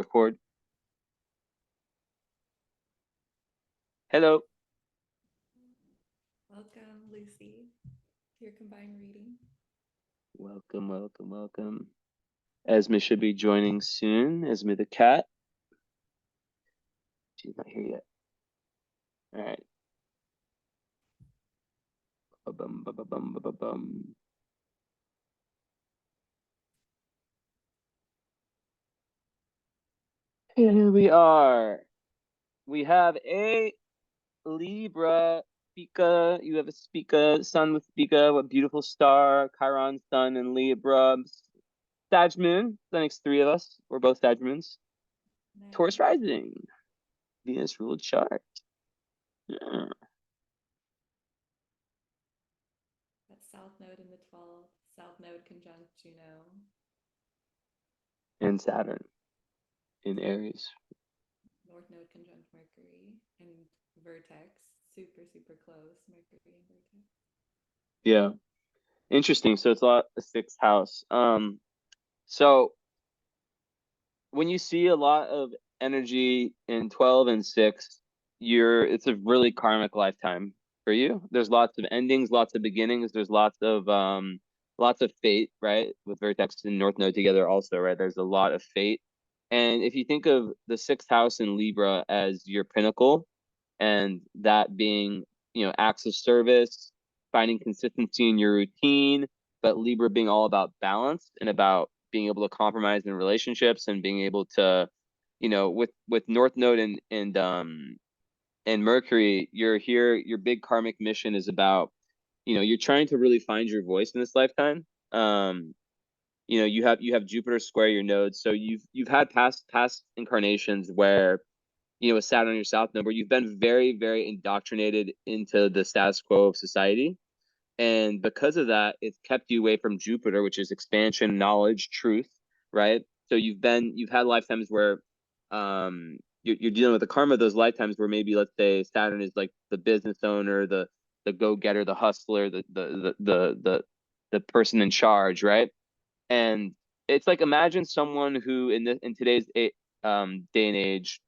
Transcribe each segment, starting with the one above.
record. Hello. Welcome, Lucy, to your combined reading. Welcome, welcome, welcome. Esme should be joining soon. Esme the cat. She's not here yet. All right. Ba-bum, ba-ba-bum, ba-ba-bum. Here we are. We have a Libra Spica. You have a Spica, sun with Spica. What beautiful star. Chiron, sun, and Libra. Sag moon. The next three of us. We're both Sag moons. Taurus Nice. rising. Venus ruled chart. Yeah. That's South Node in the 12th, South Node conjunct Juno, And Saturn in Aries. North Node conjunct Mercury, and Vertex, super, super close, Mercury and Vertex. Yeah. Interesting. So it's a lot the sixth house. So when you see a lot of energy in 12 and 6, it's a really karmic lifetime for you. There's lots of endings, lots of beginnings, there's lots of fate, right? With Vertex and North Node together also, right? There's a lot of fate. And if you think of the sixth house in Libra as your pinnacle, and that being, acts of service, finding consistency in your routine, but Libra being all about balance and about being able to compromise in relationships and being able to, with North Node and Mercury, you're here, your big karmic mission is about, you're trying to really find your voice in this lifetime. You have Jupiter square your nodes, so you've had past incarnations where, with Saturn in your south node, where you've been very, very indoctrinated into the status quo of society. And because of that, it's kept you away from Jupiter, which is expansion, knowledge, truth, right? So you've had lifetimes where you're dealing with the karma of those lifetimes where maybe, let's say, Saturn is like the business owner, the go-getter, the hustler, the person in charge, right? And it's like, imagine someone who in today's day and age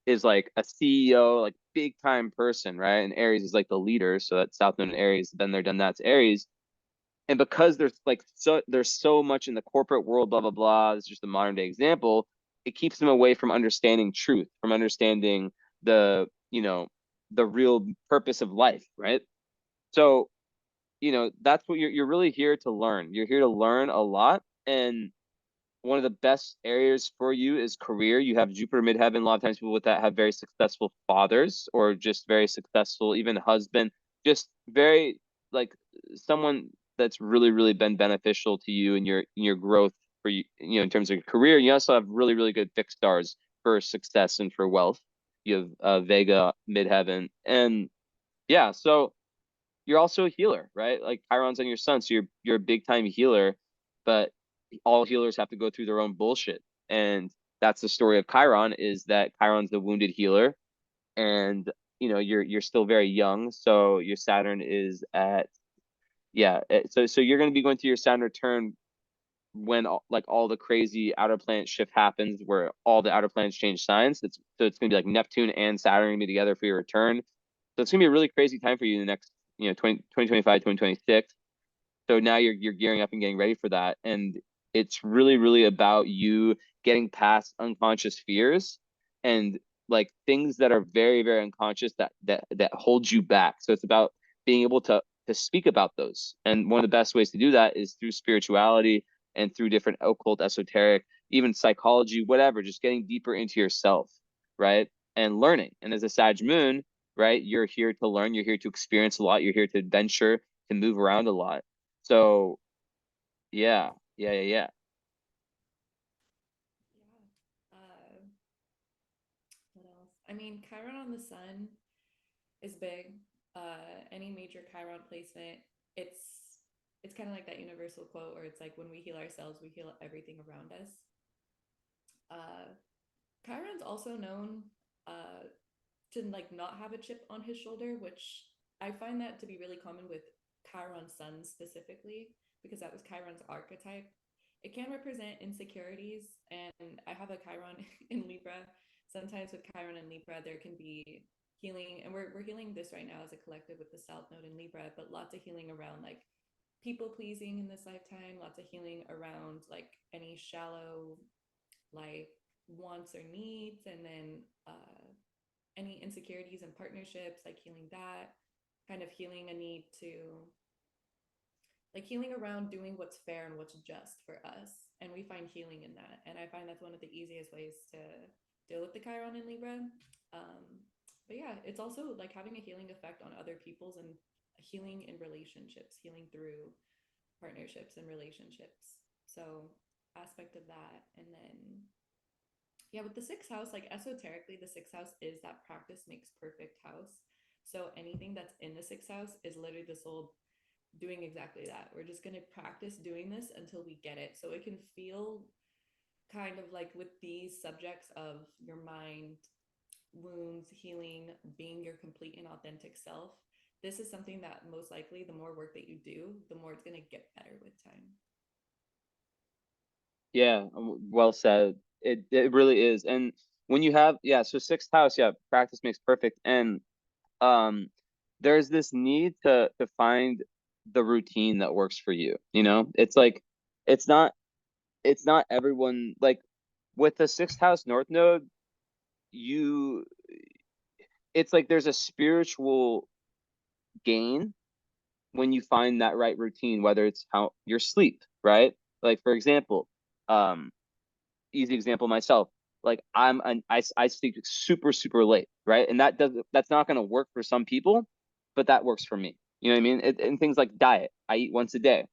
is like a CEO, like big time person, right? And Aries is like the leader, so that's South Node and Aries. Been there, done that's Aries. And because there's so much in the corporate world, blah blah blah. It's just a modern day example. It keeps them away from understanding truth, from understanding the the real purpose of life, right? So that's what you're really here to learn. You're here to learn a lot, and one of the best areas for you is career. You have Jupiter midheaven. A lot of times people with that have very successful fathers or just very successful, even husband, just very like someone that's really, really been beneficial to you in your growth for you, in terms of your career. You also have really, really good fixed stars for success and for wealth. You have Vega midheaven. And yeah, so you're also a healer, right? Like Chiron's on your sun, so you're a big time healer, but all healers have to go through their own bullshit. And that's the story of Chiron, is that Chiron's the wounded healer, and you're still very young, so your Saturn is at, yeah, so you're going to be going through your Saturn return when all the crazy outer planet shift happens, where all the outer planets change signs. It's going to be like Neptune and Saturn going to be together for your return. So it's going to be a really crazy time for you in the next, 2025, 2026. So now you're gearing up and getting ready for that. And it's really, really about you getting past unconscious fears and like things that are very, very unconscious that hold you back. So it's about being able to speak about those. And one of the best ways to do that is through spirituality and through different occult, esoteric, even psychology, whatever, just getting deeper into yourself, right? And learning. And as a Sag moon, right, you're here to learn, you're here to experience a lot, you're here to adventure, to move around a lot. So yeah, yeah, yeah, yeah. Yeah. What else? I mean, Chiron on the sun is big. Any major Chiron placement, it's it's kind of like that universal quote where it's like when we heal ourselves, we heal everything around us. Uh, Chiron's also known uh, to like not have a chip on his shoulder, which I find that to be really common with Chiron Sun specifically, because that was Chiron's archetype. it can represent insecurities. And I have a Chiron in Libra. Sometimes with Chiron and Libra, there can be healing, and we're healing this right now as a collective with the South Node in Libra, but lots of healing around like people pleasing in this lifetime, lots of healing around like any shallow like wants or needs, and then any insecurities in partnerships, like healing that, kind of healing a need to like healing around doing what's fair and what's just for us. And we find healing in that. And I find that's one of the easiest ways to deal with the Chiron in Libra. Um, but yeah, it's also like having a healing effect on other people's and healing in relationships, healing through partnerships and relationships. So aspect of that. And then yeah, with the sixth house, like esoterically, the sixth house is that practice makes perfect house. So anything that's in the sixth house is literally the soul doing exactly that. We're just going to practice doing this until we get it. So it can feel kind of like with these subjects of your mind, wounds, healing, being your complete and authentic self. This is something that most likely the more work that you do, the more it's going to get better with time. Yeah, well said. It really is. And when you have, yeah, so sixth house, yeah, practice makes perfect. And um there's this need to find the routine that works for you. You know, it's like it's not it's not everyone like with the sixth house north node, you it's like there's a spiritual gain when you find that right routine, whether it's how your sleep, right? Like for example, um easy example myself. Like I sleep super late, right? And that's not going to work for some people, but that works for me. You know what I mean? And things like diet, I eat once a day.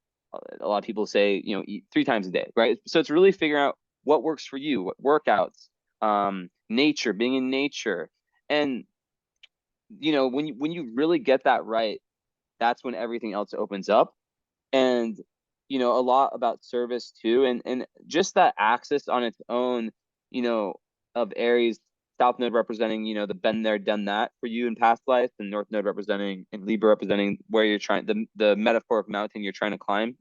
A lot of people say, you know, eat 3 times a day, right? So it's really figuring out what works for you, what workouts, nature, being in nature. And you know, when you really get that right, that's when everything else opens up. And you know, a lot about service too, and just that axis on its own, you know, of Aries, South Node representing, you know, the been there done that for you in past life, and North Node representing, and Libra representing where you're trying, the metaphoric mountain you're trying to climb,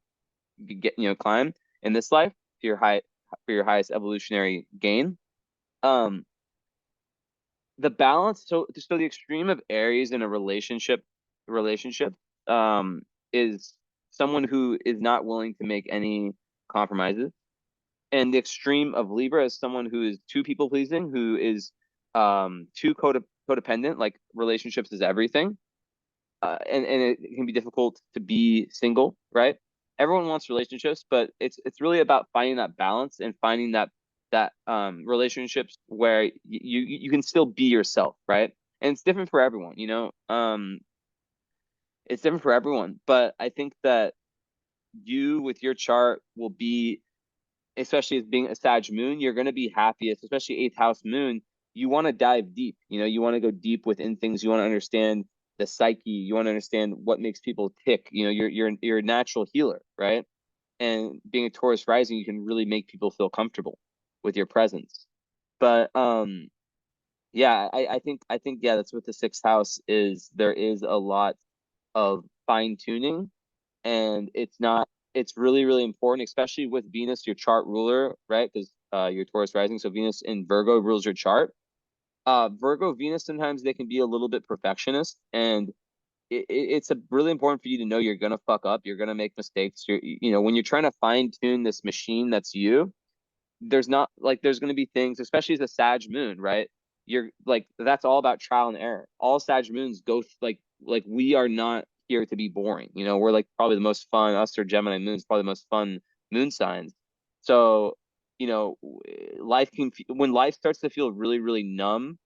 climb in this life for your highest evolutionary gain. um the balance, so the extreme of Aries in a relationship um is someone who is not willing to make any compromises, and the extreme of Libra is someone who is too people pleasing, who is too codependent, like relationships is everything. And it can be difficult to be single, right? Everyone wants relationships, but it's really about finding that balance and finding that relationships where you can still be yourself, right? And it's different for everyone, you know. It's different for everyone, but I think that you with your chart will be, especially as being a Sag moon, you're going to be happiest, especially eighth house moon. You want to dive deep, you know, you want to go deep within things. You want to understand the psyche. You want to understand what makes people tick. You know, you're a natural healer, right? And being a Taurus rising, you can really make people feel comfortable with your presence. But yeah, I think yeah, that's what the sixth house is. There is a lot of fine tuning, and it's really important, especially with Venus, your chart ruler, right? Because you're Taurus rising, so Venus in Virgo rules your chart. Virgo Venus, sometimes they can be a little bit perfectionist, and it's really important for you to know you're gonna fuck up, you're gonna make mistakes. You know, when you're trying to fine tune this machine that's you, there's not like there's going to be things, especially as a Sag moon, right? You're like that's all about trial and error. All Sag moons go like we are not here to be boring. You know, we're like probably the most fun. Us or Gemini moons probably the most fun moon signs. So you know, life can when life starts to feel really numb.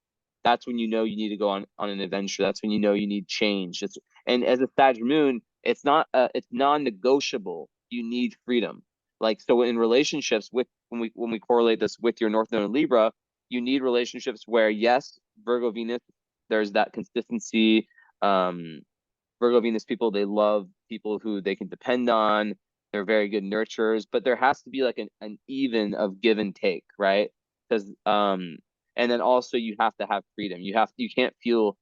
That's when you know you need to go on an adventure. That's when you know you need change. And as a Sag moon, it's non-negotiable. You need freedom. Like so in relationships with when we correlate this with your North Node and Libra, you need relationships where yes, Virgo Venus, there's that consistency. Um, Virgo Venus people, they love people who they can depend on. They're very good nurturers, but there has to be like an even of give and take, right? Because and then also you have to have freedom. You can't feel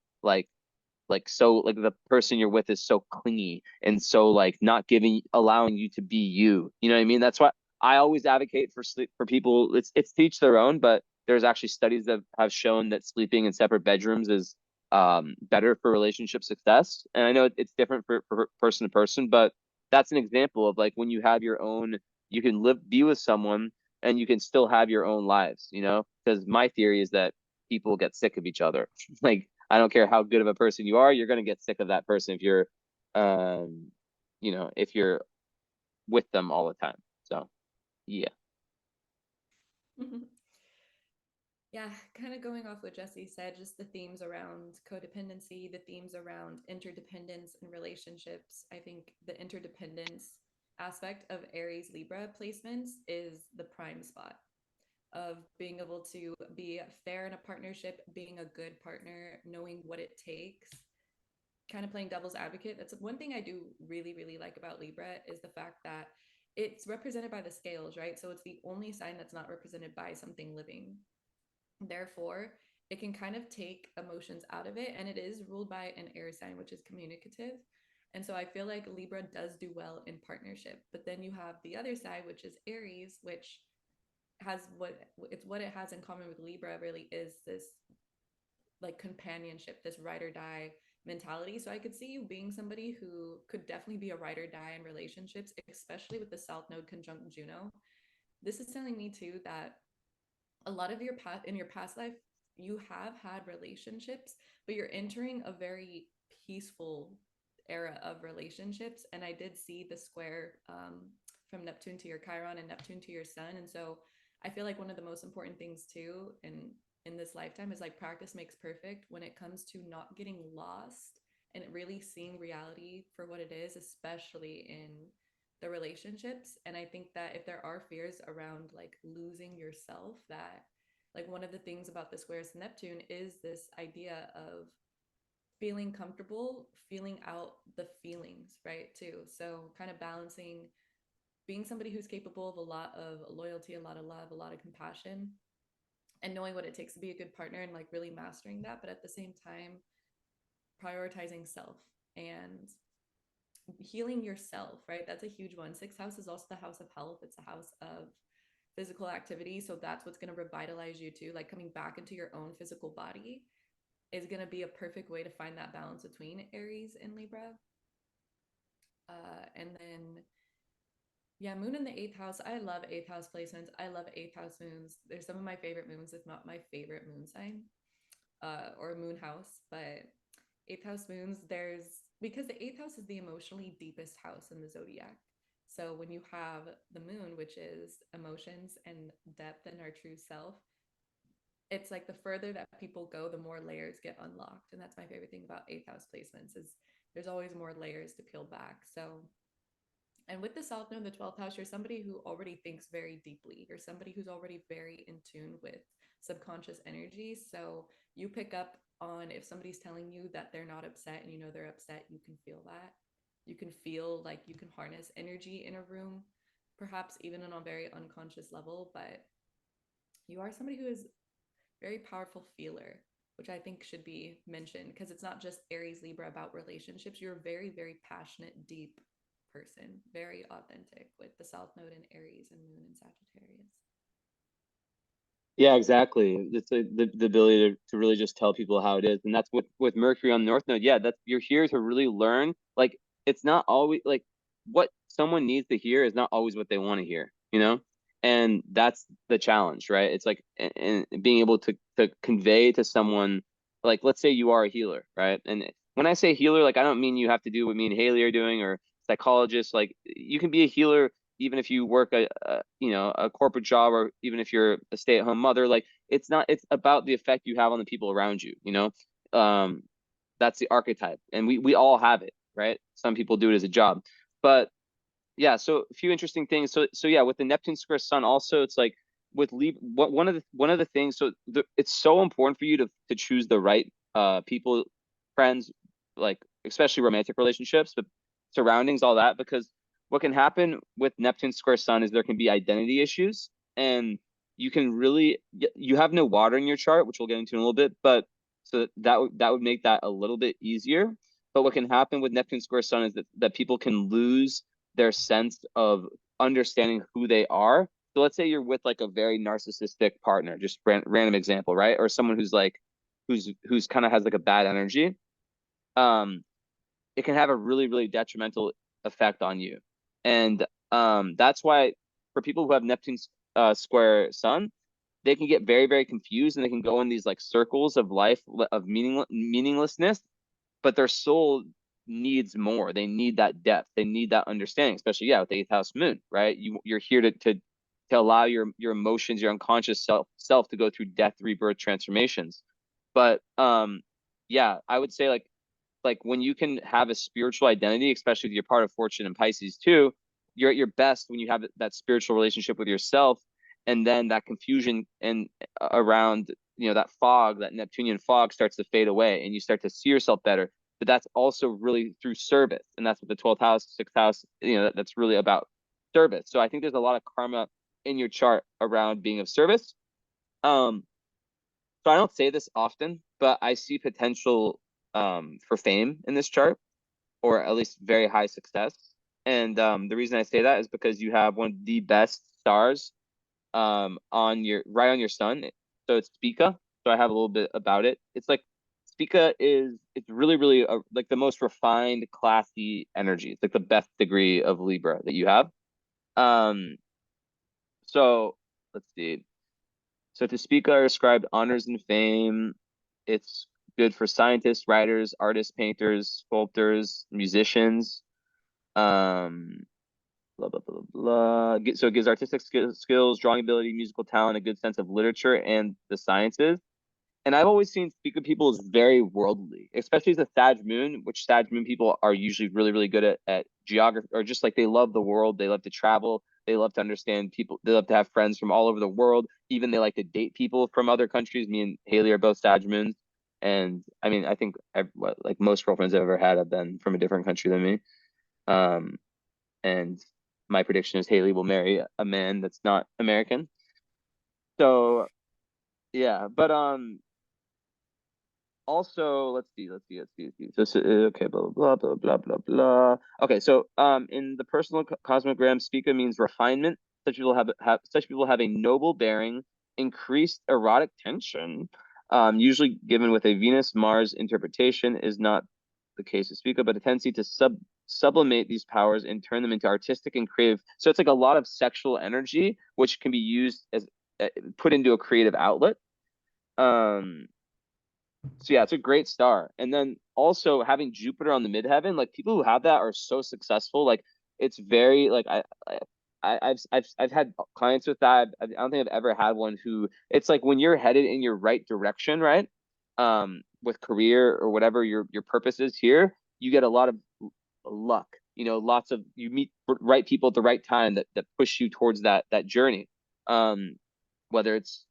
so like the person you're with is so clingy and so like not allowing you to be you. You know what I mean? That's why I always advocate for sleep for people. It's to each their own, but there's actually studies that have shown that sleeping in separate bedrooms is better for relationship success. And I know it's different for person to person, but that's an example of like when you have your own, you can be with someone and you can still have your own lives, you know? Because my theory is that people get sick of each other. Like I don't care how good of a person you are, you're gonna get sick of that person if you're um if you're with them all the time. So yeah. Yeah, kind of going off what Jesse said, just the themes around codependency, the themes around interdependence and relationships. I think the interdependence aspect of Aries Libra placements is the prime spot of being able to be fair in a partnership, being a good partner, knowing what it takes, kind of playing devil's advocate. That's one thing I do really, really like about Libra is the fact that it's represented by the scales, right? So it's the only sign that's not represented by something living. Therefore, it can kind of take emotions out of it. And it is ruled by an air sign, which is communicative. And so I feel like Libra does do well in partnership. But then you have the other side, which is Aries, which has what it has in common with Libra really is this like companionship, this ride or die mentality. So I could see you being somebody who could definitely be a ride or die in relationships, especially with the South Node conjunct Juno. This is telling me too that a lot of your past in your past life you have had relationships, but you're entering a very peaceful era of relationships. And I did see the square from Neptune to your Chiron and Neptune to your Sun, and so I feel like one of the most important things too in this lifetime is like practice makes perfect when it comes to not getting lost and really seeing reality for what it is, especially in the relationships. And I think that if there are fears around like losing yourself, that like one of the things about the squares to Neptune is this idea of feeling comfortable feeling out the feelings, right? Too. So kind of balancing being somebody who's capable of a lot of loyalty, a lot of love, a lot of compassion, and knowing what it takes to be a good partner and like really mastering that, but at the same time prioritizing self and healing yourself, right? That's a huge one. Sixth house is also the house of health. It's a house of physical activity. So that's what's going to revitalize you too. Like coming back into your own physical body is going to be a perfect way to find that balance between Aries and Libra. And then, yeah, moon in the eighth house. I love eighth house placements. I love eighth house moons. They're some of my favorite moons, if not my favorite moon sign or moon house. But eighth house moons, there's because the eighth house is the emotionally deepest house in the zodiac. So when you have the moon, which is emotions and depth and our true self, it's like the further that people go, the more layers get unlocked. And that's my favorite thing about eighth house placements is there's always more layers to peel back. So, and with the South Node, the 12th house, you're somebody who already thinks very deeply. You're somebody who's already very in tune with subconscious energy. So you pick up on if somebody's telling you that they're not upset and you know they're upset, you can feel that. You can feel like you can harness energy in a room, perhaps even on a very unconscious level. But you are somebody who is very powerful feeler, which I think should be mentioned because it's not just Aries Libra about relationships. You're a very, very passionate, deep person, very authentic with the South Node in Aries and Moon in Sagittarius. Yeah, exactly. It's the ability to really just tell people how it is. And that's with Mercury on the North Node. Yeah, that's you're here to really learn. Like it's not always like what someone needs to hear is not always what they want to hear, you know? And that's the challenge, right? It's like and being able to convey to someone, like let's say you are a healer, right? And when I say healer, like I don't mean you have to do what me and Haley are doing or psychologist. Like you can be a healer even if you work a corporate job or even if you're a stay-at-home mother. Like it's about the effect you have on the people around you, you know. um that's the archetype and we all have it, right? Some people do it as a job, but yeah. So a few interesting things. So yeah, with the Neptune square Sun also, it's like with leave what one of the things. So it's so important for you to choose the right people, friends, like especially romantic relationships, but surroundings, all that, because what can happen with Neptune square Sun is there can be identity issues, and you can really you have no water in your chart, which we'll get into in a little bit, but so that would make that a little bit easier. But what can happen with Neptune square Sun is that people can lose their sense of understanding who they are. So let's say you're with like a very narcissistic partner, just random example, right? Or someone who's like, who's kind of has like a bad energy. Um, it can have a really, really detrimental effect on you. And that's why for people who have Neptune's square sun, they can get very, very confused and they can go in these like circles of life of meaninglessness, but their soul needs more. They need that depth. They need that understanding, especially with the eighth house moon, right? You're here to allow your emotions, your unconscious self to go through death, rebirth, transformations. But I would say like when you can have a spiritual identity, especially with your part of fortune and Pisces too, you're at your best when you have that spiritual relationship with yourself, and then that confusion and around that fog, that Neptunian fog starts to fade away, and you start to see yourself better. But that's also really through service, and that's what the 12th house, 6th house, that's really about service. So I think there's a lot of karma in your chart around being of service. So I don't say this often, but I see potential for fame in this chart, or at least very high success. And the reason I say that is because you have one of the best stars on your sun. So it's Spica. So I have a little bit about it. It's like Spica it's really, really like the most refined, classy energy. It's like the best degree of Libra that you have. Um, so let's see. So to Spica are ascribed honors and fame. It's good for scientists, writers, artists, painters, sculptors, musicians. Um, blah blah blah blah. So it gives artistic skills, drawing ability, musical talent, a good sense of literature and the sciences. And I've always seen Spica people as very worldly, especially as a Sag moon, which Sag moon people are usually really, really good at geography, or just like they love the world. They love to travel. They love to understand people. They love to have friends from all over the world. Even they like to date people from other countries. Me and Haley are both Sag moons. And I mean, I think like most girlfriends I've ever had have been from a different country than me. And my prediction is Haley will marry a man that's not American. So yeah, but also let's see. So okay, blah blah blah blah blah blah. Okay, so in the personal cosmogram, Spica means refinement. Such people have a noble bearing, increased erotic tension. Usually given with a Venus Mars interpretation is not the case of Spica, but a tendency to sublimate these powers and turn them into artistic and creative. So it's like a lot of sexual energy, which can be used as put into a creative outlet. So yeah, it's a great star. And then also having Jupiter on the midheaven, like people who have that are so successful. Like it's very like I've had clients with that. I don't think I've ever had one who it's like when you're headed in your right direction, right? With career or whatever your purpose is here, you get a lot of luck. Lots of you meet right people at the right time that push you towards that journey. Whether it's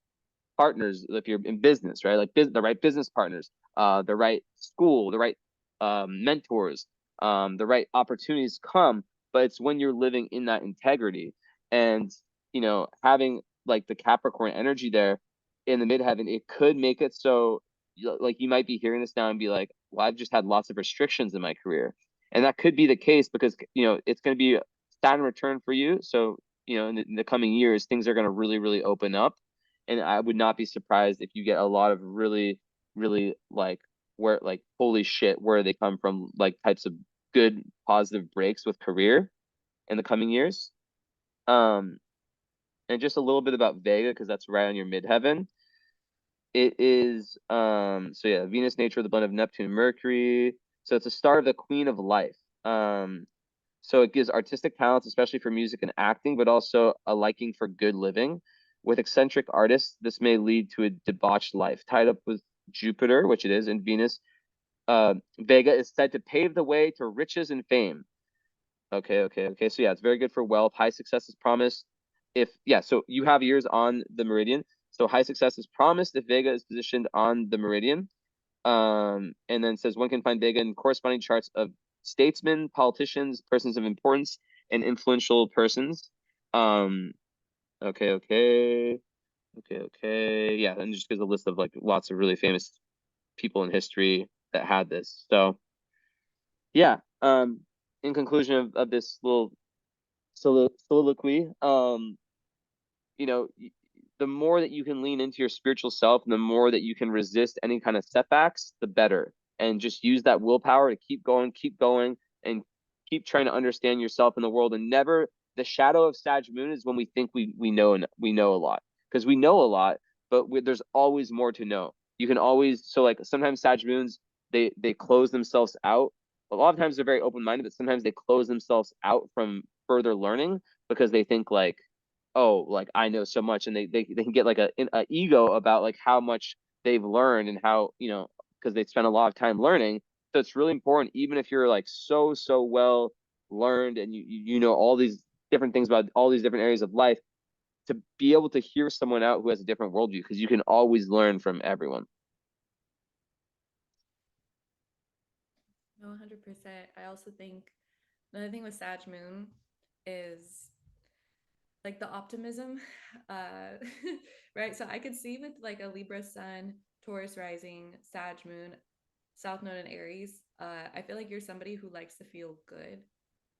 partners if you're in business, right? Like the right business partners, the right school, the right mentors, the right opportunities come. But it's when you're living in that integrity, and having like the Capricorn energy there in the midheaven, it could make it so like you might be hearing this now and be like, well, I've just had lots of restrictions in my career, and that could be the case because it's going to be Saturn return for you. So in the coming years, things are going to really, really open up, and I would not be surprised if you get a lot of really, really like where like holy shit, where they come from, like types of good positive breaks with career in the coming years. Um, and just a little bit about Vega because that's right on your midheaven. It is so yeah, Venus nature of the blend of Neptune and Mercury. So it's a star of the Queen of Life. So it gives artistic talents, especially for music and acting, but also a liking for good living. With eccentric artists, this may lead to a debauched life. Tied up with Jupiter, which it is, and Venus, Vega is said to pave the way to riches and fame. Okay. So yeah, it's very good for wealth. High success is promised. So you have yours on the meridian. So high success is promised if Vega is positioned on the meridian. And then says one can find Vega in corresponding charts of statesmen, politicians, persons of importance, and influential persons. Um, okay. Yeah, and just gives a list of like lots of really famous people in history that had this. So yeah, in conclusion of this little soliloquy. You know, the more that you can lean into your spiritual self, and the more that you can resist any kind of setbacks, the better. And just use that willpower to keep going, and keep trying to understand yourself in the world. And never, the shadow of Sag Moon is when we think we know, and we know a lot, because we know a lot, but there's always more to know. You can always, so like sometimes Sag Moons, they close themselves out. A lot of times they're very open minded, but sometimes they close themselves out from further learning because they think like, oh, like I know so much, and they can get like a ego about like how much they've learned, and how, because they spend a lot of time learning. So it's really important, even if you're like so well learned, and you know all these different things about all these different areas of life, to be able to hear someone out who has a different worldview, because you can always learn from everyone. No, 100%. I also think another thing with Sag Moon is like the optimism. Uh, right. So I could see with like a Libra Sun, Taurus rising, Sag Moon, South Node, and Aries. I feel like you're somebody who likes to feel good,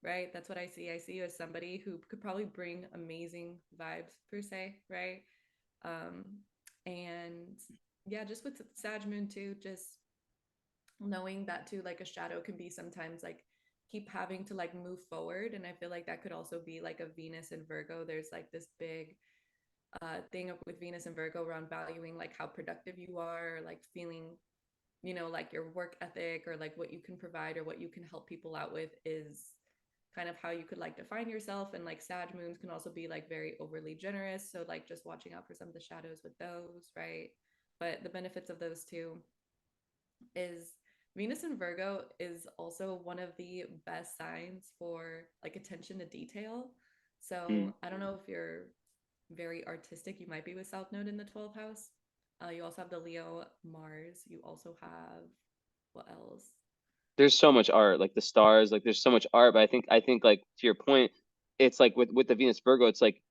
right? That's what I see. I see you as somebody who could probably bring amazing vibes per se, right? Um, and yeah, just with Sag Moon too, just knowing that too, like a shadow can be sometimes like keep having to like move forward. And I feel like that could also be like a Venus and Virgo. There's like this big thing with Venus and Virgo around valuing like how productive you are, or, like feeling, like your work ethic, or like what you can provide or what you can help people out with is kind of how you could like define yourself. And like Sag moons can also be like very overly generous, so like just watching out for some of the shadows with those, right? But the benefits of those two is Venus in Virgo is also one of the best signs for like attention to detail. Hmm. So I don't know if you're very artistic, you might be with South Node in the 12th house. You also have the Leo Mars. You also have what else? There's so much art, like the stars, like there's so much art. But I think like to your point, it's like with the Venus Virgo, it's like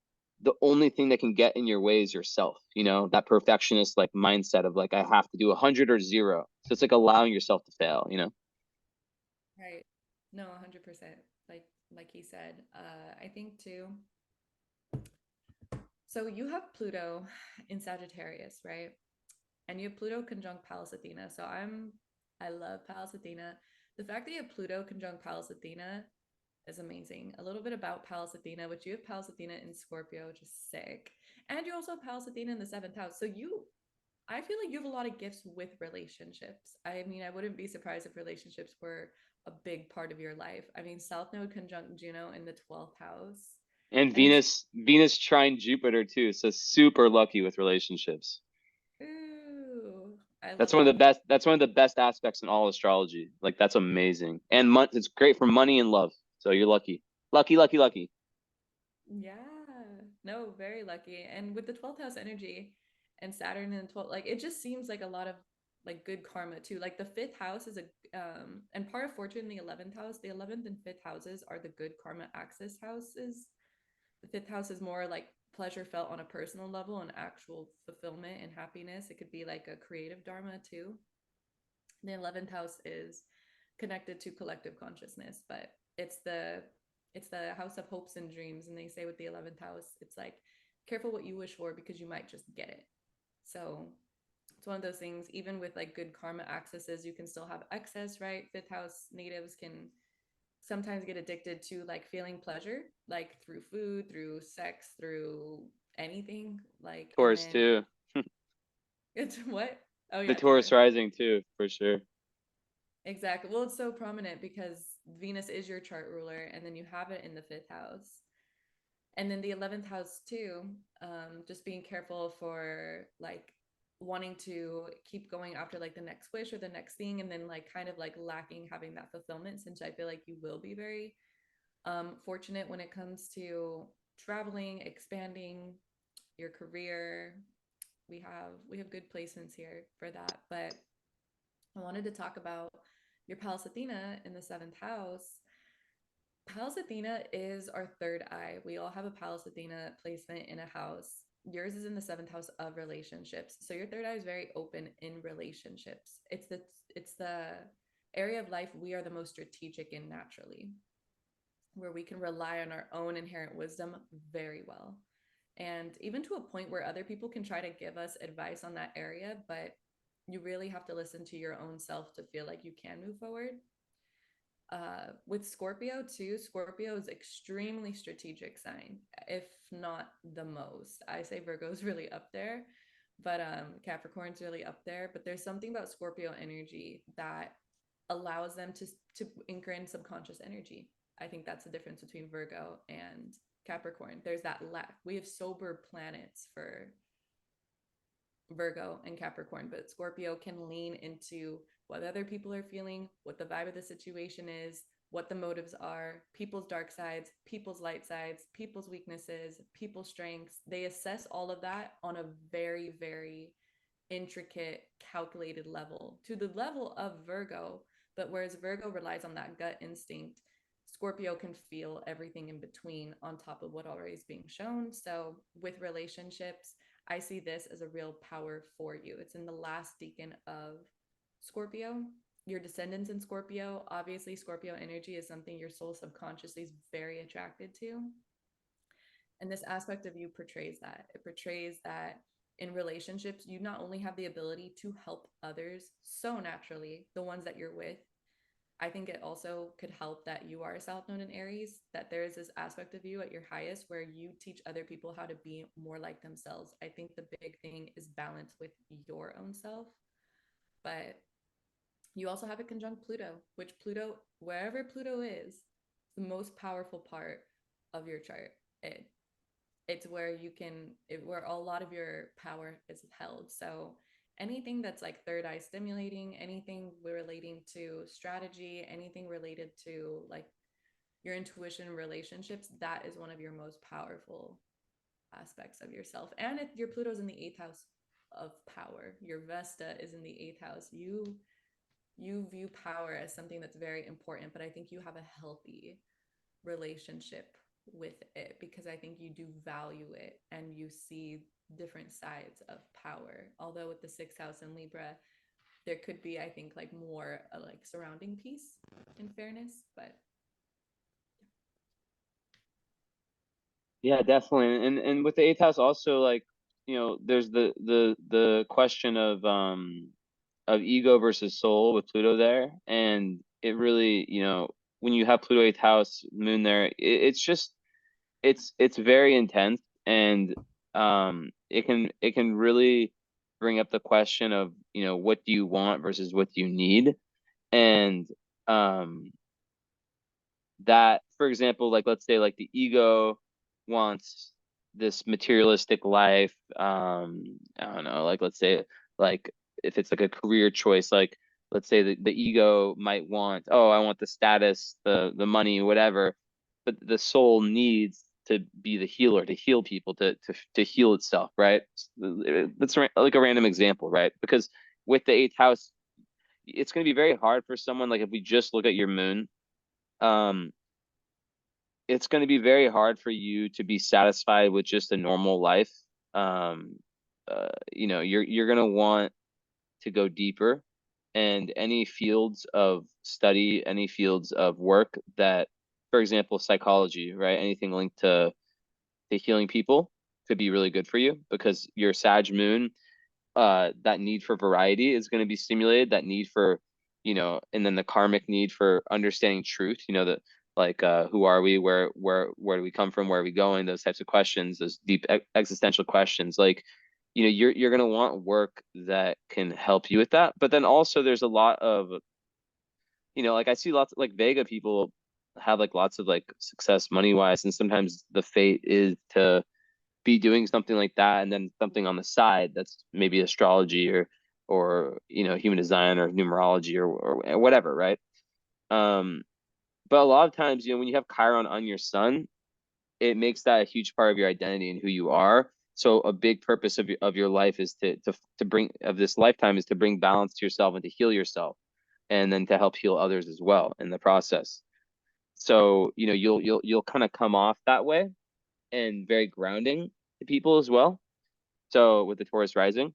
the only thing that can get in your way is yourself, that perfectionist like mindset of like I have to do 100 or zero. So it's like allowing yourself to fail. Right. No, 100%. Like he said. I think too. So you have Pluto in Sagittarius, right? And you have Pluto conjunct Pallas Athena. I love Pallas Athena. The fact that you have Pluto conjunct Pallas Athena is amazing. A little bit about Pallas Athena, which you have Pallas Athena in Scorpio, which is sick. And you also have Pallas Athena in the seventh house. I feel like you have a lot of gifts with relationships. I mean, I wouldn't be surprised if relationships were a big part of your life. I mean, South Node conjunct Juno in the 12th house. And And it's, Venus trine Jupiter too, so super lucky with relationships. ooh, I That's love one of that. the best. That's one of the best aspects in all astrology. Like that's amazing, and it's great for money and love. So you're lucky, lucky, lucky, lucky. Yeah, no, very lucky. And with the 12th house energy and Saturn in the 12th, like it just seems like a lot of like good karma too. Like the fifth house is a and part of fortune in the 11th house. The 11th and fifth houses are the good karma axis houses. The fifth house is more like pleasure felt on a personal level and actual fulfillment and happiness. It could be like a creative dharma too. The 11th house is connected to collective consciousness, but it's the house of hopes and dreams. And they say with the 11th house, it's like careful what you wish for because you might just get it. So it's one of those things. Even with like good karma accesses, you can still have excess, right? Fifth house natives can sometimes get addicted to like feeling pleasure, like through food, through sex, through anything. Like, and Taurus then too. it's what? Oh The yeah, Taurus Taurus. rising too, for sure. Exactly. Well, it's so prominent because Venus is your chart ruler, and then you have it in the fifth house. And then the 11th house, too, just being careful for like wanting to keep going after like the next wish or the next thing, and then like kind of like lacking having that fulfillment, since I feel like you will be very fortunate when it comes to traveling, expanding your career. We have good placements here for that. But I wanted to talk about your Pallas Athena in the seventh house. Pallas Athena is our third eye. We all have a Pallas Athena placement in a house. Yours is in the seventh house of relationships. So your third eye is very open in relationships. It's the area of life we are the most strategic in naturally. where we can rely on our own inherent wisdom very well. And even to a point where other people can try to give us advice on that area, but you really have to listen to your own self to feel like you can move forward. With Scorpio too, Scorpio is extremely strategic sign, if not the most. I say Virgo's really up there, but Capricorn's really up there. But there's something about Scorpio energy that allows them to anchor in subconscious energy. I think that's the difference between Virgo and Capricorn. There's that lack. We have sober planets for Virgo and Capricorn, but Scorpio can lean into what other people are feeling, what the vibe of the situation is, what the motives are, people's dark sides, people's light sides, people's weaknesses, people's strengths. They assess all of that on a very, very intricate, calculated level to the level of Virgo. But whereas Virgo relies on that gut instinct, Scorpio can feel everything in between on top of what already is being shown. So with relationships, I see this as a real power for you. It's in the last decan of Scorpio. Your descendants in Scorpio, obviously, Scorpio energy is something your soul subconsciously is very attracted to. And this aspect of you portrays that. It portrays that in relationships, you not only have the ability to help others so naturally, the ones that you're with, I think it also could help that you are South Node in Aries, that there is this aspect of you at your highest where you teach other people how to be more like themselves. I think the big thing is balance with your own self. But you also have a conjunct Pluto, which Pluto, wherever Pluto is the most powerful part of your chart. It's where where a lot of your power is held. So anything that's like third eye stimulating, anything relating to strategy, anything related to like your intuition relationships, that is one of your most powerful aspects of yourself. And if your Pluto's in the eighth house of power, your Vesta is in the eighth house, you view power as something that's very important, but I think you have a healthy relationship with it because I think you do value it and you see different sides of power. Although with the sixth house in Libra, there could be, I think, like more like surrounding peace in fairness, but Yeah, definitely. And with the eighth house also, like, there's the question of ego versus soul with Pluto there. And it really, when you have Pluto eighth house, moon there, it's just it's very intense. And it can really bring up the question of, what do you want versus what do you need. And um that, for example, like, let's say, like, the ego wants this materialistic life. I don't know, like, let's say, like, if it's like a career choice, like, let's say the ego might want, oh, I want the status, the money, whatever, but the soul needs to be the healer, to heal people, to heal itself, right? That's like a random example, right? Because with the eighth house, it's going to be very hard for someone, like, if we just look at your moon, um it's going to be very hard for you to be satisfied with just a normal life. Um, you're going to want to go deeper, and any fields of study, any fields of work that, for example, psychology, right? Anything linked to healing people could be really good for you because your Sag moon, that need for variety is going to be stimulated. That need for, and then the karmic need for understanding truth. That, like, who are we? Where do we come from? Where are we going? Those types of questions, those deep existential questions. Like, you're going to want work that can help you with that. But then also there's a lot of, like, I see lots of, like, Vega people have, like, lots of, like, success money wise, and sometimes the fate is to be doing something like that and then something on the side that's maybe astrology or human design or numerology or whatever, right? um but a lot of times, when you have Chiron on your sun, it makes that a huge part of your identity and who you are. So a big purpose of your life is to bring, of this lifetime, is to bring balance to yourself and to heal yourself, and then to help heal others as well in the process. So you'll kind of come off that way, and very grounding to people as well. So with the Taurus rising,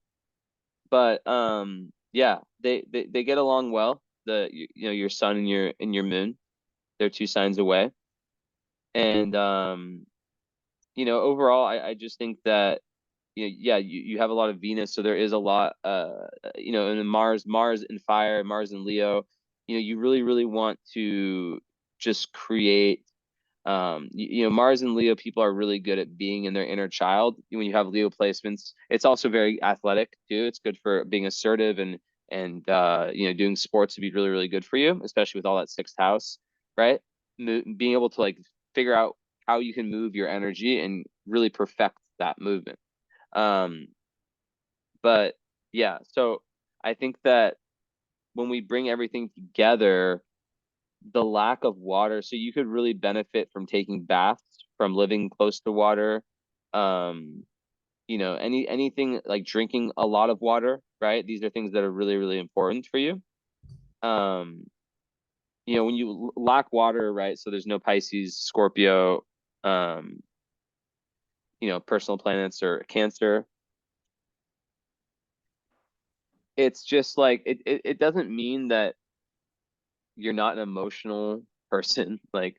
but yeah, they get along well. Your sun and your moon, they're two signs away. And overall, I just think that yeah, you have a lot of Venus, so there is a lot and then Mars in fire, Mars in Leo. You really, really want to just create Mars and Leo people are really good at being in their inner child. When you have Leo placements, it's also very athletic too. It's good for being assertive and doing sports would be really, really good for you, especially with all that sixth house, right? Being able to like figure out how you can move your energy and really perfect that movement. Um, but yeah, so I think that when we bring everything together, the lack of water, so you could really benefit from taking baths, from living close to water. Um, anything like drinking a lot of water, right? These are things that are really, really important for you. Um, when you lack water, right? So there's no Pisces, Scorpio, um, personal planets or Cancer. It's just like it doesn't mean that you're not an emotional person. Like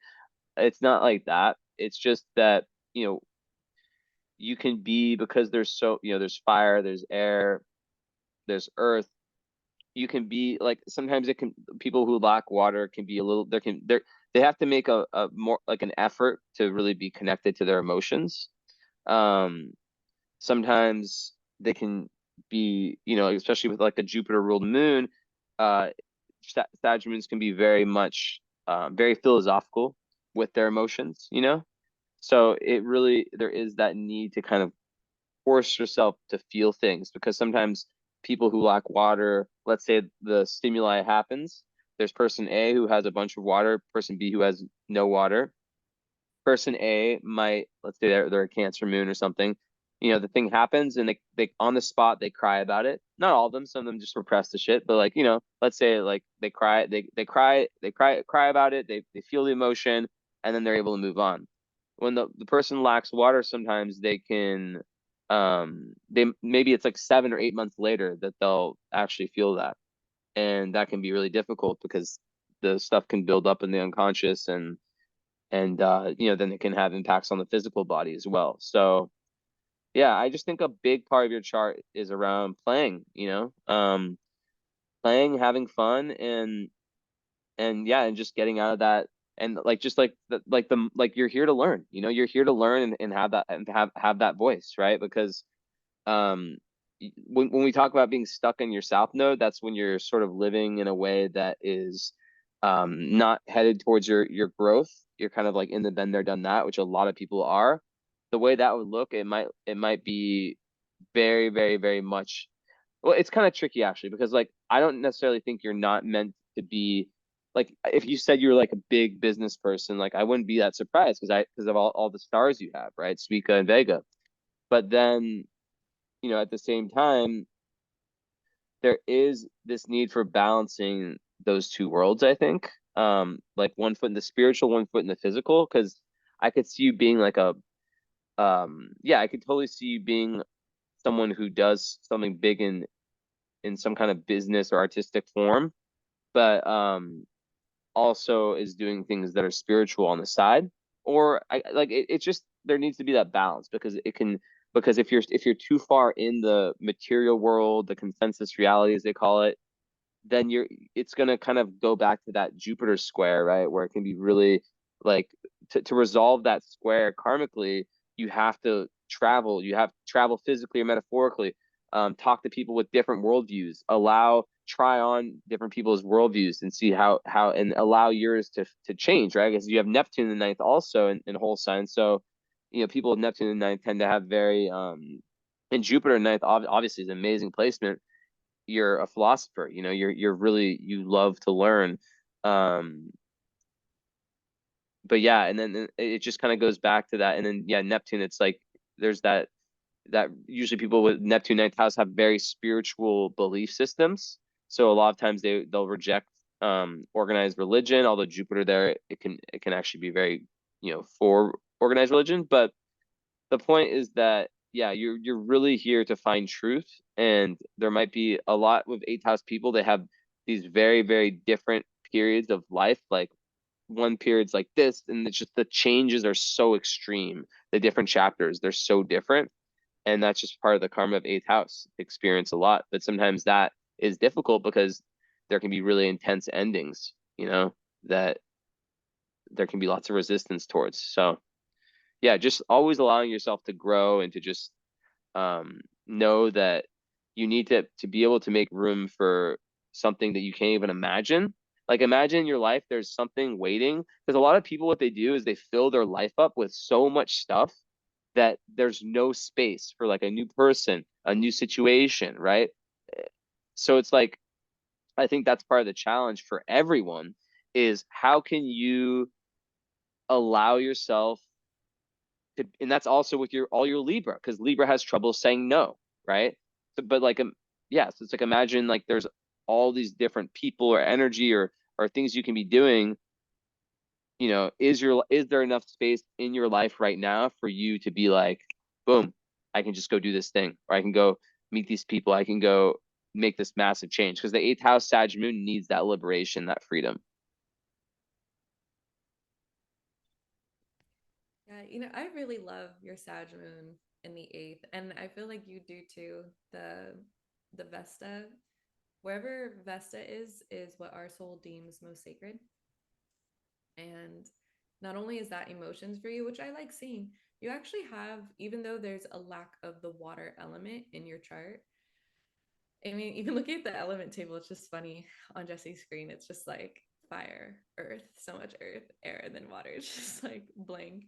it's not like that. It's just that, you can be, because there's fire, there's air, there's earth. You can be like, sometimes people who lack water can be a little, they have to make a more like an effort to really be connected to their emotions. Um, Sometimes they can be, especially with like a Jupiter ruled moon, uh, Sagittarians can be very much, very philosophical with their emotions. So there is that need to kind of force yourself to feel things, because sometimes people who lack water, let's say the stimuli happens, there's person A who has a bunch of water, person B who has no water. Person A might, let's say they're a Cancer moon or something. The thing happens and they on the spot they cry about it. Not all of them, some of them just repress the shit. But like, let's say like they cry, cry about it. They feel the emotion and then they're able to move on. When the person lacks water, sometimes they maybe it's like 7 or 8 months later that they'll actually feel that. And that can be really difficult because the stuff can build up in the unconscious, and then it can have impacts on the physical body as well. So yeah, I just think a big part of your chart is around playing, having fun, and yeah, and just getting out of that, and like just like you're here to learn. You're here to learn and have that, and have that voice, right? Because um when we talk about being stuck in your south node, that's when you're sort of living in a way that is not headed towards your growth. You're kind of like in the been there done that, which a lot of people are. The way that would look, it might be very, very, very much, well, it's kind of tricky actually, because like I don't necessarily think you're not meant to be, like if you said you're like a big business person, like I wouldn't be that surprised because of all the stars you have, right? Spica and Vega. But then, at the same time, there is this need for balancing those two worlds, I think. Like one foot in the spiritual, one foot in the physical, because I could see you being like yeah, I could totally see you being someone who does something big in some kind of business or artistic form, but also is doing things that are spiritual on the side. Or I like it's just there needs to be that balance, because if you're too far in the material world, the consensus reality as they call it, then it's going to kind of go back to that Jupiter square, right? Where it can be really like, to resolve that square karmically, you have to travel physically or metaphorically, talk to people with different worldviews, try on different people's worldviews and see and allow yours to change, right? Because you have Neptune in the ninth also in whole sign. So, people with Neptune in the ninth tend to have very, and Jupiter in ninth obviously is an amazing placement. You're a philosopher, you love to learn. um but yeah, and then it just kind of goes back to that. And then yeah, Neptune, it's like there's that usually people with Neptune ninth house have very spiritual belief systems. So a lot of times they'll reject organized religion, although Jupiter there, it can actually be very, for organized religion. But the point is that yeah, you're really here to find truth, and there might be a lot with eighth house people. They have these very, very different periods of life. Like one period's like this, and it's just the changes are so extreme. The different chapters, they're so different, and that's just part of the karma of eighth house experience a lot. But sometimes that is difficult because there can be really intense endings, that there can be lots of resistance towards. So yeah, just always allowing yourself to grow and to just know that you need to be able to make room for something that you can't even imagine. Like imagine in your life there's something waiting, because a lot of people what they do is they fill their life up with so much stuff that there's no space for like a new person, a new situation, right? So it's like I think that's part of the challenge for everyone is how can you allow yourself to, and that's also with your all your Libra, because Libra has trouble saying no, right? So, but like yeah, so it's like imagine like there's all these different people or energy or things you can be doing. Is there enough space in your life right now for you to be like, boom, I can just go do this thing, or I can go meet these people, I can go make this massive change, because the eighth house Sag moon needs that liberation, that freedom. Yeah, I really love your Sag moon in the eighth, and I feel like you do too. The Vesta, wherever Vesta is what our soul deems most sacred. And not only is that emotions for you, which I like seeing, you actually have, even though there's a lack of the water element in your chart. I mean, even looking at the element table, it's just funny on Jesse's screen. It's just like fire, earth, so much earth, air, and then water. It's just like blank.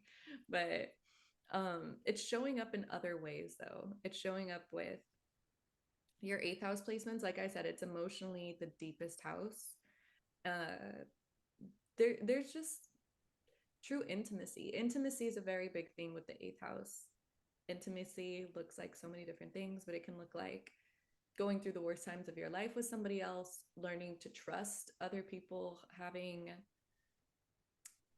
But it's showing up in other ways though. It's showing up with your eighth house placements. Like I said, it's emotionally the deepest house. Uh there's just true intimacy. Intimacy is a very big theme with the eighth house. Intimacy looks like so many different things, but it can look like going through the worst times of your life with somebody else, learning to trust other people,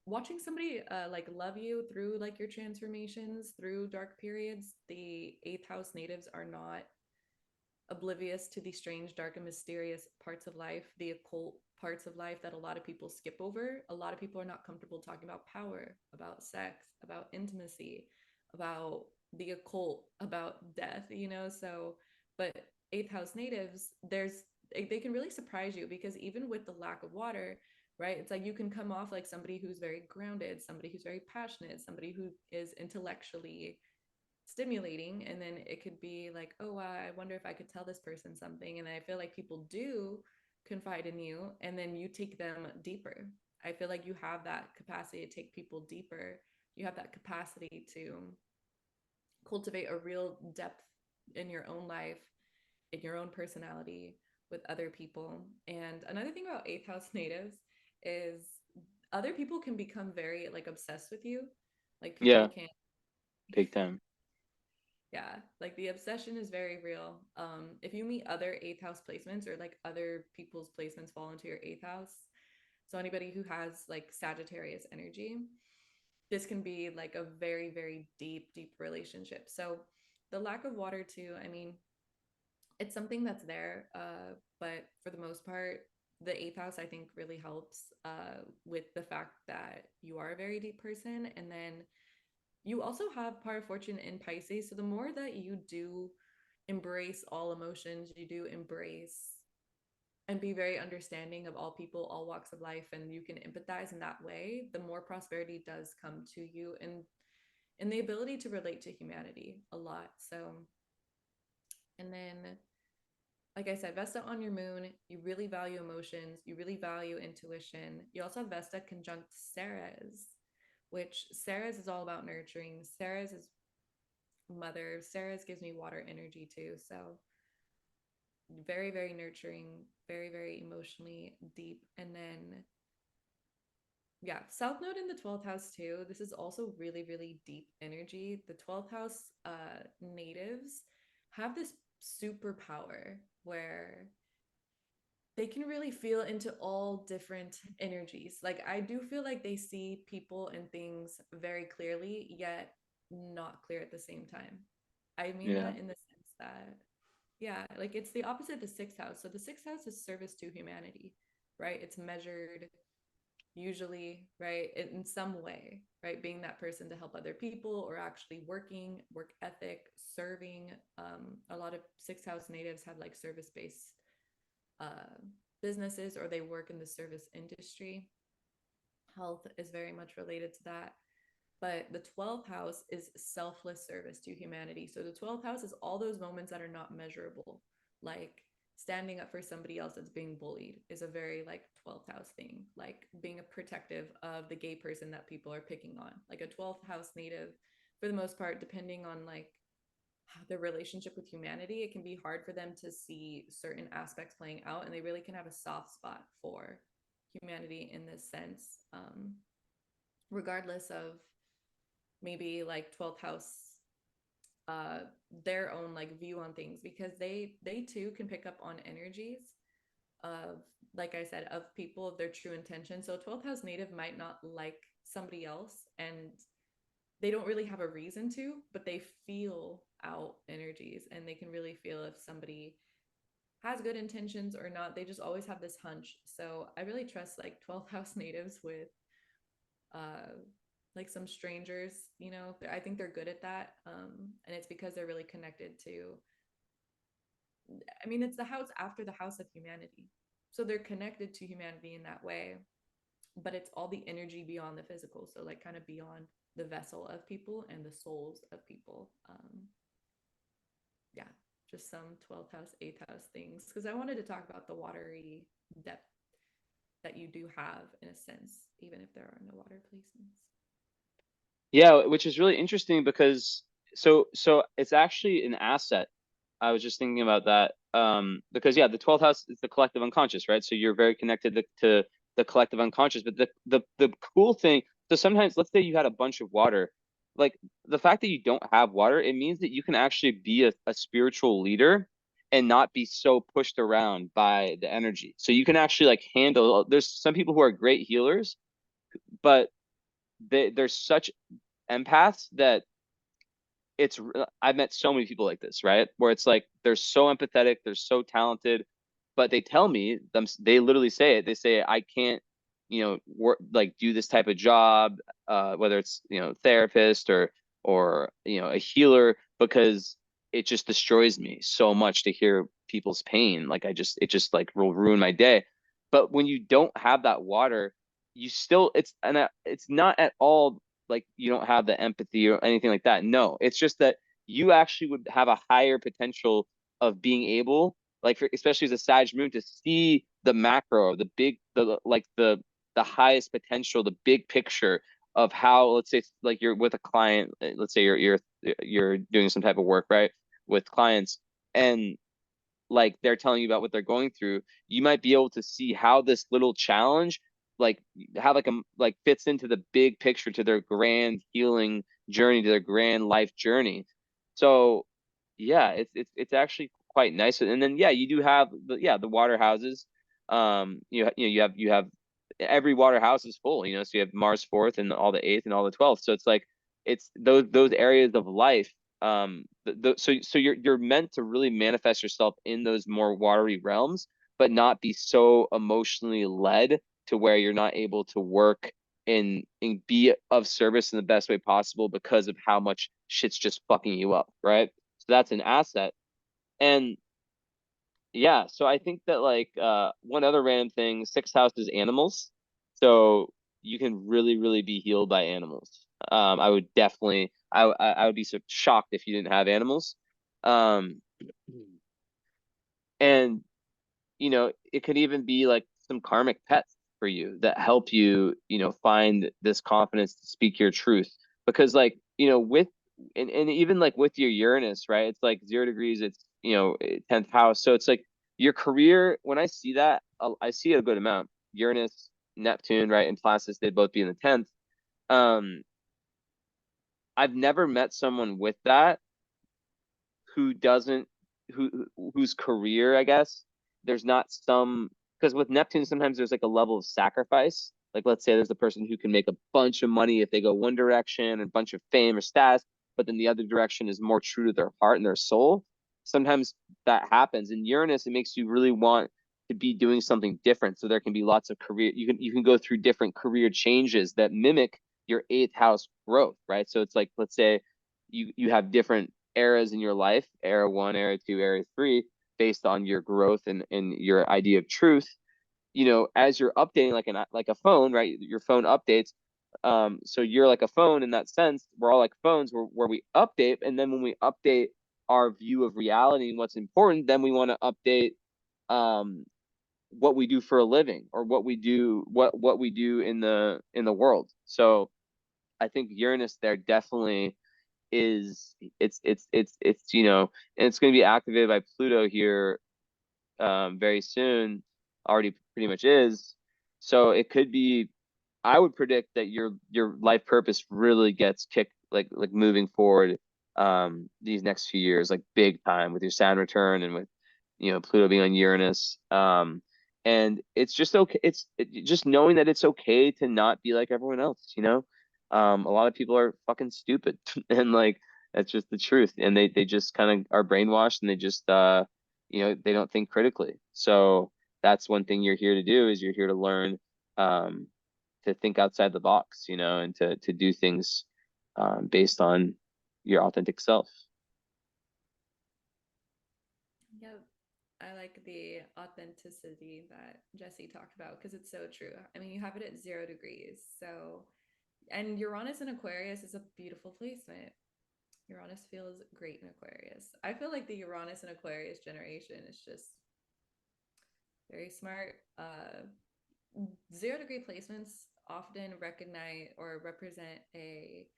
watching somebody like love you through like your transformations, through dark periods. The eighth house natives are not oblivious to the strange, dark, and mysterious parts of life, the occult parts of life that a lot of people skip over. A lot of people are not comfortable talking about power, about sex, about intimacy, about the occult, about death. So, but eighth house natives, they can really surprise you because even with the lack of water, right? It's like you can come off like somebody who's very grounded, somebody who's very passionate, somebody who is intellectually stimulating, and then it could be like, oh, I wonder if I could tell this person something, and I feel like people do confide in you, and then you take them deeper. I feel like you have that capacity to take people deeper. You have that capacity to cultivate a real depth in your own life, in your own personality, with other people. And another thing about eighth house natives is other people can become very like obsessed with you. Like people Yeah, can, big time. yeah, like the obsession is very real. If you meet other eighth house placements, or like other people's placements fall into your eighth house, so anybody who has like Sagittarius energy, this can be like a very, very deep relationship. So the lack of water too, I mean, it's something that's there, but for the most part, the eighth house I think really helps with the fact that you are a very deep person, and then you also have part of fortune in Pisces. So the more that you do embrace all emotions, you do embrace and be very understanding of all people, all walks of life, and you can empathize in that way, the more prosperity does come to you, and the ability to relate to humanity a lot. So, and then like I said, Vesta on your moon, you really value emotions, you really value intuition. You also have Vesta conjunct Ceres, which Ceres is all about nurturing. Ceres is mother. Ceres gives me water energy too. So very, very nurturing, very, very emotionally deep. And then, yeah, South Node in the 12th house too. This is also really, really deep energy. The 12th house natives have this superpower where they can really feel into all different energies. Like I do feel like they see people and things very clearly, yet not clear at the same time. I mean Yeah. that in the sense that, yeah, like it's the opposite of the sixth house. So the sixth house is service to humanity, right? It's measured, usually, right? In some way, right? Being that person to help other people or actually working, work ethic, serving. A lot of sixth house natives have like service based uh, businesses or they work in the service industry. Health is very much related to that. But the 12th house is selfless service to humanity. So the 12th house is all those moments that are not measurable, like standing up for somebody else that's being bullied is a very like 12th house thing, like being a protective of the gay person that people are picking on. Like a 12th house native, for the most part, depending on like their relationship with humanity, it can be hard for them to see certain aspects playing out, and they really can have a soft spot for humanity in this sense, regardless of maybe like 12th house uh their own like view on things, because they too can pick up on energies of, like I said, of people, of their true intention. So 12th house native might not like somebody else and they don't really have a reason to, but they feel out energies and they can really feel if somebody has good intentions or not. They just always have this hunch. So I really trust like 12th house natives with uh like some strangers, you know. I think they're good at that, and it's because they're really connected to, I mean, it's the house after the house of humanity, so they're connected to humanity in that way, but it's all the energy beyond the physical, so like kind of beyond the vessel of people and the souls of people. Yeah, just some 12th house 8th house things, because I wanted to talk about the watery depth that you do have in a sense, even if there are no water placements. Yeah, which is really interesting because so it's actually an asset. I was just thinking about that. Because yeah, the 12th house is the collective unconscious, right? So you're very connected to the collective unconscious. But the cool thing, so sometimes let's say you had a bunch of water, like the fact that you don't have water, it means that you can actually be a spiritual leader and not be so pushed around by the energy. So you can actually like handle, there's some people who are great healers, but they're such empaths that it's I've met so many people like this, right? Where it's like they're so empathetic, they're so talented, but they tell me they literally say it. They say I can't, work like do this type of job, whether it's therapist or a healer because it just destroys me so much to hear people's pain. Like it just like will ruin my day. But when you don't have that water, you still it's not at all like you don't have the empathy or anything like that. No, it's just that you actually would have a higher potential of being able, like especially as a Sag moon, to see the macro, the big, the highest potential, the big picture of how, let's say, like you're with a client, let's say you're doing some type of work, right, with clients, and like they're telling you about what they're going through, you might be able to see how this little challenge like how like fits into the big picture to their grand healing journey, to their grand life journey. So yeah, it's actually quite nice. And then yeah, you do have the water houses. You have every water house is full, so you have Mars fourth and all the eighth and all the 12th. So it's like it's those areas of life. So you're meant to really manifest yourself in those more watery realms, but not be so emotionally led to where you're not able to work and be of service in the best way possible because of how much shit's just fucking you up, right? So that's an asset. And yeah, so I think that like one other random thing, sixth house is animals. So you can really, really be healed by animals. I would definitely I would be so shocked if you didn't have animals. Um and it could even be like some karmic pets for you that help you, find this confidence to speak your truth. Because like, with and even like with your Uranus, right? It's like 0 degrees, it's 10th house. So it's like your career, when I see that, I see a good amount. Uranus, Neptune, right? And Placidus, they'd both be in the 10th. Um, I've never met someone with that who doesn't whose career, I guess, there's not some, because with Neptune sometimes there's like a level of sacrifice. Like let's say there's a person who can make a bunch of money if they go one direction and a bunch of fame or status, but then the other direction is more true to their heart and their soul. Sometimes that happens. In Uranus, it makes you really want to be doing something different. So there can be lots of career, you can go through different career changes that mimic your eighth house growth, right? So it's like, let's say you have different eras in your life, era one, era two, era three, based on your growth and your idea of truth. As you're updating like a phone, right? Your phone updates. So you're like a phone in that sense. We're all like phones where we update, and then when we update our view of reality and what's important, then we want to update um what we do for a living, or what we do in the world. So I think Uranus there definitely is, it's and it's going to be activated by Pluto here very soon, already pretty much is. So it could be, I would predict that your life purpose really gets kicked, like moving forward these next few years, like big time, with your Saturn return and with Pluto being on Uranus. And it's just okay. Just knowing that it's okay to not be like everyone else. A lot of people are fucking stupid, and like that's just the truth. And they just kind of are brainwashed, and they just they don't think critically. So that's one thing you're here to do, is you're here to learn um to think outside the box, and to do things based on your authentic self. Yep. I like the authenticity that Jesse talked about because it's so true. I mean, you have it at 0 degrees. So, and Uranus in Aquarius is a beautiful placement. Uranus feels great in Aquarius. I feel like the Uranus and Aquarius generation is just very smart. 0 degree placements often recognize or represent a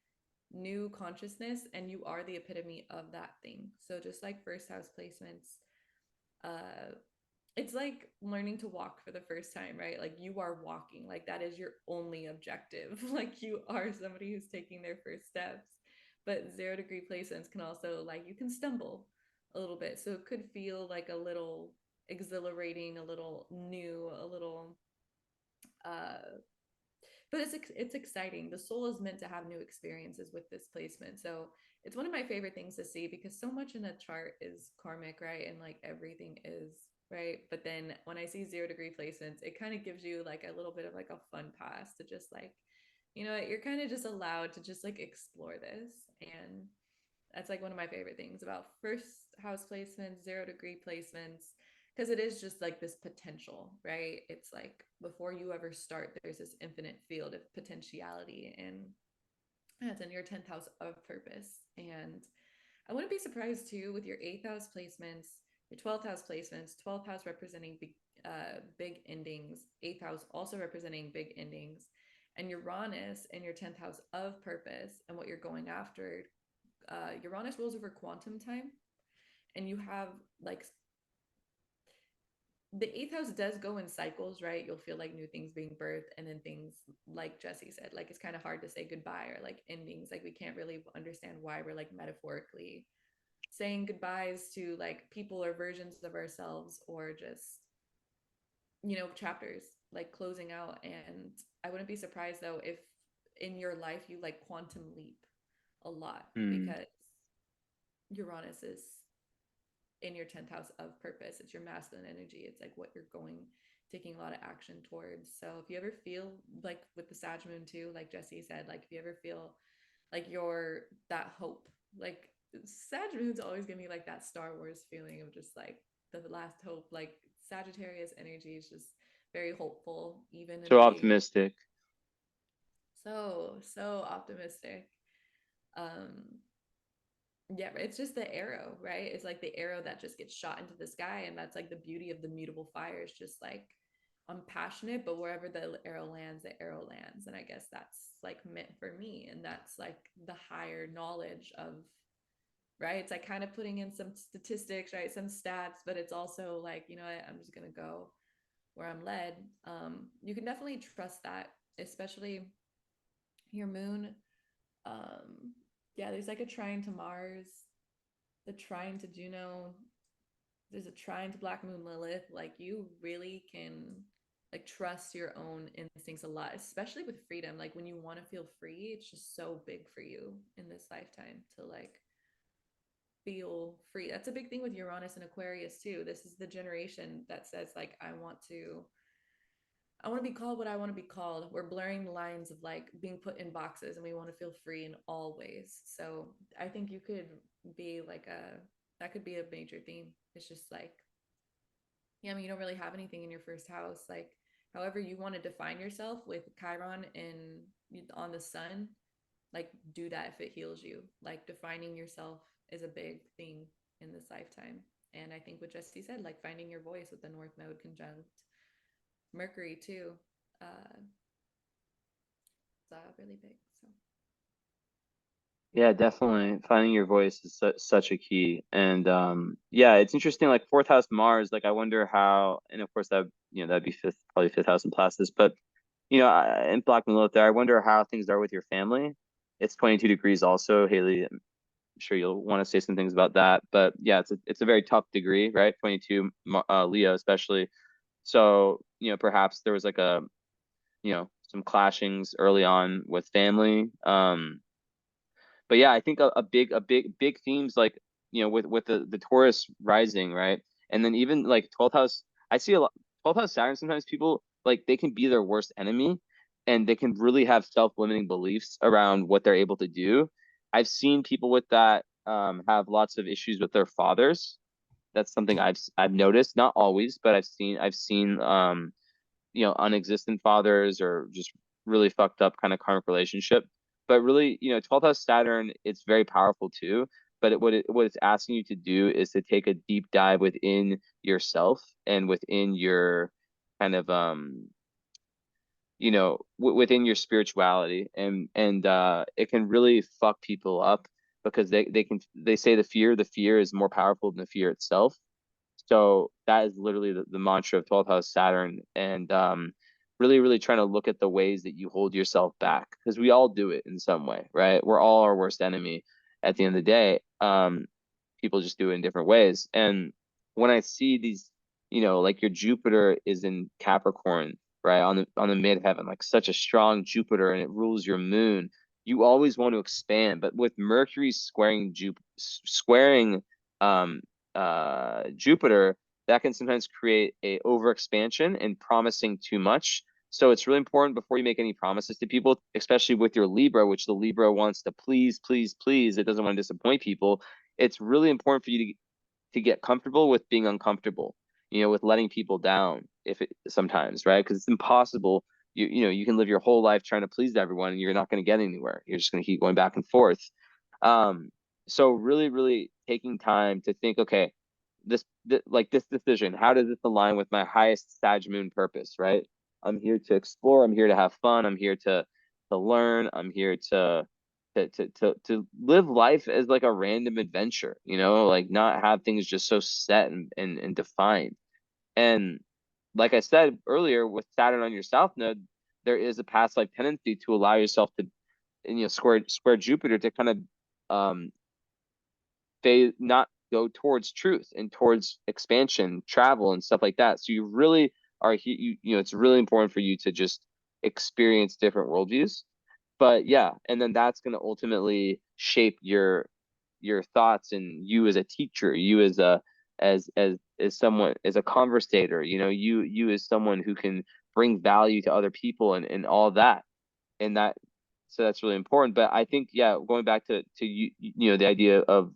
new consciousness, and you are the epitome of that thing. So, just like first house placements, uh, it's like learning to walk for the first time, right? Like you are walking, like that is your only objective. Like you are somebody who's taking their first steps. But 0 degree placements can also, like, you can stumble a little bit. So it could feel like a little exhilarating, a little new, a little uh but it's exciting. The soul is meant to have new experiences with this placement. So it's one of my favorite things to see because so much in a chart is karmic, right? And like everything is, right? But then when I see 0 degree placements, it kind of gives you like a little bit of like a fun pass to just like, you're kind of just allowed to just like explore this. And that's like one of my favorite things about first house placements, 0 degree placements, because it is just like this potential, right? It's like before you ever start, there's this infinite field of potentiality, and that's in your 10th house of purpose. And I wouldn't be surprised too with your 8th house placements, your 12th house placements, 12th house representing big endings, 8th house also representing big endings, and Uranus in your 10th house of purpose and what you're going after. Uranus rules over quantum time, and you have like the 8th house does go in cycles, right? You'll feel like new things being birthed, and then things like Jesse said, like it's kind of hard to say goodbye, or like endings. Like we can't really understand why we're like metaphorically saying goodbyes to like people or versions of ourselves, or just chapters like closing out. And I wouldn't be surprised though if in your life you like quantum leap a lot Hmm. because Uranus is in your 10th house of purpose. It's your masculine energy. It's like what you're taking a lot of action towards. So if you ever feel like with the Sag moon too, like Jesse said, like if you ever feel like you're that hope, like Sag moons always give me like that Star Wars feeling of just like the last hope. Like Sagittarius energy is just very hopeful, even in So the optimistic. so optimistic. Um, Yeah, it's just the arrow, right? It's like the arrow that just gets shot into the sky. And that's like the beauty of the mutable fire is just like I'm passionate, but wherever the arrow lands, the arrow lands. And I guess that's like meant for me. And that's like the higher knowledge of, right? It's like kind of putting in some statistics, right? Some stats, but it's also like, you know what, I'm just gonna go where I'm led. You can definitely trust that, especially your moon. Um, yeah, there's like a trine to Mars, the trine to Juno, there's a trine to Black Moon Lilith. Like you really can like trust your own instincts a lot, especially with freedom. Like when you want to feel free, it's just so big for you in this lifetime to like feel free. That's a big thing with Uranus and Aquarius too. This is the generation that says like I want to be called what I want to be called. We're blurring the lines of like being put in boxes and we want to feel free in all ways. So I think you could be like that could be a major theme. It's just like, yeah, I mean, you don't really have anything in your first house. Like, however you want to define yourself with Chiron and on the sun, like, do that if it heals you. Like, defining yourself is a big thing in this lifetime. And I think what Jesse said, like finding your voice with the North Node conjunct Mercury too, is really big. So Yeah, definitely. Finding your voice is such a key. And yeah, it's interesting, like fourth house Mars, like I wonder how, and of course that, that'd be probably fifth house in Placidus, but in Black Lilith there, I wonder how things are with your family. It's 22 degrees also, Haley. I'm sure you'll want to say some things about that. But yeah, it's a very tough degree, right? 22 Leo especially. So, perhaps there was like some clashings early on with family. But yeah, I think a big themes like with the Taurus rising, right? And then even like 12th house, I see a lot 12th house Saturn, sometimes people like they can be their worst enemy and they can really have self-limiting beliefs around what they're able to do. I've seen people with that have lots of issues with their fathers. That's something I've noticed, not always, but I've seen unexistent fathers or just really fucked up kind of karmic relationship. But really, 12th house Saturn, it's very powerful too. But what it's asking you to do is to take a deep dive within yourself and within your kind of within your spirituality, and it can really fuck people up because they say the fear is more powerful than the fear itself. So that is literally the mantra of 12th house Saturn, and really, really trying to look at the ways that you hold yourself back because we all do it in some way, right? We're all our worst enemy at the end of the day. People just do it in different ways. And when I see these, like your Jupiter is in Capricorn, right, on the midheaven, like such a strong Jupiter, and it rules your moon. You always want to expand, but with Mercury squaring um Jupiter, that can sometimes create a overexpansion and promising too much. So it's really important before you make any promises to people, especially with your Libra, which the Libra wants to please, please, please. It doesn't want to disappoint people. It's really important for you to get comfortable with being uncomfortable, with letting people down if it sometimes, right? Because it's impossible. You can live your whole life trying to please everyone and you're not going to get anywhere. You're just going to keep going back and forth. Um, so really, really taking time to think, okay, like this decision, how does this align with my highest Sag moon purpose, right? I'm here to explore, I'm here to have fun, I'm here to learn, I'm here to live life as like a random adventure, like not have things just so set and defined. And like I said earlier, with Saturn on your south node, there is a past life tendency to allow yourself to, square Jupiter to kind of um not go towards truth and towards expansion, travel, and stuff like that. So you really are it's really important for you to just experience different worldviews. But yeah, and then that's going to ultimately shape your thoughts and you as a teacher, you as a as someone as a conversator, you as someone who can bring value to other people and all that. And that so that's really important. But I think, yeah, going back to the idea of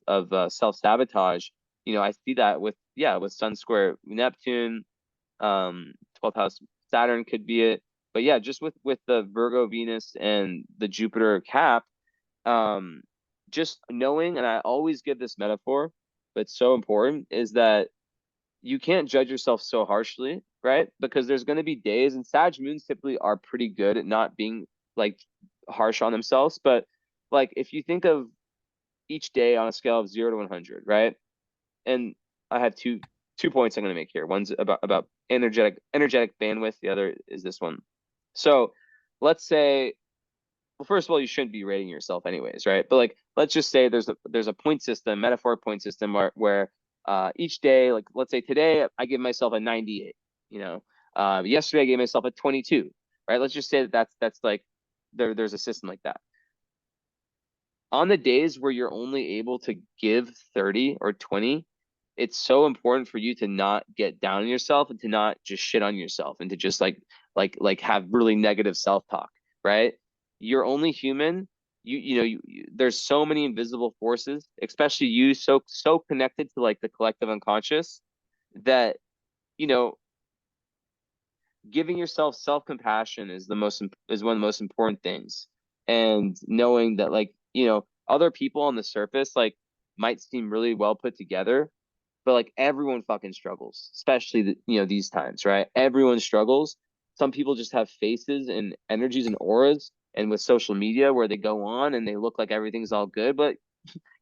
self-sabotage, I see that with Sun square Neptune, 12th house Saturn could be it. But yeah, just with the Virgo Venus and the Jupiter cap, um just knowing, and I always give this metaphor, but it's so important, is that you can't judge yourself so harshly, right? Because there's going to be days, and Sag moons typically are pretty good at not being like harsh on themselves. But like if you think of each day on a scale of 0 to 100, right? And I have two points I'm going to make here. One's about energetic bandwidth. The other is this one. So let's say, well, first of all, you shouldn't be rating yourself anyways, right? But like, let's just say there's a point system, metaphoric point system where each day, like let's say today, I give myself a 98. Yesterday I gave myself a 22, right? Let's just say that's like there's a system like that. on the days where you're only able to give 30 or 20, it's so important for you to not get down on yourself and to not just shit on yourself and to just like have really negative self-talk, right? You're only human. There's so many invisible forces, especially you so connected to like the collective unconscious that you know giving yourself self-compassion is one of the most important things. And knowing that like, other people on the surface like might seem really well put together, but like everyone fucking struggles, especially these times, right? Everyone struggles. Some people just have faces and energies and auras and with social media where they go on and they look like everything's all good, but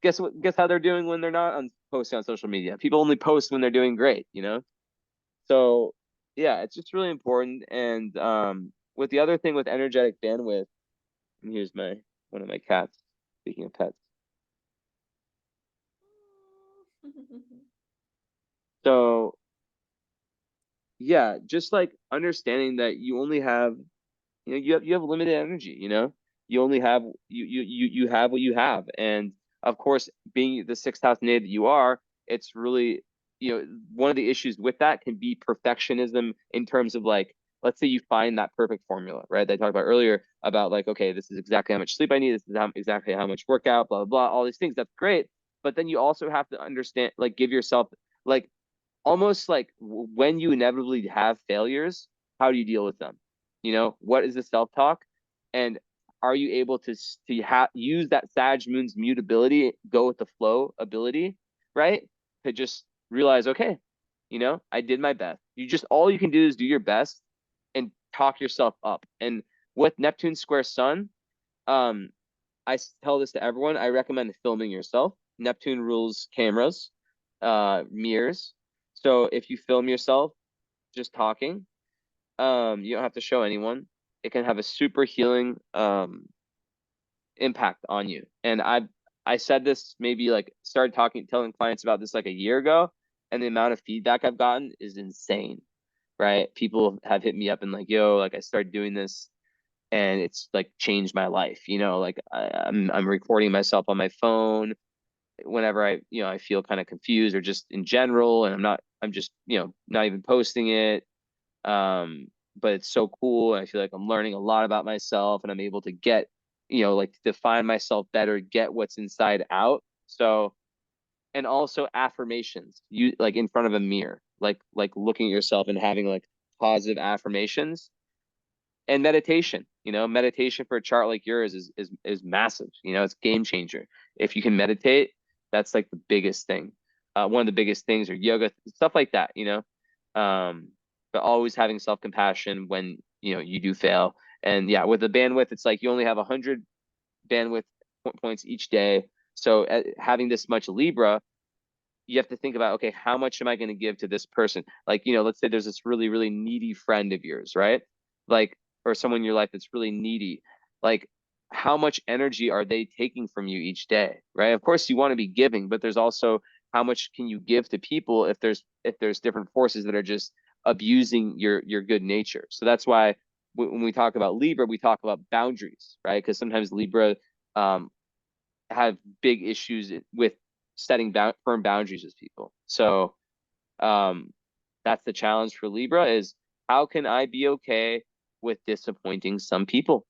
guess how they're doing when they're not posting on social media. People only post when they're doing great. So yeah, it's just really important. And with the other thing with energetic bandwidth, and here's one of my cats. Speaking of pets, so yeah, just like understanding that you only have, you have limited energy. You only have you have what you have, and of course, being the sixth house native that you are, it's really, one of the issues with that can be perfectionism in terms of like, let's say you find that perfect formula, right? That I talked about earlier about like, okay, this is exactly how much sleep I need. This is exactly how much workout, blah blah blah, all these things. That's great, but then you also have to understand, like, give yourself like almost like when you inevitably have failures, how do you deal with them? What is the self-talk? And are you able to use that Sag Moon's mutability, go with the flow ability, right? To just realize, okay, I did my best. All you can do is do your best and talk yourself up. And with Neptune square Sun, um, I tell this to everyone. I recommend filming yourself. Neptune rules cameras, mirrors. So if you film yourself just talking, you don't have to show anyone. It can have a super healing impact on you. And I said this, maybe like started telling clients about this like a year ago, and the amount of feedback I've gotten is insane. Right? People have hit me up and like, yo, like I started doing this and it's like changed my life. Like I'm recording myself on my phone whenever I feel kind of confused or just in general, and I'm just not even posting it. But it's so cool, and I feel like I'm learning a lot about myself, and I'm able to get, like define myself better, get what's inside out. So, and also affirmations, you like in front of a mirror, like looking at yourself and having like positive affirmations. And meditation for a chart like yours is massive. It's game changer. If you can meditate, that's like the biggest thing. One of the biggest things, or yoga, stuff like that. But always having self compassion when you do fail. And yeah, with the bandwidth, it's like you only have 100 bandwidth points each day. So having this much Libra, you have to think about, okay, how much am I going to give to this person? Like, let's say there's this really, really needy friend of yours, right? Like, or someone in your life that's really needy. Like, how much energy are they taking from you each day, right? Of course, you want to be giving, but there's also how much can you give to people if there's different forces that are just abusing your good nature. So that's why when we talk about Libra, we talk about boundaries, right? Because sometimes Libra um, have big issues with setting firm boundaries with people. So um, that's the challenge for Libra is how can I be okay with disappointing some people?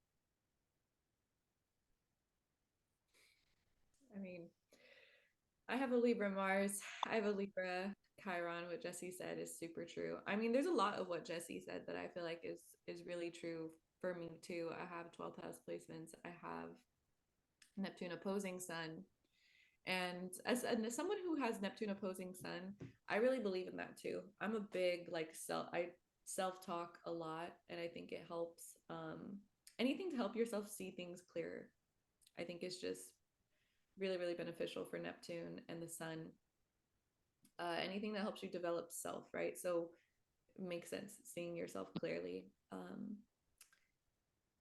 I mean, I have a Libra Mars. I have a Libra Chiron. What Jesse said is super true. I mean, there's a lot of what Jesse said that I feel like is really true for me too. I have 12th house placements. I have Neptune opposing Sun. And as someone who has Neptune opposing Sun, I really believe in that too. I'm a big like I self-talk a lot, and I think it helps. Anything to help yourself see things clearer, I think is just really, really beneficial for Neptune and the Sun. Anything that helps you develop self, right? So it makes sense seeing yourself clearly.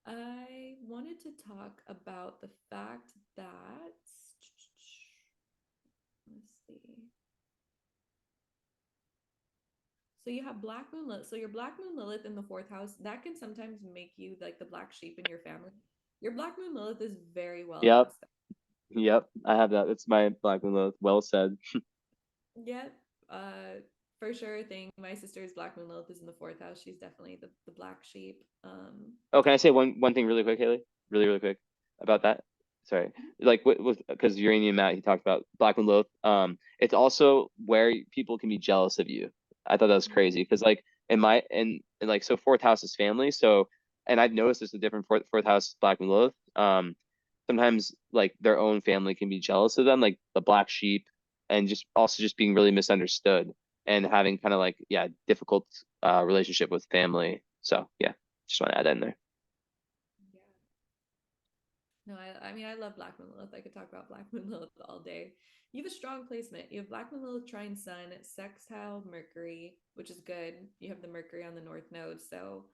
I wanted to talk about the fact that, let's see. So you have Black Moon Lilith. So your Black Moon Lilith in the fourth house, that can sometimes make you like the black sheep in your family. Your Black Moon Lilith is very well Yep. adjusted. Yep, I have that. It's my Black Moon Lilith. Well said. Yep. For sure thing. My sister's Black Moon Lilith is in the fourth house. She's definitely the black sheep. Oh, can I say one thing really quick, Haley? Really quick about that. Sorry, like with because Uranium Matt, he talked about Black Moon Lilith. It's also where people can be jealous of you. I thought that was crazy because like in my and like so fourth house is family. So and I've noticed there's a different fourth house Black Moon Lilith. Sometimes like their own family can be jealous of them, like the black sheep, and just also just being really misunderstood and having kind of like yeah difficult relationship with family. So yeah. Just want to add that in there. Yeah. No, I mean, I love Black Moon Lilith. I could talk about Black Moon Lilith all day. You have a strong placement. You have Black Moon Lilith trine Sun, sextile Mercury, which is good. You have the Mercury on the North Node. So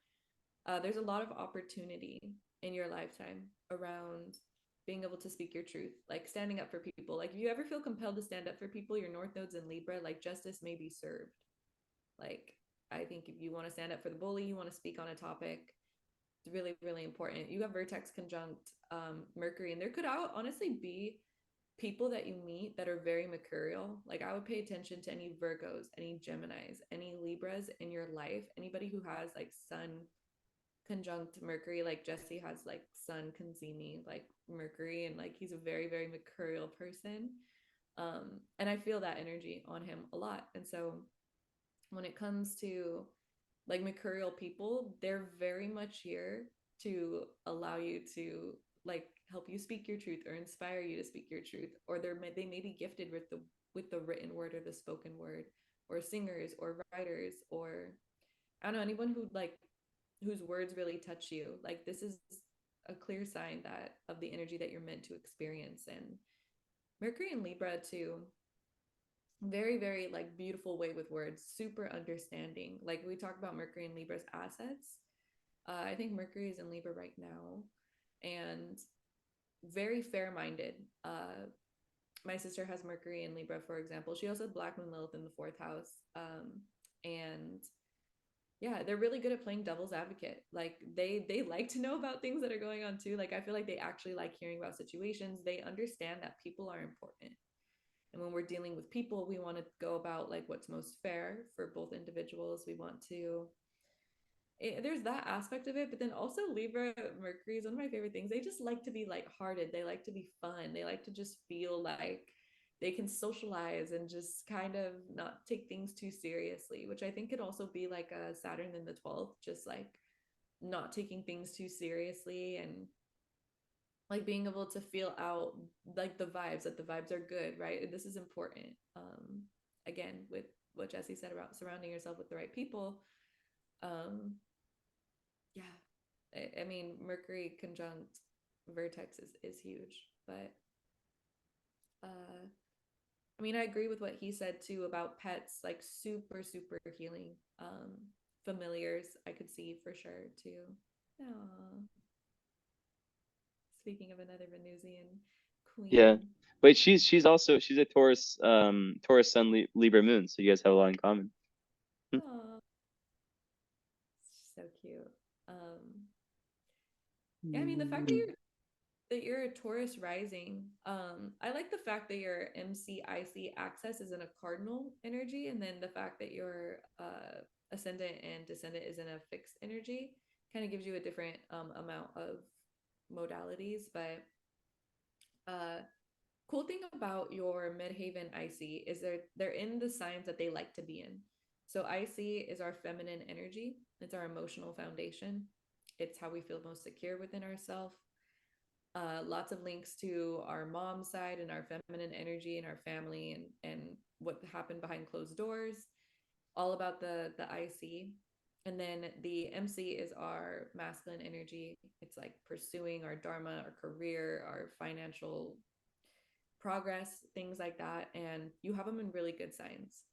there's a lot of opportunity in your lifetime around being able to speak your truth, like standing up for people. Like, if you ever feel compelled to stand up for people, your North Node's in Libra, like justice may be served. Like, I think if you want to stand up for the bully, you want to speak on a topic, it's really, really important. You have Vertex conjunct Mercury, and there could honestly be people that you meet that are very mercurial. Like, I would pay attention to any Virgos, any Geminis, any Libras in your life, anybody who has like Sun conjunct Mercury, like Jesse has like Sun conjunct like Mercury, and like he's a very, very mercurial person. And I feel that energy on him a lot. And so when it comes to like mercurial people, they're very much here to allow you to like help you speak your truth or inspire you to speak your truth, or they may be gifted with the written word or the spoken word, or singers or writers, or I don't know, anyone who like whose words really touch you. Like, this is a clear sign that of the energy that you're meant to experience. And Mercury and Libra too, very, very like beautiful way with words, super understanding. Like, we talk about Mercury and Libra's assets. I think Mercury is in Libra right now, and very fair minded. My sister has Mercury in Libra, for example. She also has Black Moon Lilith in the fourth house. And yeah, they're really good at playing devil's advocate. Like, they like to know about things that are going on too. Like, I feel like they actually like hearing about situations. They understand that people are important, and when we're dealing with people, we want to go about like what's most fair for both individuals. We want to there's that aspect of it, but then also Libra Mercury is one of my favorite things. They just like to be lighthearted. They like to be fun. They like to just feel like they can socialize and just kind of not take things too seriously, which I think could also be like a Saturn in the 12th, just like not taking things too seriously, and like being able to feel out like the vibes, that the vibes are good, right? And this is important. Again, with what Jesse said about surrounding yourself with the right people. Um, yeah, I mean, Mercury conjunct Vertex is huge, but I mean, I agree with what he said too about pets, like super, super healing. Familiars, I could see for sure too. Aww. Speaking of another Venusian Yeah. queen. Wait, she's a Taurus Taurus Sun Libra Moon, so you guys have a lot in common. Oh, so cute. Yeah, I mean, the fact that you're a Taurus rising. I like the fact that your MCIC access is in a cardinal energy, and then the fact that your ascendant and descendant is in a fixed energy kind of gives you a different amount of modalities. But uh, cool thing about your Midhaven IC is they're in the signs that they like to be in. So IC is our feminine energy. It's our emotional foundation. It's how we feel most secure within ourselves. Lots of links to our mom side and our feminine energy and our family, and what happened behind closed doors, all about the IC. And then the MC is our masculine energy. It's like pursuing our dharma, our career, our financial progress, things like that. And you have them in really good signs.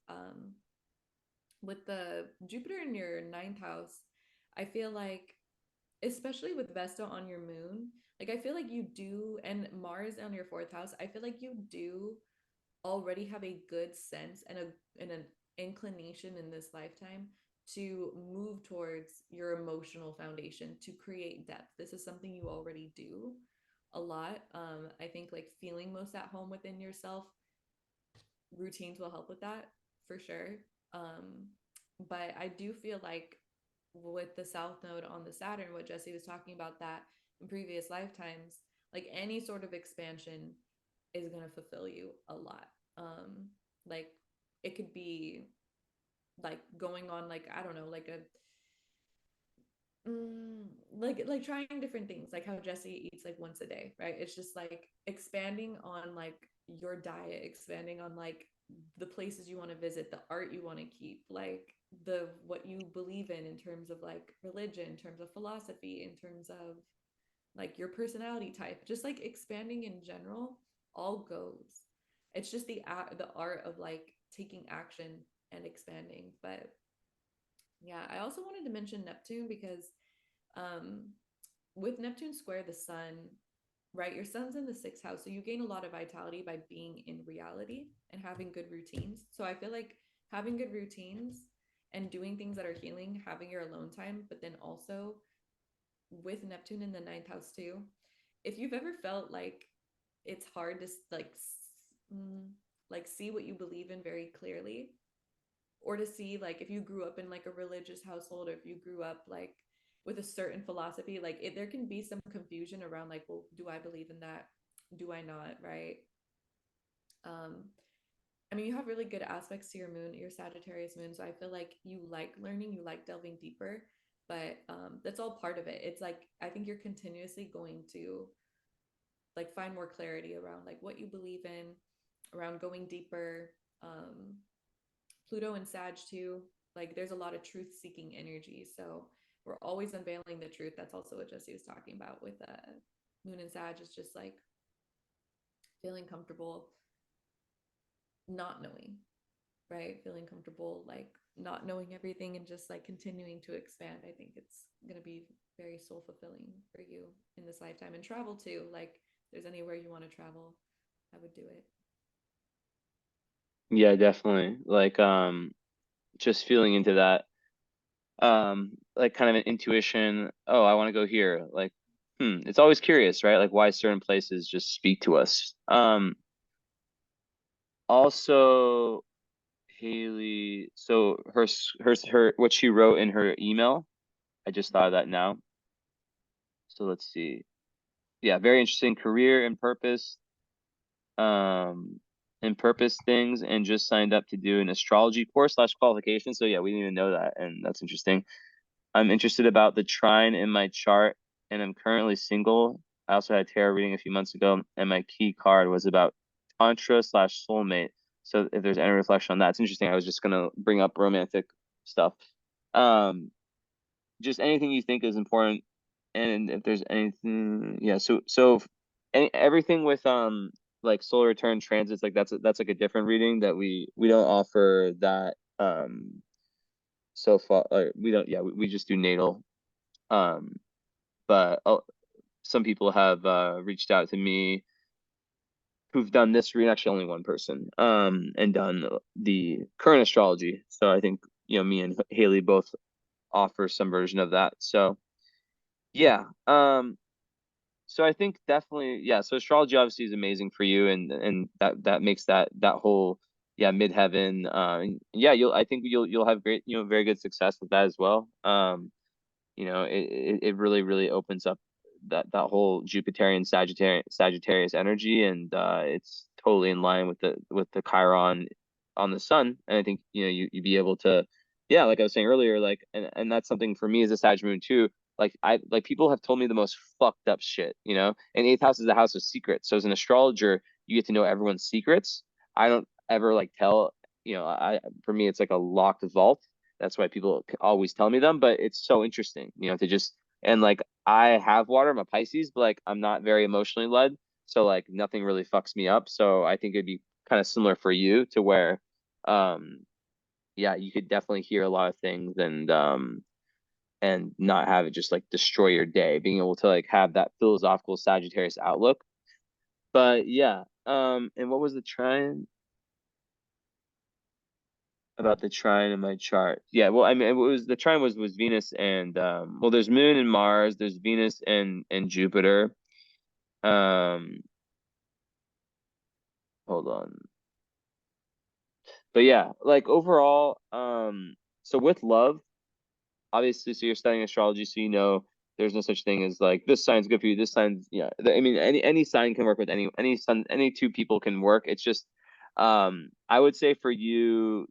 With the Jupiter in your ninth house, I feel like, especially with Vesta on your moon, like I feel like you do, and Mars on your fourth house, I feel like you do already have a good sense and an inclination in this lifetime to move towards your emotional foundation to create depth. This is something you already do. a lot. I think like feeling most at home within yourself, routines will help with that for sure. But I do feel like with the South Node on the Saturn, what Jesse was talking about, that in previous lifetimes, like any sort of expansion is going to fulfill you a lot. Like it could be like going on, like, I don't know, like a like trying different things, like how Jesse eats like once a day, right? It's just like expanding on like your diet, expanding on like the places you want to visit, the art you want to keep, like the what you believe in terms of like religion, in terms of philosophy, in terms of like your personality type, just like expanding in general, all goes. It's just the art of like taking action and expanding. But yeah, I also wanted to mention Neptune because um with Neptune square the sun, right? Your sun's in the sixth house, so you gain a lot of vitality by being in reality and having good routines. So I feel like having good routines and doing things that are healing, having your alone time, but then also with Neptune in the ninth house too. If you've ever felt like it's hard to like like see what you believe in very clearly, or to see like if you grew up in like a religious household, or if you grew up like with a certain philosophy, like there can be some confusion around like, well, do I believe in that, do I not, right? um I mean, you have really good aspects to your moon, your Sagittarius moon, so I feel like you like learning, you like delving deeper. But that's all part of it. It's like I think you're continuously going to like find more clarity around like what you believe in, around going deeper. Pluto and Sag too. Like there's a lot of truth seeking energy. So we're always unveiling the truth. That's also what Jesse was talking about with Moon and Sag, is just like feeling comfortable not knowing, right? Feeling comfortable like not knowing everything and just like continuing to expand. I think it's gonna be very soul fulfilling for you in this lifetime. And travel too. Like if there's anywhere you want to travel, I would do it. Yeah, definitely. Like just feeling into that like kind of an intuition. Oh, I want to go here. Like, it's always curious, right? Like why certain places just speak to us. Also Haley, so her what she wrote in her email, I just thought of that now. So let's see. Yeah, very interesting career um and purpose things, and just signed up to do an astrology course slash qualification. So yeah, we didn't even know that, and that's interesting. I'm interested about the trine in my chart, and I'm currently single. I also had a tarot reading a few months ago, and my key card was about tantra slash soulmate. So if there's any reflection on that, it's interesting. I was just gonna bring up romantic stuff. Um, just anything you think is important, and if there's anything, yeah. So everything with like solar return transits, like that's like a different reading that we don't offer that so far. We don't, yeah, we just do natal. Um, but some people have reached out to me who've done this reading. Actually, only one person and done the current astrology. So I think, me and Haley both offer some version of that. So yeah. So I think definitely, yeah. So astrology obviously is amazing for you, and that makes that whole, yeah, midheaven. Yeah, I think you'll have great, very good success with that as well. It really opens up that whole Jupiterian Sagittarius energy, and it's totally in line with the Chiron on the sun. And I think, you be able to, yeah, like I was saying earlier, like, and that's something for me as a Sag moon too. Like people have told me the most fucked up shit, and eighth house is the house of secrets. So as an astrologer, you get to know everyone's secrets. I don't ever like tell, for me it's like a locked vault. That's why people always tell me them, but it's so interesting, to just, and like I have water, I'm a Pisces, but like I'm not very emotionally led. So like nothing really fucks me up. So I think it'd be kind of similar for you, to where um yeah, you could definitely hear a lot of things, and not have it just like destroy your day, being able to like have that philosophical Sagittarius outlook. But yeah, and what was the trine? About the trine in my chart. Yeah, well, I mean, it was the trine was Venus and well, there's Moon and Mars, there's Venus and Jupiter. Um, hold on. But yeah, like overall, so with love, obviously, so you're studying astrology, so you know there's no such thing as like this sign's good for you, this sign's yeah. I mean, any sign can work with any sun, any two people can work. It's just, I would say for you,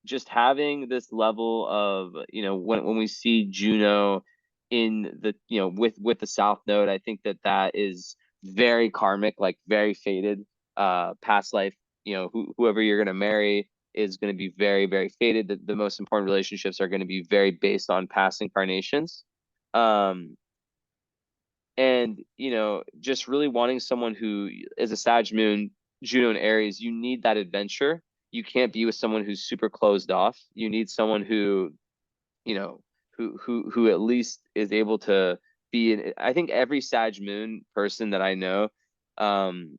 just having this level of, you know, when we see Juno in the, you know, with the South Node, I think that that is very karmic, like very fated. Past life, you know, whoever you're gonna marry is going to be very, very fated. The most important relationships are going to be very based on past incarnations. Um, and you know, just really wanting someone who is a Sag moon, Juno and Aries, you need that adventure. You can't be with someone who's super closed off. You need someone who, you know, who at least is able to be in. I think every Sag moon person that I know, um,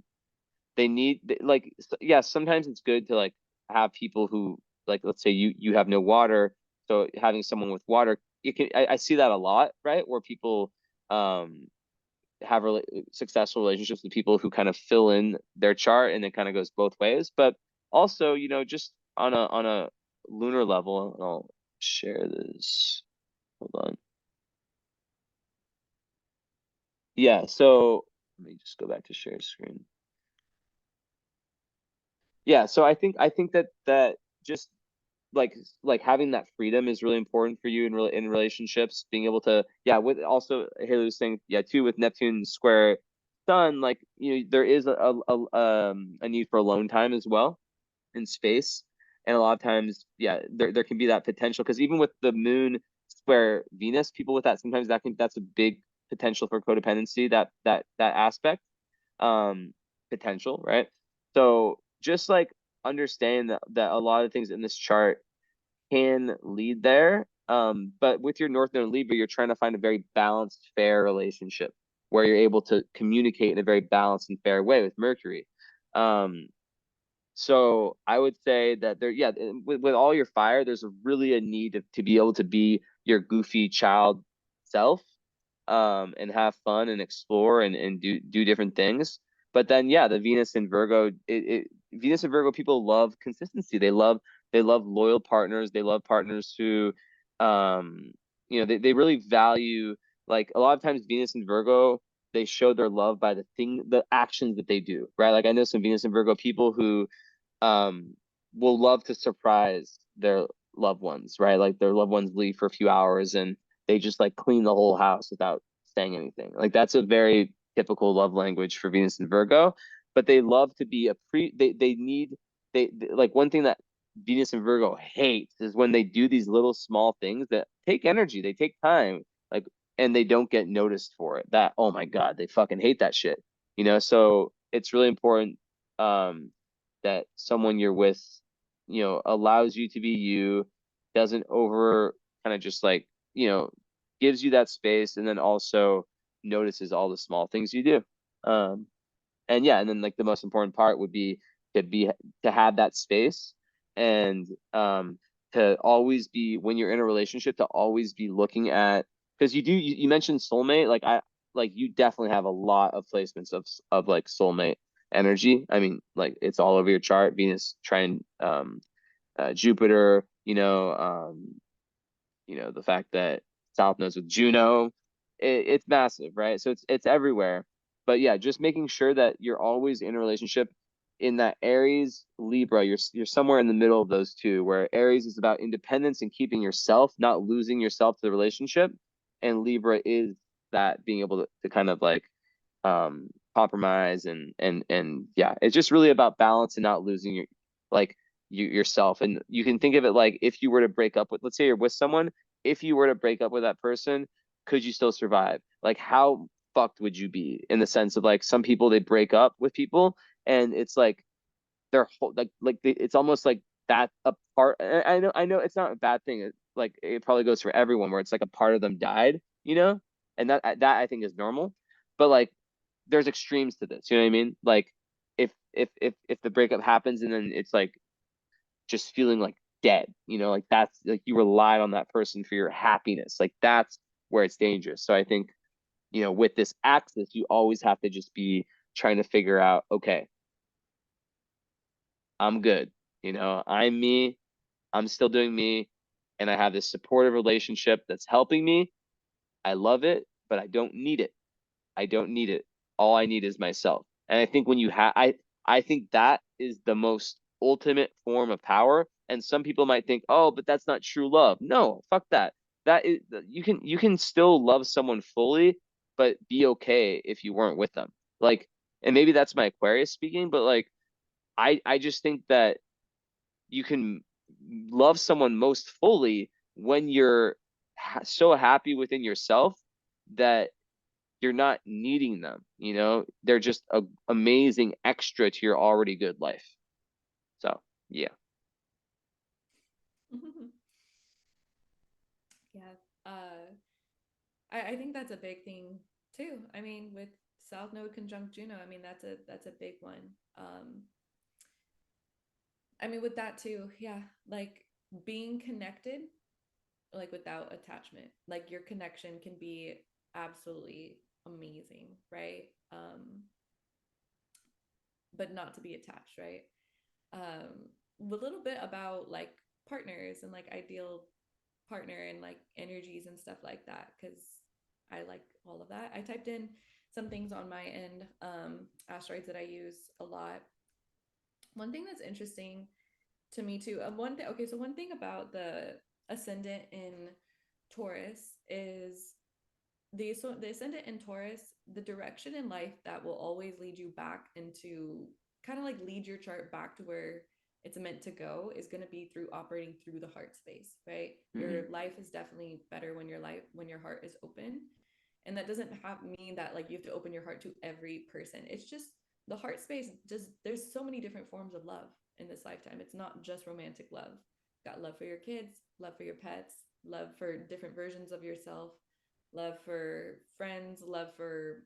they need like yeah, sometimes it's good to like have people who, like, let's say you have no water, so having someone with water, you can I see that a lot, right? Where people um have successful relationships with people who kind of fill in their chart, and it kind of goes both ways. But also, you know, just on a lunar level, and I'll share this. Hold on. Yeah, so let me just go back to share screen. Yeah, so I think that just like having that freedom is really important for you in in relationships, being able to, yeah, with also Haley was saying, yeah, too, with Neptune square Sun, like, you know, there is a need for alone time as well in space. And a lot of times, yeah, there can be that potential, because even with the moon square Venus, people with that, sometimes that's a big potential for codependency, that aspect, um potential, right? So just like understand that a lot of things in this chart can lead there. But with your North Node in Libra, you're trying to find a very balanced, fair relationship where you're able to communicate in a very balanced and fair way with Mercury. So I would say that there, yeah, with all your fire, there's really a need to be able to be your goofy child self, and have fun and explore and do different things. But then, yeah, the Venus and Virgo, Venus and Virgo people love consistency. They love loyal partners. They love partners who, um, you know, they really value, like a lot of times Venus and Virgo, they show their love by the actions that they do, right? Like I know some Venus and Virgo people who um will love to surprise their loved ones, right? Like their loved ones leave for a few hours and they just like clean the whole house without saying anything. Like that's a very typical love language for Venus and Virgo. But they love to be they need like one thing that Venus and Virgo hates is when they do these little small things that take energy, they take time, like, and they don't get noticed for it. That, oh my God, they fucking hate that shit. You know, so it's really important, um that someone you're with, you know, allows you to be you, doesn't over kind of just like, you know, gives you that space, and then also notices all the small things you do. Um, and yeah, and then like the most important part would be to have that space, and to always be, when you're in a relationship, to always be looking at, because you mentioned soulmate, like like you definitely have a lot of placements of like soulmate energy. I mean, like it's all over your chart. Venus trine Jupiter, you know, the fact that South nodes with Juno, it's massive, right? So it's everywhere. But yeah, just making sure that you're always in a relationship in that Aries Libra, you're somewhere in the middle of those two, where Aries is about independence and keeping yourself, not losing yourself to the relationship, and Libra is that being able to kind of like compromise, and yeah, it's just really about balance and not losing your, like, yourself. And you can think of it like, if you were to break up with, let's say you're with someone, if you were to break up with that person, could you still survive? Like how fucked would you be, in the sense of like some people, they break up with people and it's like their whole, it's almost like that a part. I know it's not a bad thing. Like it probably goes for everyone, where it's like a part of them died, you know, and that I think is normal. But like there's extremes to this, you know what I mean? Like if the breakup happens and then it's like just feeling like dead, you know, like that's like you relied on that person for your happiness, like that's where it's dangerous. So I think, with this axis, you always have to just be trying to figure out, okay, I'm good. I'm me. I'm still doing me. And I have this supportive relationship that's helping me. I love it, but I don't need it. I don't need it. All I need is myself. And I think when you have, I think that is the most ultimate form of power. And some people might think, oh, but that's not true love. No, fuck that. That is, you can still love someone fully, but be okay if you weren't with them. Like, and maybe that's my Aquarius speaking, but like, I just think that you can love someone most fully when you're so happy within yourself that you're not needing them. They're just a amazing extra to your already good life. So yeah. Yeah. I think that's a big thing too. I mean, with South Node conjunct Juno, I mean that's a big one. I mean, with that too, yeah, like being connected, like without attachment, like your connection can be absolutely amazing, right? But not to be attached, right? A little bit about like partners and like ideal partner and like energies and stuff like that, because I like all of that. I typed in some things on my end, asteroids that I use a lot. One thing that's interesting to me too, one thing, okay, so one thing about the ascendant in Taurus is the ascendant in Taurus, the direction in life that will always lead you back into, kind of like lead your chart back to where it's meant to go, is going to be through operating through the heart space, right? Your Mm-hmm. life is definitely better when your heart is open. And that doesn't mean that like you have to open your heart to every person. It's just the heart space, just there's so many different forms of love in this lifetime. It's not just romantic love. Got love for your kids, love for your pets, love for different versions of yourself, love for friends, love for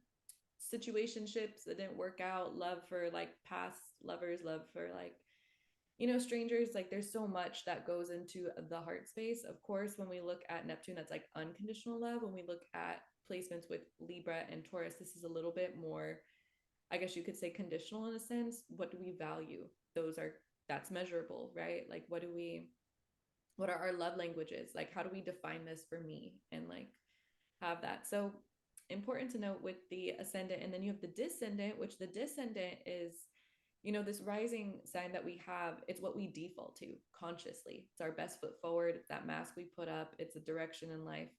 situationships that didn't work out, love for like past lovers, love for like, strangers. Like there's so much that goes into the heart space. Of course, when we look at Neptune, that's like unconditional love. When we look at placements with Libra and Taurus, this is a little bit more, I guess you could say, conditional in a sense. What do we value? That's measurable, right? Like what are our love languages? Like how do we define this for me? And like have that. So important to note with the ascendant, and then you have the descendant, which the descendant is, this rising sign that we have. It's what we default to consciously. It's our best foot forward. It's that mask we put up. It's a direction in life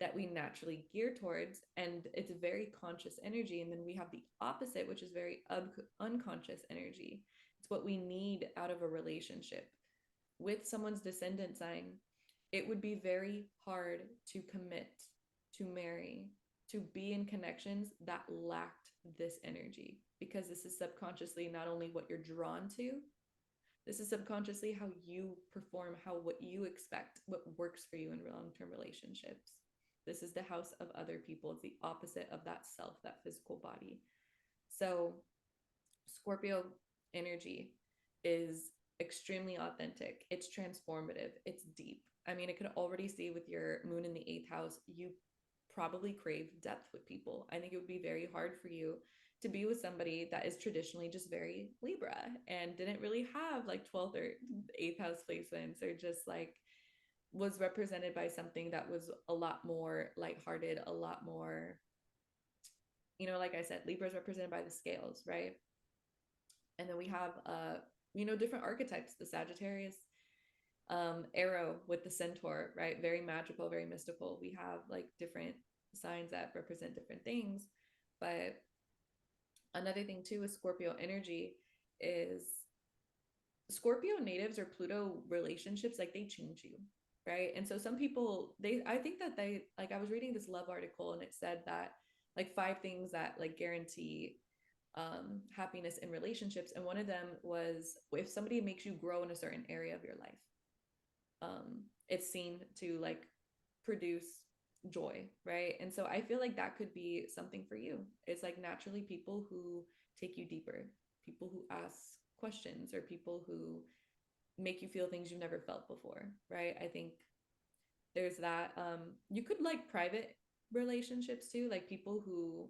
that we naturally gear towards, and it's very conscious energy. And then we have the opposite, which is very unconscious energy. It's what we need out of a relationship. With someone's descendant sign, it would be very hard to commit, to marry, to be in connections that lacked this energy, because this is subconsciously not only what you're drawn to, this is subconsciously how you perform, what you expect, what works for you in long-term relationships. This is the house of other people. It's the opposite of that self, that physical body. So Scorpio energy is extremely authentic. It's transformative. It's deep. I mean, I could already see with your moon in the eighth house, you probably crave depth with people. I think it would be very hard for you to be with somebody that is traditionally just very Libra and didn't really have like 12th or 8th house placements, or just like was represented by something that was a lot more lighthearted, a lot more, like I said, Libra is represented by the scales, right? And then we have different archetypes, the Sagittarius, arrow with the centaur, right? Very magical, very mystical. We have like different signs that represent different things. But another thing too with Scorpio energy is Scorpio natives or Pluto relationships, like they change you, right? And so some people, I think that they, like, I was reading this love article and it said that like 5 things that like guarantee happiness in relationships, and one of them was if somebody makes you grow in a certain area of your life, it's seen to like produce joy, right? And so I feel like that could be something for you. It's like naturally people who take you deeper, people who ask questions, or people who make you feel things you never felt before, right? I think there's that. You could like private relationships too, like people who,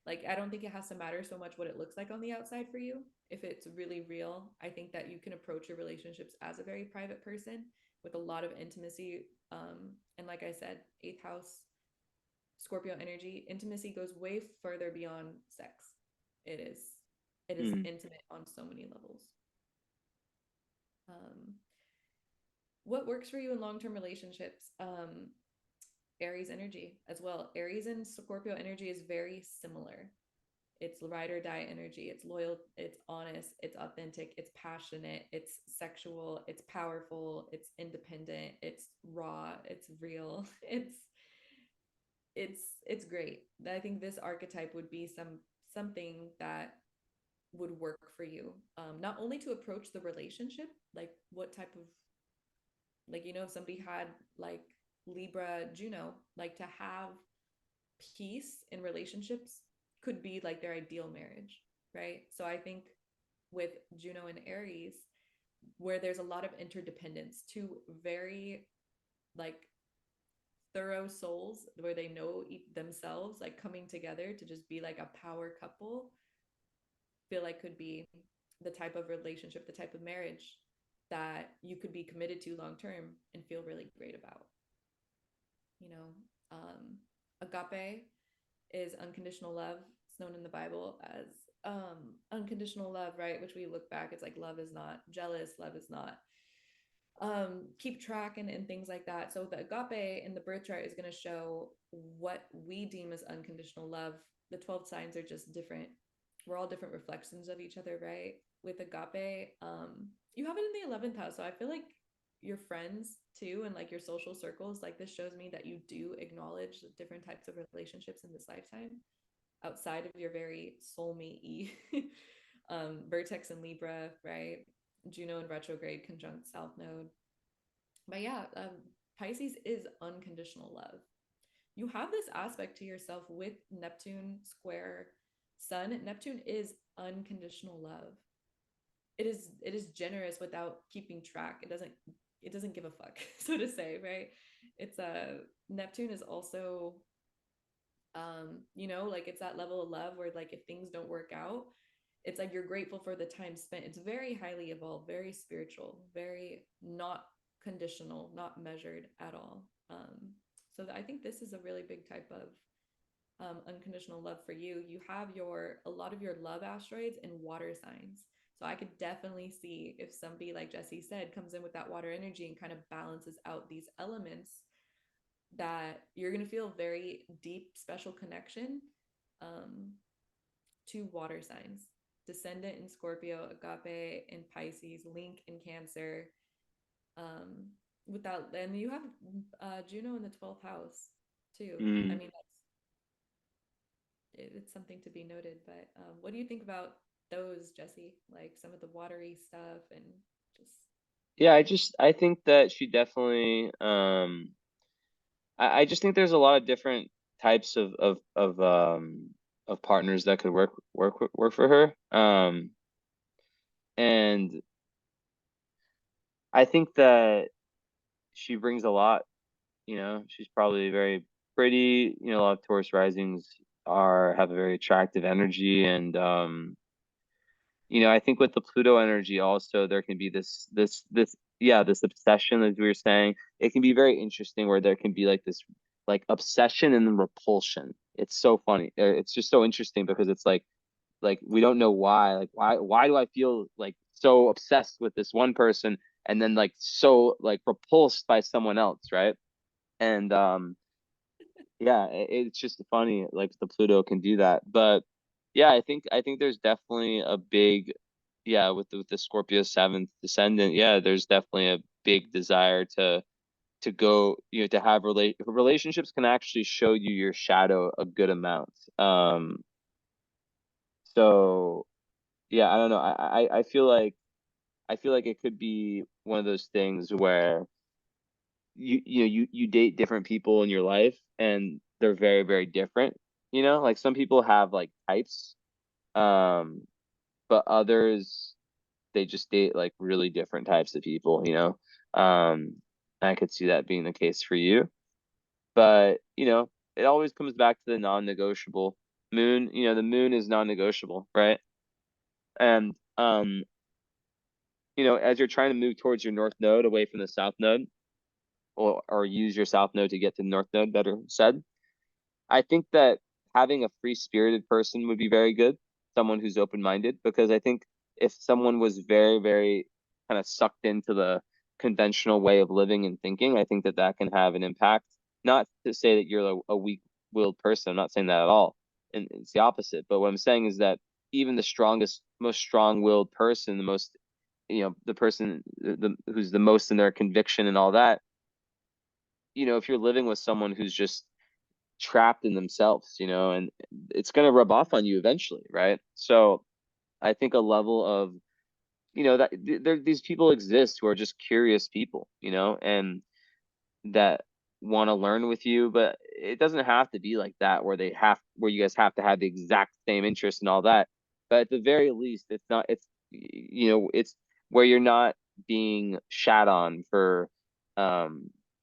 like, I don't think it has to matter so much what it looks like on the outside for you. If it's really real, I think that you can approach your relationships as a very private person with a lot of intimacy. And like I said, eighth house, Scorpio energy, intimacy goes way further beyond sex. It is, it is Mm. intimate on so many levels. Um, what works for you in long-term relationships? Aries energy as well. Aries and Scorpio energy is very similar. It's ride or die energy. It's loyal, it's honest, it's authentic, it's passionate, it's sexual, it's powerful, it's independent, it's raw, it's real. It's great. I think this archetype would be something that would work for you. Not only to approach the relationship, like what type of, like, if somebody had like Libra Juno, like to have peace in relationships could be like their ideal marriage, right? So I think with Juno and Aries, where there's a lot of interdependence, two very like thorough souls where they know themselves, like coming together to just be like a power couple, feel like could be the type of relationship, the type of marriage that you could be committed to long term and feel really great about. You know, agape is unconditional love. It's known in the Bible as unconditional love, right? Which we look back, it's like love is not jealous, love is not keep track and things like that. So the agape in the birth chart is going to show what we deem as unconditional love. The 12 signs are just different. We're all different reflections of each other, right? With agape, you have it in the 11th house. So I feel like your friends too and like your social circles, like this shows me that you do acknowledge different types of relationships in this lifetime outside of your very soulmate vertex and Libra, right? Juno in retrograde conjunct South Node. But yeah, Pisces is unconditional love. You have this aspect to yourself with Neptune square Sun. Neptune is unconditional love. It is generous without keeping track. It doesn't give a fuck, so to say, right? It's Neptune is also like it's that level of love where like if things don't work out, it's like you're grateful for the time spent. It's very highly evolved, very spiritual, very not conditional, not measured at all. So I think this is a really big type of unconditional love for you. You have a lot of your love asteroids in water signs. So I could definitely see if somebody like Jesse said comes in with that water energy and kind of balances out these elements, that you're going to feel very deep special connection um, to water signs. Descendant in Scorpio, agape in Pisces, link in Cancer. Without, and you have Juno in the 12th house too. I Mm. mean, it's something to be noted. But what do you think about those, Jesse? Like some of the watery stuff and just. Yeah, I think that she definitely I just think there's a lot of different types of partners that could work for her. And I think that she brings a lot, she's probably very pretty, a lot of Taurus risings have a very attractive energy. And I think with the Pluto energy also there can be this obsession, as we were saying. It can be very interesting where there can be like this like obsession and then repulsion. It's so funny. It's just so interesting because it's like we don't know why. Like why do I feel like so obsessed with this one person and then like so like repulsed by someone else, right? And yeah, it's just funny like the Pluto can do that. But yeah, I think there's definitely a big, yeah, with the Scorpio seventh descendant. Yeah, there's definitely a big desire to go, to have relationships can actually show you your shadow a good amount. So yeah, I don't know. I feel like it could be one of those things where you date different people in your life and they're very, very different. Like some people have like types, um, but others they just date like really different types of people. I could see that being the case for you. But, it always comes back to the non-negotiable. Moon, the moon is non-negotiable, right? And as you're trying to move towards your north node away from the south node, or use your south node to get to the north node, better said, I think that having a free-spirited person would be very good, someone who's open-minded, because I think if someone was very, very kind of sucked into the conventional way of living and thinking, I think that that can have an impact. Not to say that you're a weak-willed person. I'm not saying that at all. And it's the opposite. But what I'm saying is that even the strongest, most strong-willed person, the most, the person who's the most in their conviction and all that, if you're living with someone who's just trapped in themselves, and it's going to rub off on you eventually, right? So I think a level of, that these people exist who are just curious people, and that want to learn with you, but it doesn't have to be like that where you guys have to have the exact same interest and all that. But at the very least, it's where you're not being shat on for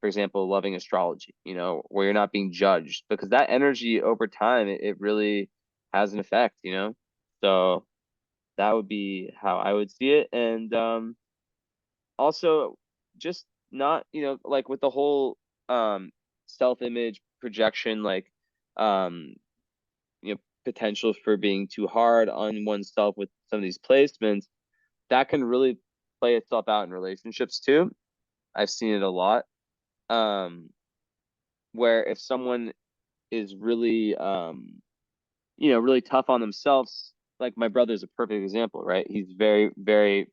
example, loving astrology, where you're not being judged, because that energy over time, it really has an effect, so that would be how I would see it. And also just not, like with the whole self-image projection, like um potential for being too hard on oneself with some of these placements, that can really play itself out in relationships too. I've seen it a lot. um where if someone is really really tough on themselves, like my brother's a perfect example, right? He's very, very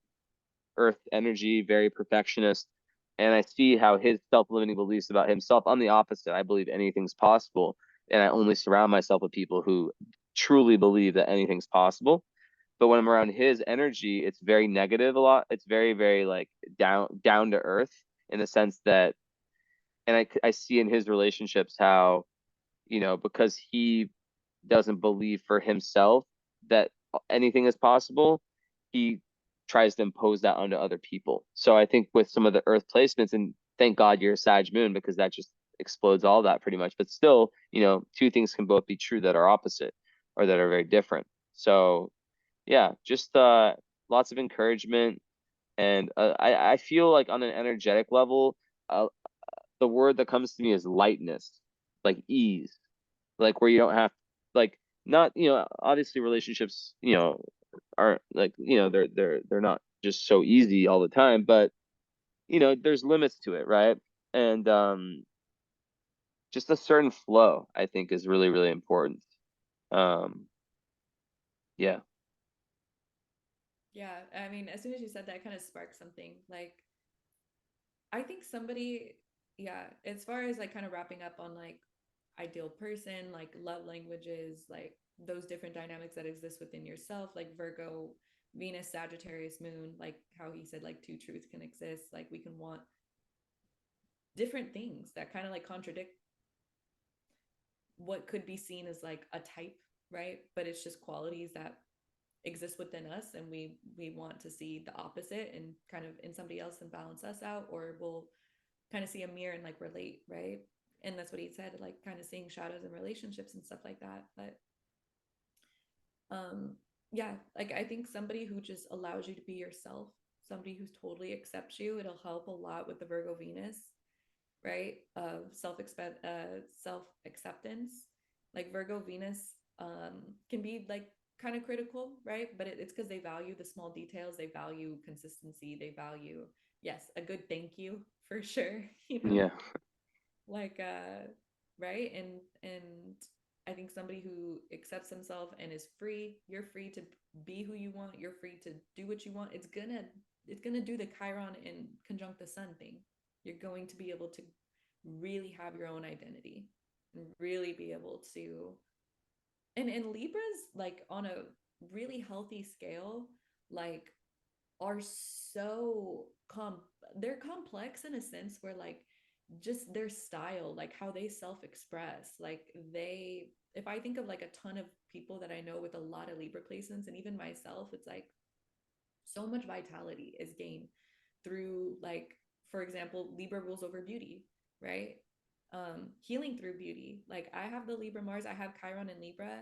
earth energy, very perfectionist. And I see how his self-limiting beliefs about himself, I'm the opposite. I believe anything's possible. And I only surround myself with people who truly believe that anything's possible. But when I'm around his energy, it's very negative a lot. It's very, very like down to earth, in the sense that, and I see in his relationships how, because he doesn't believe for himself that anything is possible, he tries to impose that onto other people. So I think with some of the earth placements, and thank God you're a Sag moon, because that just explodes all that pretty much. But still, two things can both be true that are opposite, or that are very different. So yeah, just lots of encouragement. And I feel like on an energetic level, uh, the word that comes to me is lightness, like ease, like where you don't have, like, not, obviously relationships, aren't like, they're not just so easy all the time, but there's limits to it, right? And just a certain flow, I think, is really, really important. um yeah. Yeah, I mean, as soon as you said that, it kind of sparked something. Like, I think somebody, yeah, as far as like kind of wrapping up on like ideal person, like love languages, like those different dynamics that exist within yourself, like Virgo, Venus, Sagittarius, Moon, like how he said, like two truths can exist. Like we can want different things that kind of like contradict what could be seen as like a type, right? But it's just qualities that exist within us, and we want to see the opposite and kind of in somebody else and balance us out, or we'll kind of see a mirror and like relate, right? And that's what he said, like kind of seeing shadows in relationships and stuff like that. But um yeah, like I think somebody who just allows you to be yourself, somebody who totally accepts you, it'll help a lot with the Virgo Venus, right? Of self acceptance. Like Virgo Venus can be like kind of critical, right? But it's because they value the small details, they value consistency, they value, yes, a good thank you for sure, Yeah. like right. And I think somebody who accepts himself and is free, you're free to be who you want, you're free to do what you want. It's gonna do the Chiron in conjunct the sun thing. You're going to be able to really have your own identity and really be able to, and Libras, like on a really healthy scale, like are so they're complex in a sense where like just their style, like how they self-express, like they, if I think of like a ton of people that I know with a lot of Libra placements, and even myself, it's like so much vitality is gained through, like, for example, Libra rules over beauty, right? healing through beauty. Like I have the Libra Mars, I have Chiron and Libra.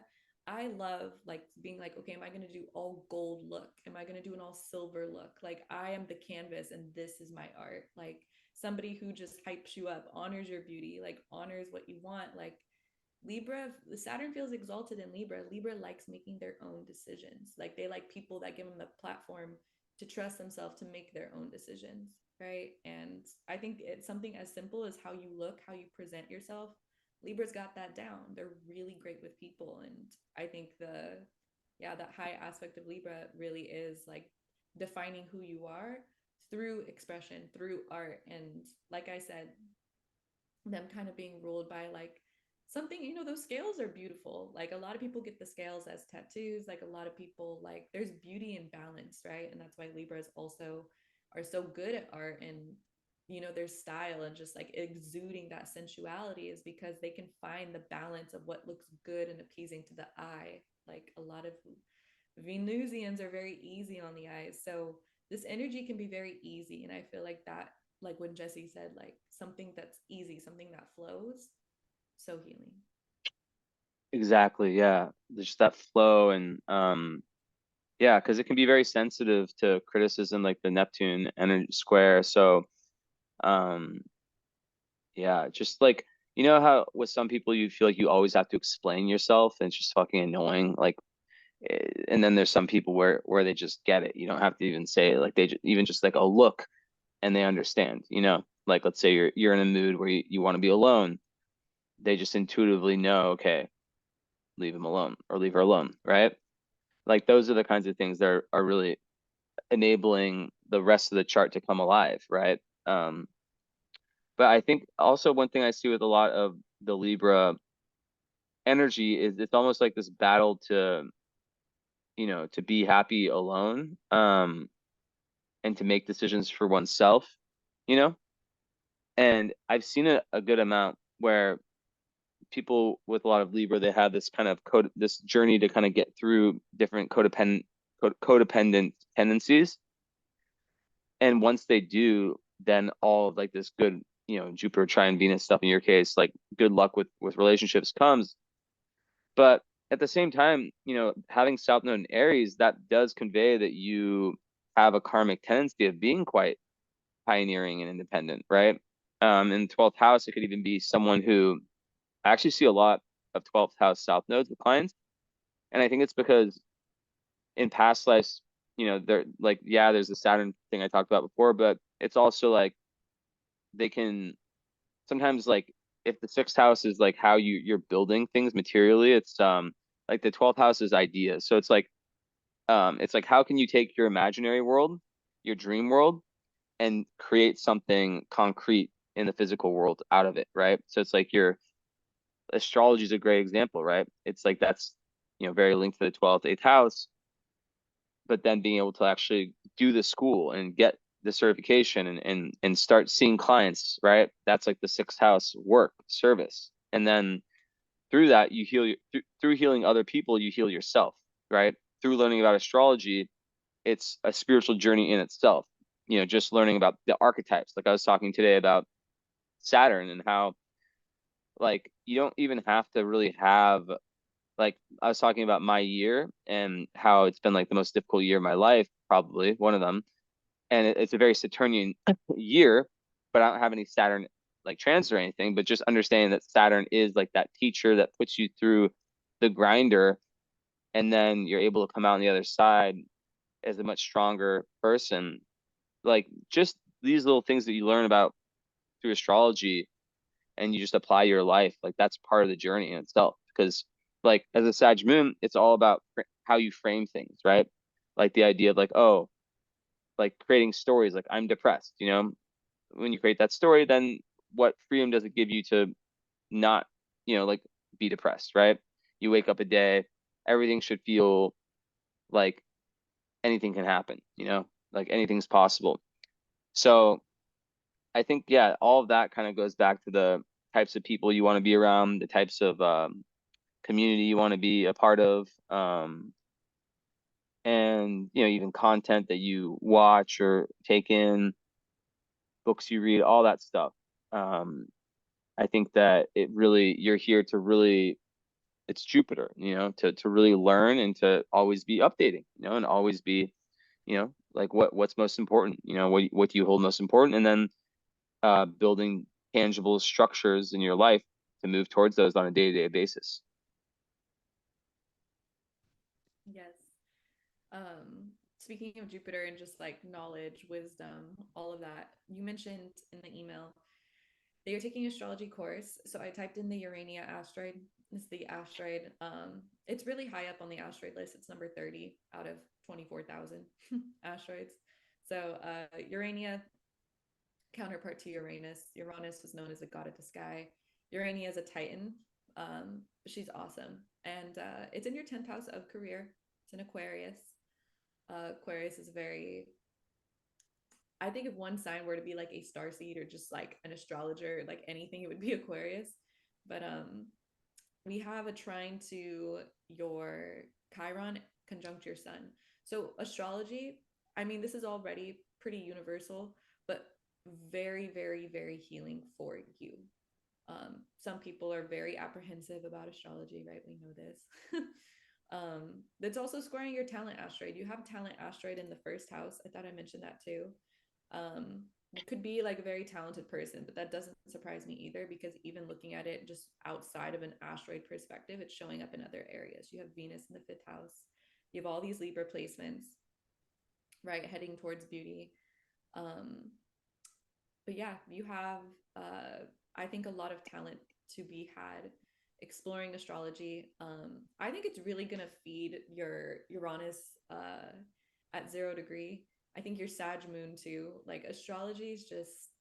I love like being like, okay, am I going to do all gold look? Am I going to do an all silver look? Like I am the canvas and this is my art. Like somebody who just hypes you up, honors your beauty, like honors what you want. Like Libra, Saturn feels exalted in Libra. Libra likes making their own decisions. Like they like people that give them the platform to trust themselves to make their own decisions, right? And I think it's something as simple as how you look, how you present yourself. Libra's got that down. They're really great with people. And I think that high aspect of Libra really is like defining who you are through expression, through art. And like I said, them kind of being ruled by like something, those scales are beautiful. Like a lot of people get the scales as tattoos. Like a lot of people, like there's beauty in balance, right? And that's why Libras also are so good at art and their style and just like exuding that sensuality is because they can find the balance of what looks good and appeasing to the eye. Like a lot of Venusians are very easy on the eyes. So this energy can be very easy. And I feel like that, like when Jesse said, like something that's easy, something that flows, so healing. Exactly. Yeah. There's just that flow and yeah, because it can be very sensitive to criticism, like the Neptune energy square. So um yeah, just like how with some people you feel like you always have to explain yourself and it's just fucking annoying. Like and then there's some people where they just get it. You don't have to even say it. Like even just like a look and they understand, Like let's say you're in a mood where you want to be alone. They just intuitively know, okay, leave him alone or leave her alone, right? Like those are the kinds of things that are really enabling the rest of the chart to come alive, right? But I think also one thing I see with a lot of the Libra energy is it's almost like this battle to be happy alone, and to make decisions for oneself, you know? And I've seen it a good amount where people with a lot of Libra, they have this kind of this journey to kind of get through different codependent tendencies. And once they do, then all of like this good, Jupiter, Trine, Venus stuff in your case, like good luck with relationships comes. But at the same time, having South Node in Aries, that does convey that you have a karmic tendency of being quite pioneering and independent, right? In 12th house, it could even be someone who I actually see a lot of 12th house South nodes with clients. And I think it's because in past lives, they're like, yeah, there's the Saturn thing I talked about before, but it's also like they can sometimes like if the sixth house is like how you're building things materially, it's like the 12th house is ideas. So it's like how can you take your imaginary world, your dream world, and create something concrete in the physical world out of it, right? So it's like your astrology is a great example, right? It's like that's very linked to the 12th, 8th house, but then being able to actually do the school and get the certification and start seeing clients, right? That's like the sixth house work service. And then through that, you heal through healing other people, you heal yourself, right? Through learning about astrology, it's a spiritual journey in itself. Just learning about the archetypes. Like I was talking today about Saturn and how like you don't even have to really have like I was talking about my year and how it's been like the most difficult year of my life, probably one of them. And it's a very Saturnian year, but I don't have any Saturn like trans or anything, but just understanding that Saturn is like that teacher that puts you through the grinder and then you're able to come out on the other side as a much stronger person. Like just these little things that you learn about through astrology and you just apply your life, like that's part of the journey in itself. Because like as a Sag moon, it's all about how you frame things, right? Like the idea of like, oh, like creating stories, like I'm depressed, when you create that story, then what freedom does it give you to not, like be depressed, right? You wake up a day, everything should feel like anything can happen, like anything's possible. So I think, yeah, all of that kind of goes back to the types of people you want to be around, the types of community you want to be a part of, and even content that you watch or take in, books you read, all that stuff. Um, I think that it really, you're here to really, it's Jupiter, to really learn and to always be updating, and always be, like what's most important, what do you hold most important, and then building tangible structures in your life to move towards those on a day-to-day basis. Yes. Speaking of Jupiter and just like knowledge, wisdom, all of that, you mentioned in the email that you're taking astrology course. So I typed in the Urania asteroid. It's the asteroid. It's really high up on the asteroid list. It's number 30 out of 24,000 asteroids. So Urania, counterpart to Uranus. Uranus was known as the god of the sky. Urania is a Titan. She's awesome. And it's in your 10th house of career. It's in Aquarius. Aquarius is very, I think if one sign were to be like a star seed or just like an astrologer, like anything, it would be Aquarius. But we have a trine to your Chiron conjunct your sun. So astrology, I mean, this is already pretty universal, but very, very, very healing for you. Some people are very apprehensive about astrology, right? We know this. That's also scoring your talent asteroid. You have talent asteroid in the first house. I thought I mentioned that too. You could be like a very talented person, but that doesn't surprise me either because even looking at it just outside of an asteroid perspective, it's showing up in other areas. You have Venus in the fifth house. You have all these Libra placements, right, heading towards beauty. Um, but yeah, you have, I think, a lot of talent to be had exploring astrology. I think it's really going to feed your Uranus at 0 degree. I think your Sag moon too. Like astrology is just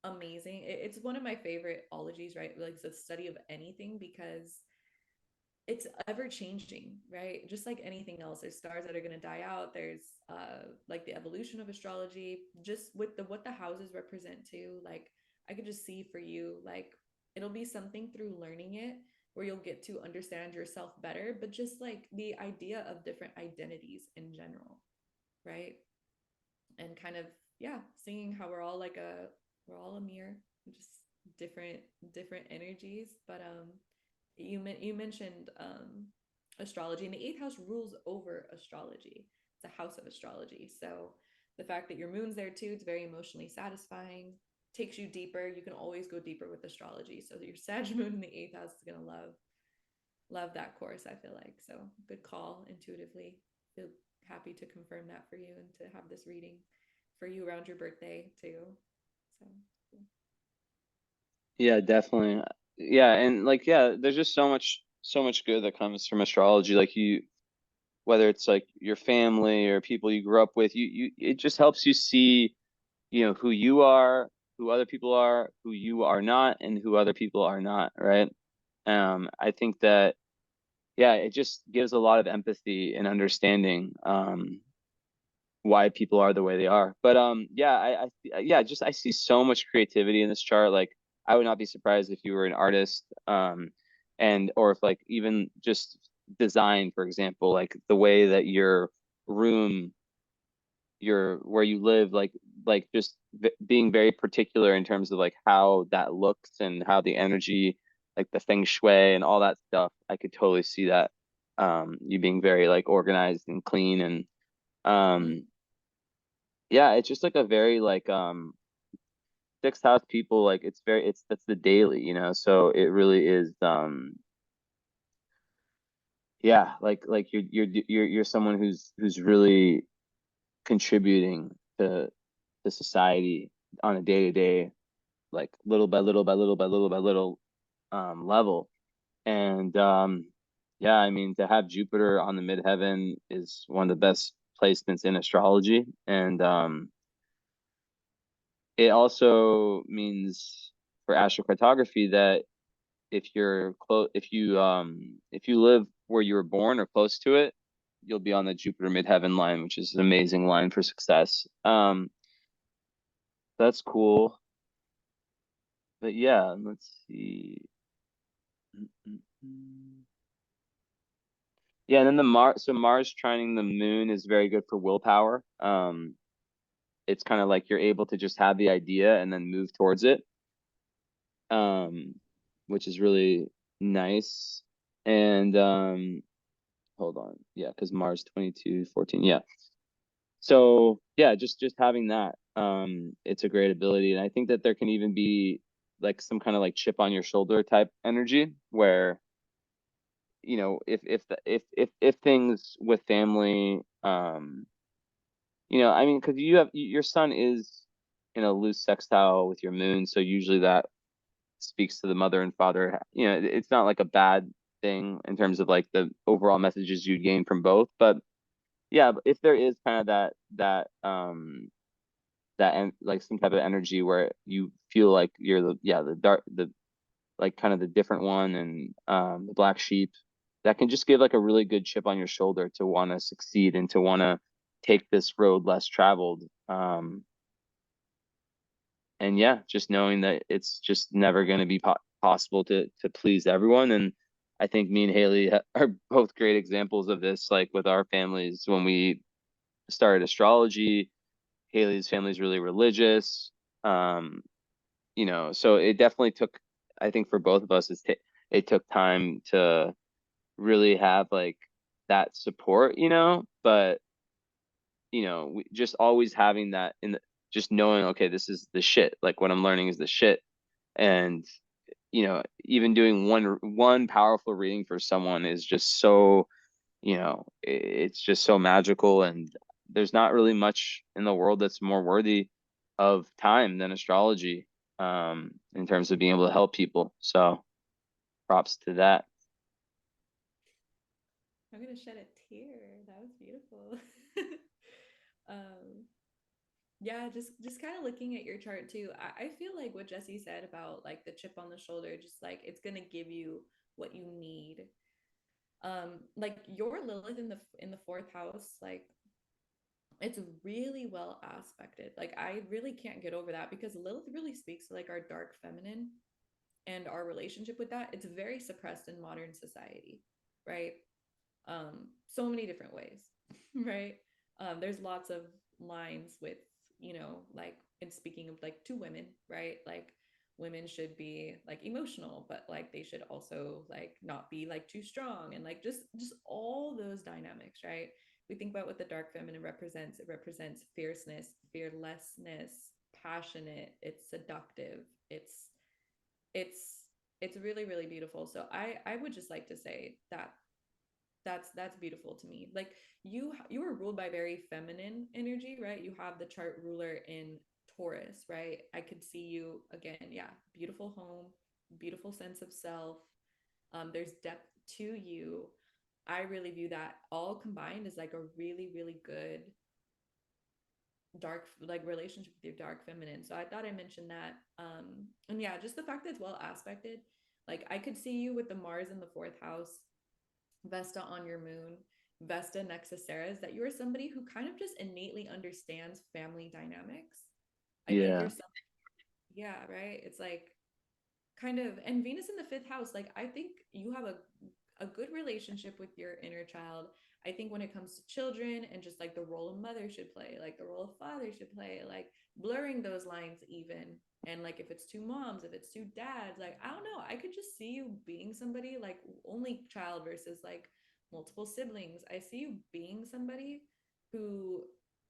amazing. It's one of my favorite ologies, right? Like the study of anything because it's ever changing, right? Just like anything else, there's stars that are going to die out. There's like the evolution of astrology, just with the what the houses represent too. Like I could just see for you, like it'll be something through learning it where you'll get to understand yourself better, but just like the idea of different identities in general, right? And kind of yeah, seeing how we're all a mirror, just different energies. But you mentioned astrology, and the eighth house rules over astrology. It's a house of astrology. So the fact that your moon's there too, it's very emotionally satisfying, takes you deeper. You can always go deeper with astrology. So your Sag moon in the eighth house is gonna love that course, I feel like. So good call intuitively. Feel happy to confirm that for you and to have this reading for you around your birthday too. So Yeah, definitely. Yeah, and like yeah, there's just so much good that comes from astrology. Like whether it's like your family or people you grew up with, it just helps you see, who you are, who other people are, who you are not, and who other people are not, right? I think that yeah, it just gives a lot of empathy and understanding why people are the way they are. But yeah, yeah, just I see so much creativity in this chart. Like I would not be surprised if you were an artist, and or if like even just design, for example, like the way that your room, your where you live, like just being very particular in terms of like how that looks and how the energy, like the feng shui and all that stuff. I could totally see that. You being very like organized and clean and mm, um yeah, it's just like a very like sixth house people, like it's very it's that's the daily, so it really is yeah, like you're someone who's really contributing to society on a day-to-day, like little by little by little by little by little level. And yeah, I mean to have Jupiter on the midheaven is one of the best placements in astrology. And it also means for astrocartography that if you live where you were born or close to it, you'll be on the Jupiter midheaven line, which is an amazing line for success. That's cool. But yeah, let's see. Yeah, and then Mars trining the moon is very good for willpower. It's kind of like you're able to just have the idea and then move towards it. um, which is really nice. And hold on, yeah, because Mars 22 14, yeah. So yeah, just having that, it's a great ability, and I think that there can even be like some kind of like chip on your shoulder type energy where if things with family, I mean, because your sun is in a loose sextile with your moon, so usually that speaks to the mother and father. It's not like a bad thing in terms of like the overall messages you'd gain from both, but yeah, if there is kind of that and like some type of energy where you feel like you're the dark, the like kind of the different one, and the black sheep, that can just give like a really good chip on your shoulder to want to succeed and to want to take this road less traveled. And yeah, just knowing that it's just never going to be possible to please everyone. And I think me and Haley are both great examples of this, like with our families when we started astrology. Haley's family is really religious. Um, so it definitely took, I think for both of us, it took time to really have like that support, but we just always having that just knowing, okay, this is the shit. Like what I'm learning is the shit. And, even doing one powerful reading for someone is just so, it's just so magical. And there's not really much in the world that's more worthy of time than astrology, in terms of being able to help people. So props to that. I'm gonna shed a tear. That was beautiful. um, yeah, just kind of looking at your chart too. I feel like what Jesse said about like the chip on the shoulder, just like it's gonna give you what you need. Like your Lilith in the fourth house, like it's really well aspected. Like I really can't get over that because Lilith really speaks to like our dark feminine and our relationship with that. It's very suppressed in modern society, right? So many different ways, right? There's lots of lines with, like in speaking of like to women, right? Like women should be like emotional, but like they should also like not be like too strong and like just all those dynamics, right? We think about what the dark feminine represents. It represents fierceness, fearlessness, passionate, it's seductive, it's it's really really beautiful. So I would just like to say that that's beautiful to me. Like you were ruled by very feminine energy, right? You have the chart ruler in Taurus, right? I could see you again, yeah, beautiful home, beautiful sense of self. There's depth to you. I really view that all combined as like a really really good dark like relationship with your dark feminine. So I thought I mentioned that. And yeah, just the fact that it's well aspected. Like I could see you with the Mars in the fourth house, Vesta on your moon, Vesta next to Sarah's, that you're somebody who kind of just innately understands family dynamics. I think you're Yeah. some, yeah, right? It's like kind of, and Venus in the fifth house, like I think you have a good relationship with your inner child. I think when it comes to children and just like the role a mother should play, like the role a father should play, like blurring those lines even. And like if it's two moms, if it's two dads, like I don't know, I could just see you being somebody like only child versus like multiple siblings. I see you being somebody who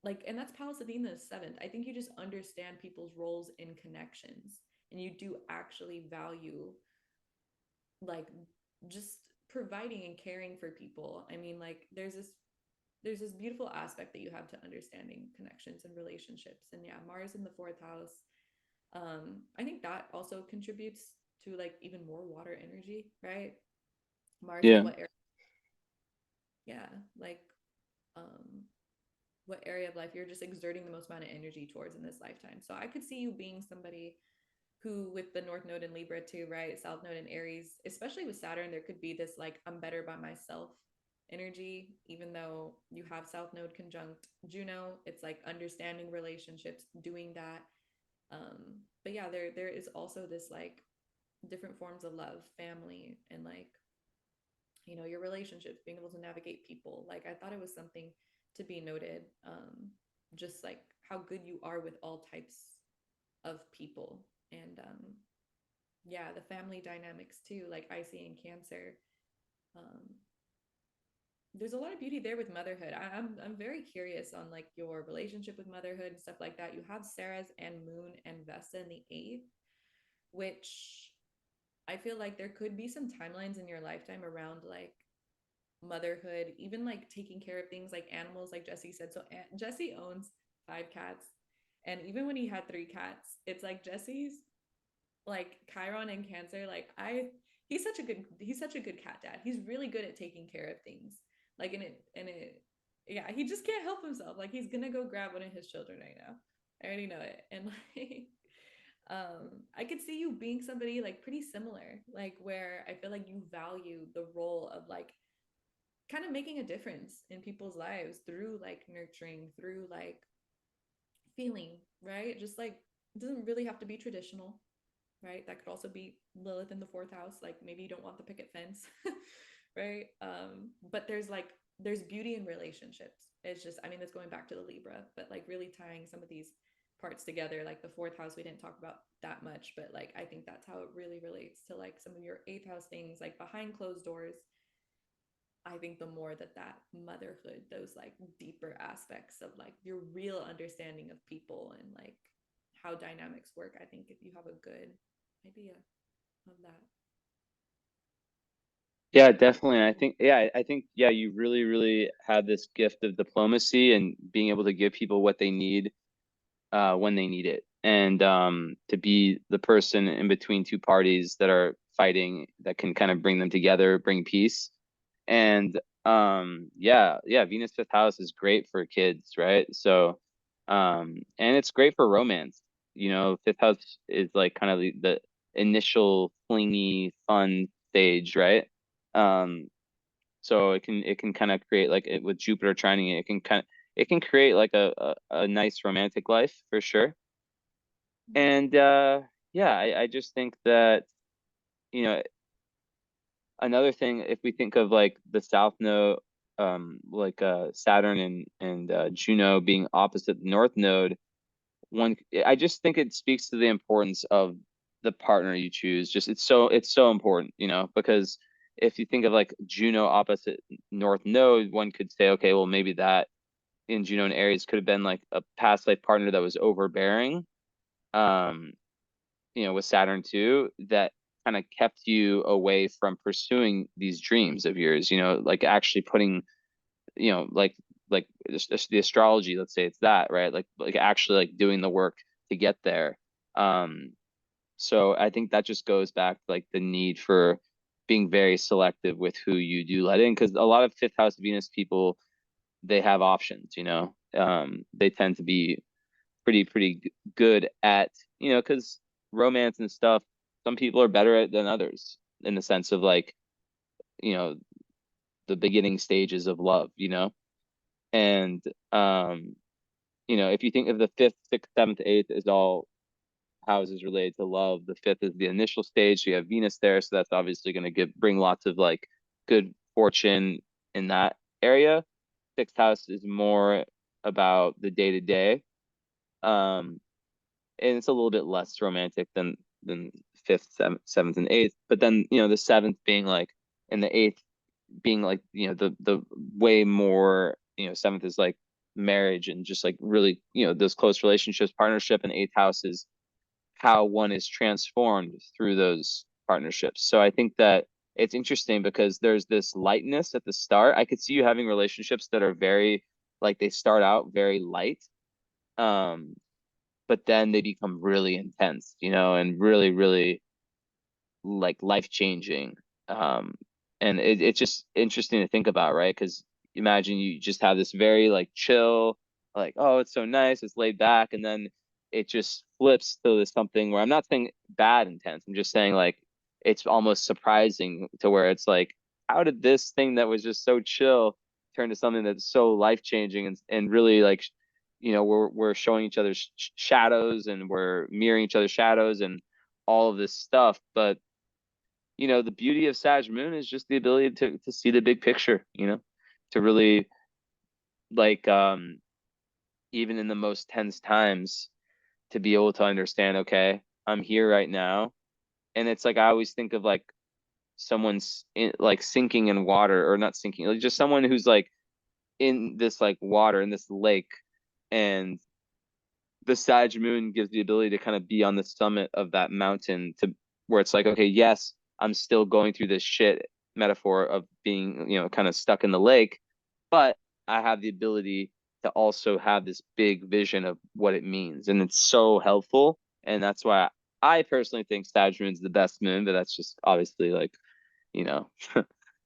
like, and that's Palace Athena the seventh. I think you just understand people's roles in connections and you do actually value like just providing and caring for people. I mean, like there's this beautiful aspect that you have to understanding connections and relationships. And yeah, Mars in the fourth house. I think that also contributes to like even more water energy, right? Mars is Yeah. what area, yeah, like um what area of life you're just exerting the most amount of energy towards in this lifetime. So I could see you being somebody who with the North Node in Libra too, right? South Node in Aries, especially with Saturn, there could be this like I'm better by myself energy, even though you have South Node conjunct Juno. It's like understanding relationships, doing that. But yeah, there is also this like different forms of love, family, and like your relationships, being able to navigate people. Like I thought it was something to be noted. Just like how good you are with all types of people, and yeah, the family dynamics too, like I see in Cancer. Um, there's a lot of beauty there with motherhood. I'm very curious on like your relationship with motherhood and stuff like that. You have Sarah's and Moon and Vesta in the eighth, which I feel like there could be some timelines in your lifetime around like motherhood, even like taking care of things like animals, like Jesse said. So Jesse owns 5 cats. And even when he had 3 cats, it's like Jesse's like Chiron and Cancer, like he's such a good cat dad. He's really good at taking care of things. Like in it yeah, he just can't help himself. Like he's gonna go grab one of his children right now. I already know it. And like I could see you being somebody like pretty similar, like where I feel like you value the role of like kind of making a difference in people's lives through like nurturing, through like feeling, right? Just like it doesn't really have to be traditional, right? That could also be Lilith in the fourth house. Like maybe you don't want the picket fence, right? But there's like there's beauty in relationships. It's just, I mean, that's going back to the Libra, but like really tying some of these parts together. Like the fourth house, we didn't talk about that much, but like I think that's how it really relates to like some of your eighth house things, like behind closed doors. I think the more that motherhood, those like deeper aspects of like your real understanding of people and like how dynamics work, I think if you have a good idea of that. Yeah, definitely. I think, yeah, I think, yeah, you really, really have this gift of diplomacy and being able to give people what they need when they need it. And to be the person in between two parties that are fighting that can kind of bring them together, bring peace. And yeah, Venus fifth house is great for kids, right? So and it's great for romance. You know, fifth house is like kind of the initial flingy fun stage, right? Um so it can kind of create like it with Jupiter trining it, it can create like a nice romantic life for sure. Mm-hmm. And yeah, I just think that, you know, another thing, if we think of like the South Node, like Saturn and Juno being opposite the North Node, one I just think it speaks to the importance of the partner you choose. Just it's so important, you know, because if you think of like Juno opposite North Node, one could say, okay, well maybe that in Juno and Aries could have been like a past life partner that was overbearing. Um, you know, with Saturn too, that kind of kept you away from pursuing these dreams of yours, you know, like actually putting, you know, like the astrology, let's say it's that, right? Like actually like doing the work to get there. Um, so I think that just goes back to like the need for being very selective with who you do let in, because a lot of fifth house Venus people, they have options, you know. They tend to be pretty good at, you know, because romance and stuff, some people are better at than others in the sense of like, you know, the beginning stages of love, you know. And you know, if you think of the fifth, sixth, seventh, eighth is all houses related to love, the fifth is the initial stage. So you have Venus there, so that's obviously going to bring lots of like good fortune in that area. Sixth house is more about the day to day. Um, and it's a little bit less romantic than fifth, seventh, and eighth. But then, you know, the seventh being like, and the eighth being like, you know, the way more, you know, seventh is like marriage and just like really, you know, those close relationships, partnership, and eighth house is how one is transformed through those partnerships. So I think that it's interesting because there's this lightness at the start. I could see you having relationships that are very like they start out very light. Um, but then they become really intense, you know, and really, really like life changing. Um, and it's just interesting to think about, right? Because imagine you just have this very like chill, like, oh, it's so nice, it's laid back, and then it just flips to this something where I'm not saying bad intense. I'm just saying like it's almost surprising to where it's like, how did this thing that was just so chill turn to something that's so life changing and really like, you know, we're showing each other shadows and we're mirroring each other's shadows and all of this stuff, but you know, the beauty of Sag Moon is just the ability to see the big picture, you know, to really like even in the most tense times to be able to understand, okay, I'm here right now And it's like I always think of like someone's like sinking in water, or not sinking, like just someone who's like in this like water in this lake, and the Sag moon gives the ability to kind of be on the summit of that mountain, to where it's like, okay, yes, I'm still going through this shit, metaphor of being, kind of stuck in the lake, but I have the ability to also have this big vision of what it means. And it's so helpful. And that's why I personally think Sag moon's the best moon, but that's just obviously like, you know,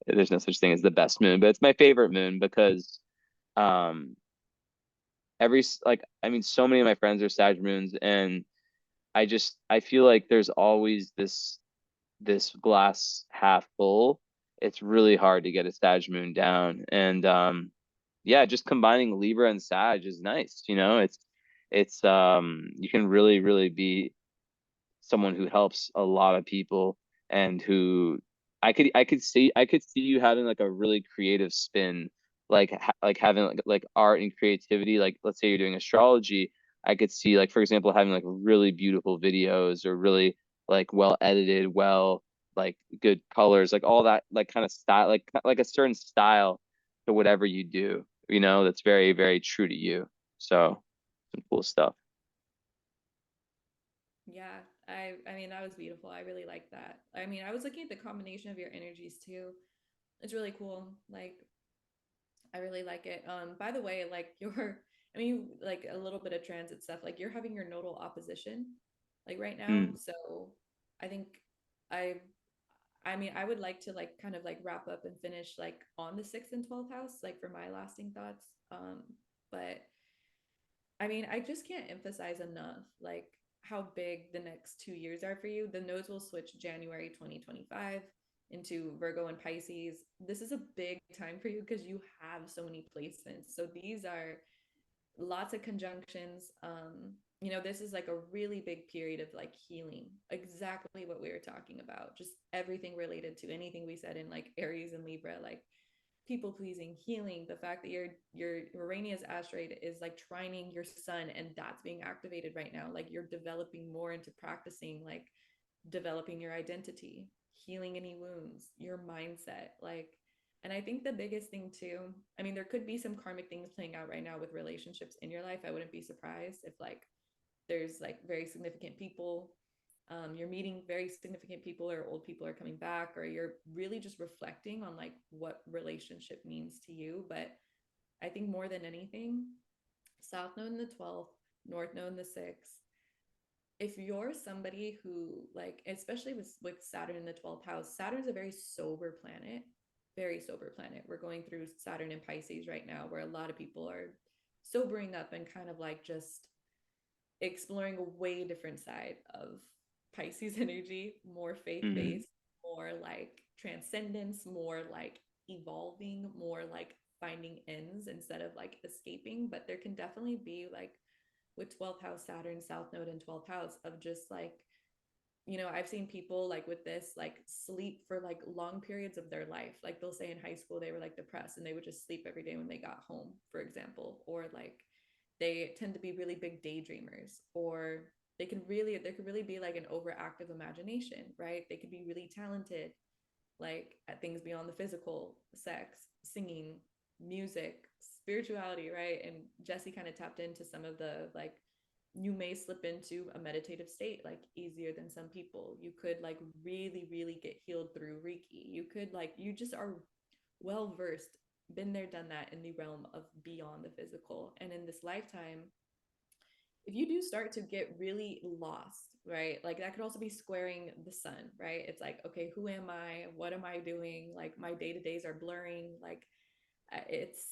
there's no such thing as the best moon, but it's my favorite moon because um like, I mean, so many of my friends are Sag moons, and I feel like there's always this glass half full. It's really hard to get a Sag moon down, and yeah, just combining Libra and Sag is nice. It's you can really be someone who helps a lot of people, and who I could see you having like a really creative spin, like having like art and creativity. Like, let's say you're doing astrology, I could see, like, for example, having like really beautiful videos, or really like well edited, like good colors, like all that, like kind of style, like a certain style to whatever you do, that's very, very true to you. So some cool stuff. Yeah, I mean that was beautiful. I really like that. I mean, I was looking at the combination of your energies too. It's really cool. Like I really like it. By the way, like your I mean like a little bit of transit stuff. Like you're having your nodal opposition like right now. Mm, So I think I I mean I would like to like kind of like wrap up and finish like on the 6th and 12th house like for my lasting thoughts. But I mean, I just can't emphasize enough like how big the next 2 years are for you. The nodes will switch January 2025 into Virgo and Pisces. This is a big time for you because you have so many placements. So these are lots of conjunctions. This is like a really big period of like healing, exactly what we were talking about, just everything related to anything we said in like Aries and Libra, like people pleasing, healing, the fact that your Uranus asteroid is like trining your sun and that's being activated right now. Like you're developing more into practicing, like developing your identity, healing any wounds, your mindset, like. And I think the biggest thing too, I mean, there could be some karmic things playing out right now with relationships in your life. I wouldn't be surprised if like there's like very significant people, you're meeting very significant people, or old people are coming back, or you're really just reflecting on like what relationship means to you. But I think more than anything, South Node in the 12th, North Node in the 6th, if you're somebody who like, especially with Saturn in the 12th house, Saturn's a very sober planet, very sober planet. We're going through Saturn in Pisces right now, where a lot of people are sobering up and kind of like just exploring a way different side of Pisces energy, more faith mm, based, more like transcendence, more like evolving, more like finding ends instead of like escaping. But there can definitely be like with 12th house Saturn, South Node, and 12th house of just like, I've seen people like with this like sleep for like long periods of their life. Like they'll say in high school they were like depressed and they would just sleep every day when they got home, for example, or like they tend to be really big daydreamers, or there could really be like an overactive imagination, right? They could be really talented like at things beyond the physical, sex, singing, music, spirituality, right? And Jesse kind of tapped into some of the like, you may slip into a meditative state like easier than some people. You could like really get healed through Reiki. You could like, you just are well versed, been there, done that in the realm of beyond the physical. And in this lifetime, if you do start to get really lost, right? Like that could also be squaring the sun, right? It's like, okay, who am I? What am I doing? Like my day to days are blurring. Like it's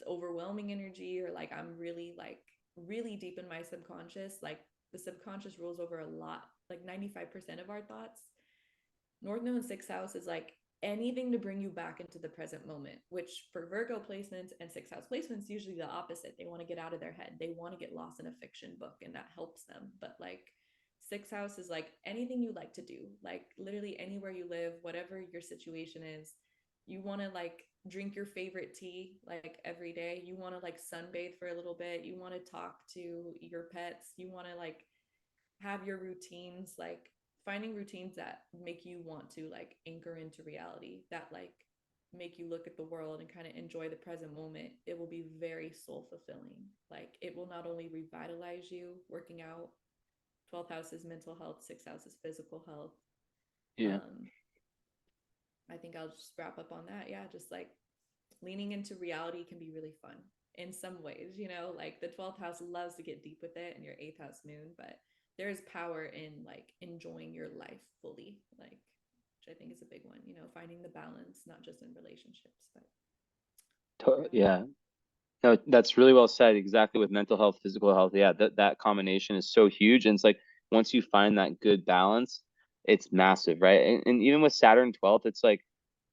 overwhelming energy, or like I'm really like really deep in my subconscious. Like the subconscious rules over a lot, like 95% of our thoughts. North Node in sixth house is like anything to bring you back into the present moment, which for Virgo placements and sixth house placements, usually the opposite. They want to get out of their head. They want to get lost in a fiction book, and that helps them. But like sixth house is like anything you like to do, like literally anywhere you live, whatever your situation is. You want to like drink your favorite tea like every day. You want to like sunbathe for a little bit. You want to talk to your pets. You want to like have your routines like finding routines that make you want to like anchor into reality, that like make you look at the world and kind of enjoy the present moment, it will be very soul fulfilling. Like it will not only revitalize you working out, 12th house is mental health, 6th house is physical health. Yeah. um I think I'll just wrap up on that. Yeah, just like leaning into reality can be really fun in some ways, you know, like the 12th house loves to get deep with it and your 8th house moon, but there is power in like enjoying your life fully, like, which I think is a big one, you know, finding the balance, not just in relationships, but yeah. Yeah. No, that's really well said. Exactly, with mental health, physical health. Yeah, that combination is so huge. And it's like once you find that good balance, it's massive, right? And even with Saturn 12th, it's like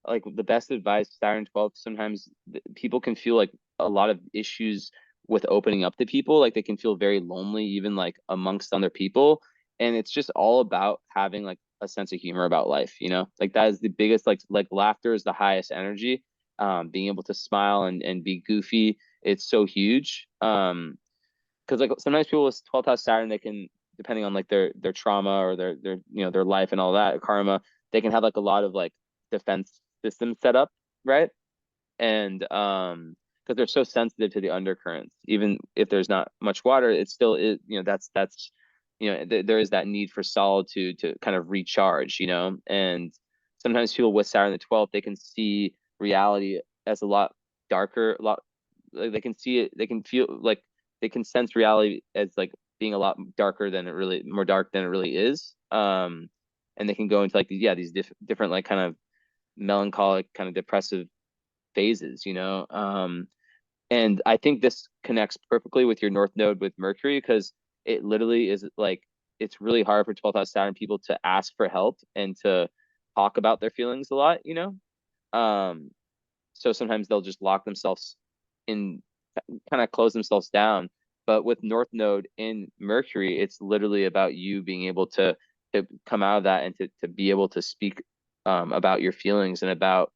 the best advice, Saturn 12th, sometimes people can feel like a lot of issues with opening up to people. Like they can feel very lonely, even like amongst other people. And it's just all about having like a sense of humor about life, you know? Like that is the biggest, like laughter is the highest energy. Being able to smile and be goofy, it's so huge. Because like sometimes people with 12th house Saturn, they can, depending on like their trauma or their you know their life and all that karma, they can have like a lot of like defense systems set up, right? And because they're so sensitive to the undercurrents, even if there's not much water, it still is, you know, that's you know there is that need for solitude to kind of recharge, you know. And sometimes people with Saturn the 12th, they can see reality as a lot darker, a lot, like they can see it, they can feel like they can sense reality as like being a lot darker than it really, more dark than it really is. And they can go into like these, yeah, these different like kind of melancholic, kind of depressive phases, you know. And I think this connects perfectly with your North Node with Mercury, because it literally is like it's really hard for 12th house Saturn people to ask for help and to talk about their feelings a lot, you know. Um, so sometimes they'll just lock themselves in, kind of close themselves down. But with North Node in Mercury, it's literally about you being able to come out of that and to be able to speak about your feelings and about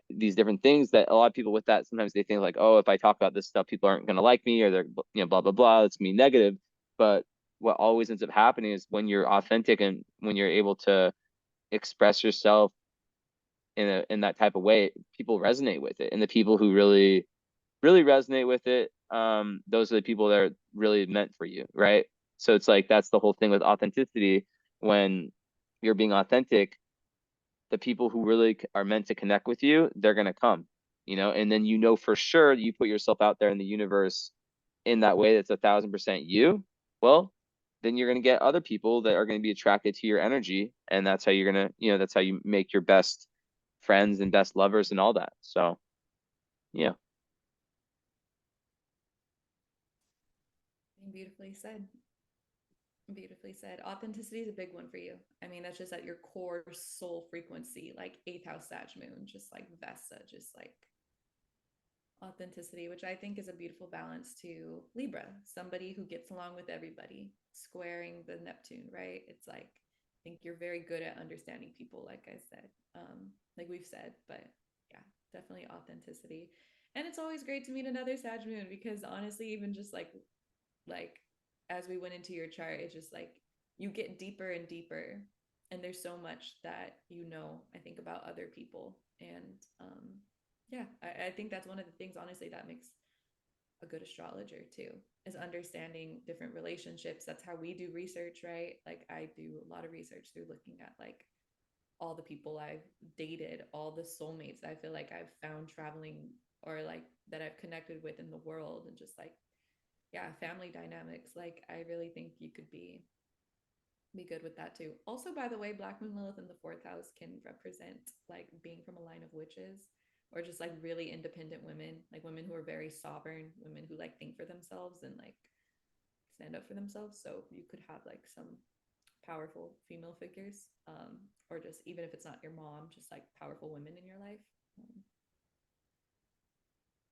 these different things that a lot of people with that, sometimes they think like, oh, if I talk about this stuff, people aren't going to like me, or they're, you know, blah blah blah, it's gonna be negative. But what always ends up happening is when you're authentic and when you're able to express yourself in that type of way, people resonate with it. And the people who really resonate with it, those are the people that are really meant for you, right? So it's like that's the whole thing with authenticity. When you're being authentic, the people who really are meant to connect with you, they're gonna come, you know. And then you know for sure you put yourself out there in the universe in that way that's 1,000% you. Well, then you're gonna get other people that are gonna be attracted to your energy, and that's how you're gonna, you know, that's how you make your best friends and best lovers and all that. So yeah. Beautifully said. Beautifully said. Authenticity is a big one for you. I mean, that's just at your core soul frequency, like 8th house Sag moon, just like Vesta, just like authenticity, which I think is a beautiful balance to Libra, somebody who gets along with everybody, squaring the Neptune, right? It's like, I think you're very good at understanding people, like I said, like we've said, but yeah, definitely authenticity. And it's always great to meet another Sag moon because honestly, even just like as we went into your chart, it's just like you get deeper and deeper, and there's so much that you know, I think, about other people. And yeah, I think that's one of the things, honestly, that makes a good astrologer too, is understanding different relationships. That's how we do research, right? Like I do a lot of research through looking at like all the people I've dated, all the soulmates I feel like I've found traveling, or like that I've connected with in the world, and just like, yeah, family dynamics. Like I really think you could be good with that too. Also, by the way, Black Moon Lilith in the 4th house can represent like being from a line of witches, or just like really independent women, like women who are very sovereign, women who like think for themselves and like stand up for themselves. So you could have like some powerful female figures, or just even if it's not your mom, just like powerful women in your life.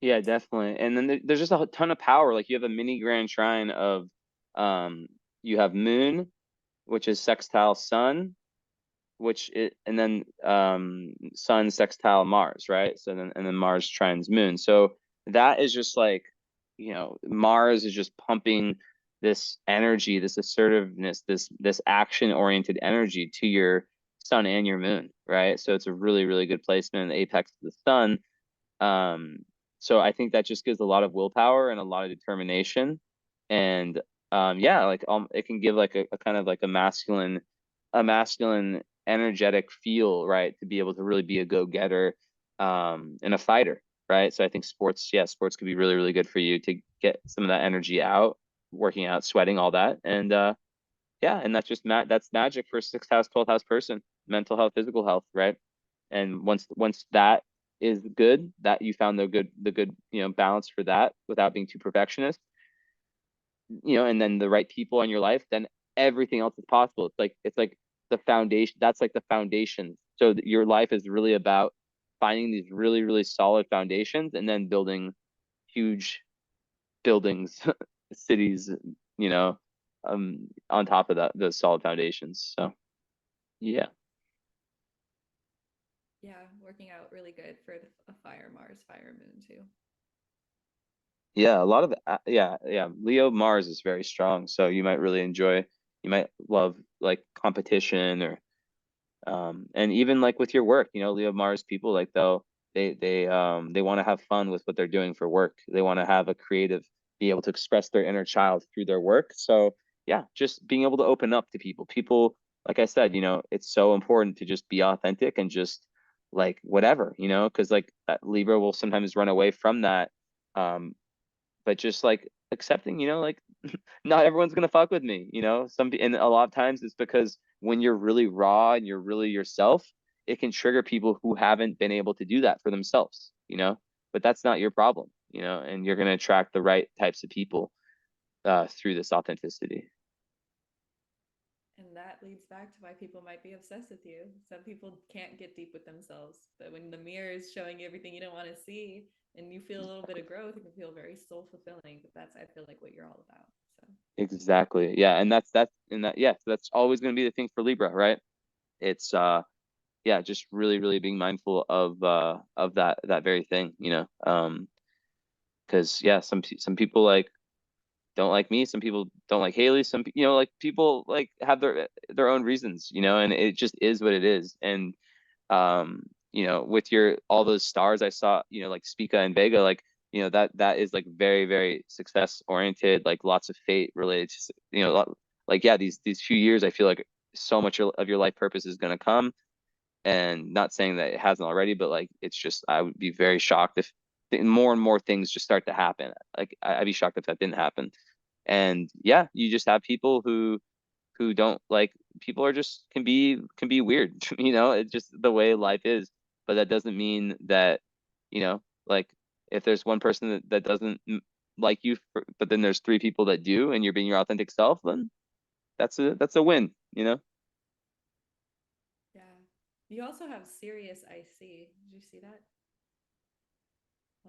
Yeah, definitely. And then there's just a ton of power. Like you have a mini grand trine of, um, you have Moon, which is sextile Sun, and then Sun sextile Mars, right? So then and then Mars trines Moon. So that is just like, you know, Mars is just pumping this energy, this assertiveness, this action-oriented energy to your sun and your moon, right? So it's a really, really good placement in the apex of the sun. So I think that just gives a lot of willpower and a lot of determination. And yeah, like it can give like a kind of like a masculine energetic feel, right? To be able to really be a go-getter and a fighter, right? So I think sports, yeah, sports could be really, really good for you to get some of that energy out, working out, sweating, all that. And yeah, and that's just that's magic for a 6th house, 12th house person, mental health, physical health, right? And once that is good, that you found the good, balance for that without being too perfectionist, and then the right people in your life, then everything else is possible. It's like the foundation. That's like the foundation. So your life is really about finding these really, really solid foundations and then building huge buildings, cities, on top of that, those solid foundations. So yeah. Yeah, working out really good for a fire Mars, fire moon too. Yeah, a lot of yeah. Leo Mars is very strong, so you might really enjoy. You might love like competition or and even like with your work, Leo Mars people like they want to have fun with what they're doing for work. They want to have a creative, be able to express their inner child through their work. So yeah, just being able to open up to people. People, like I said, it's so important to just be authentic and just like whatever, because like that Libra will sometimes run away from that. Um, but just like accepting, like not everyone's gonna fuck with me, and a lot of times it's because when you're really raw and you're really yourself, it can trigger people who haven't been able to do that for themselves, but that's not your problem, and you're gonna attract the right types of people through this authenticity. And that leads back to why people might be obsessed with you. Some people can't get deep with themselves, but when the mirror is showing you everything you don't want to see and you feel a little bit of growth, it can feel very soul fulfilling. But that's, I feel like, what you're all about. So, Exactly. Yeah, and yeah, that's always gonna be the thing for Libra, right? It's yeah, just really, really being mindful of that very thing, because yeah, some people like don't like me, some people don't like Haley, some like people like have their own reasons, and it just is what it is. And with your all those stars I saw, like Spica and Vega, like that is like very, very success oriented, like lots of fate related to, like yeah, these few years I feel like so much of your life purpose is going to come. And not saying that it hasn't already, but like it's just I would be very shocked if more and more things just start to happen. Like I'd be shocked if that didn't happen. And yeah, you just have people who don't like, people are just can be weird. It's just the way life is. But that doesn't mean that, like if there's one person that doesn't like you, but then there's three people that do, and you're being your authentic self, then that's a win. yeah. You also have Sirius IC. Did you see that?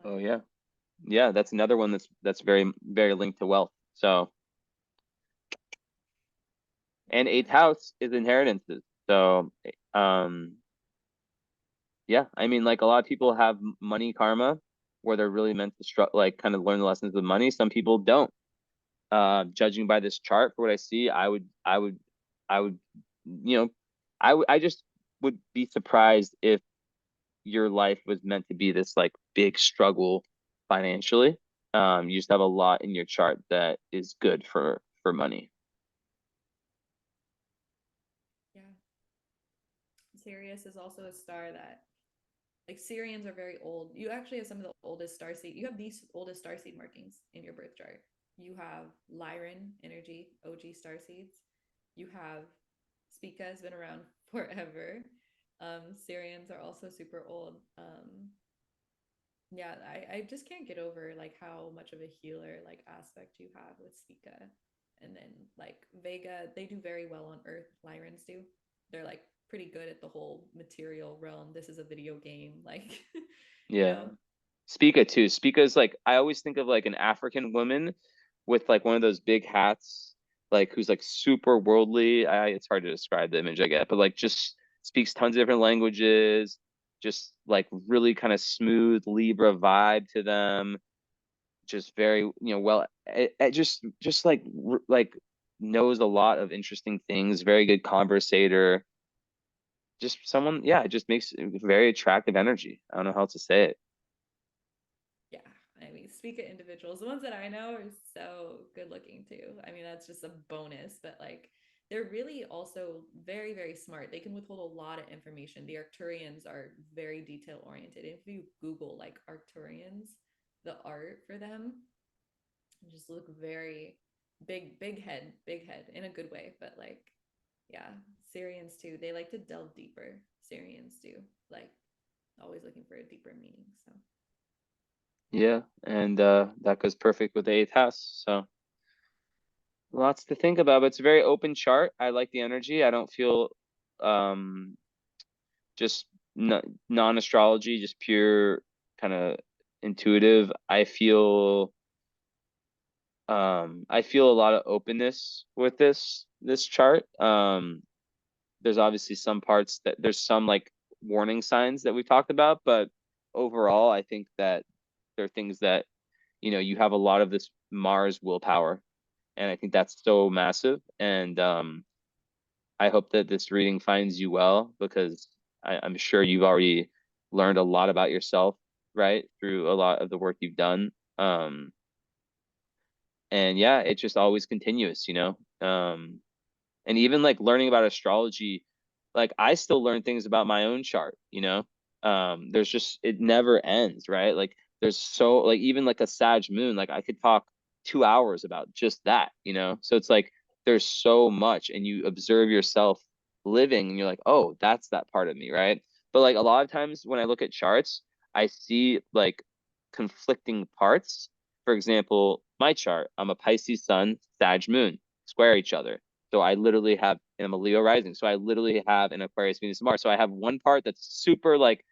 Oh Like, yeah. Yeah, that's another one that's very, very linked to wealth. So, and yeah. eighth house is inheritances. So, yeah, I mean, like a lot of people have money karma where they're really meant to like kind of learn the lessons of money. Some people don't. Judging by this chart, for what I see, I would, you know, I just would be surprised if your life was meant to be this like big struggle financially. You just have a lot in your chart that is good for money. Yeah. Sirius is also a star that, like, Syrians are very old. You actually have some of the oldest star seed. You have these oldest star seed markings in your birth chart. You have Lyran energy, OG star seeds. You have Spica has been around forever. Syrians are also super old. Yeah, I just can't get over like how much of a healer like aspect you have with Spica. And then like Vega, they do very well on Earth, Lyrans do. They're like pretty good at the whole material realm. This is a video game, like you Yeah. know. Spica too. Spica is like, I always think of like an African woman with like one of those big hats, like who's like super worldly. It's hard to describe the image I get, but like just speaks tons of different languages, just like really kind of smooth Libra vibe to them. just very, well, it just like like knows a lot of interesting things, very good conversator, just someone, yeah, it just makes very attractive energy. I don't know how else to say it. Yeah, I mean, speak of individuals, the ones that I know are so good looking too. I mean, that's just a bonus, but like they're really also very, very smart. They can withhold a lot of information. The Arcturians are very detail oriented. If you Google like Arcturians, the art for them just look very big head in a good way, but like, yeah, Syrians too. They like to delve deeper. Syrians do, like always looking for a deeper meaning. So Yeah, and that goes perfect with the eighth house. So lots to think about, but it's a very open chart. I like the energy. I don't feel um just non-astrology, just pure kind of intuitive. I feel a lot of openness with this chart. There's obviously some parts that there's some like warning signs that we've talked about, but overall I think that there are things that, you have a lot of this Mars willpower, and I think that's so massive. And I hope that this reading finds you well, because I'm sure you've already learned a lot about yourself, right, through a lot of the work you've done. And yeah, it's just always continuous. And even like learning about astrology, like I still learn things about my own chart. There's just, it never ends, right? Like there's so, like, even like a Sag moon, like I could talk 2 hours about just that. So it's like there's so much, and you observe yourself living and you're like, oh, that's that part of me, right? But like a lot of times when I look at charts, I see like conflicting parts. For example, my chart, I'm a Pisces sun, Sag moon, square each other. So I literally have, and I'm a Leo rising. So I literally have an Aquarius, Venus, and Mars. So I have one part that's super like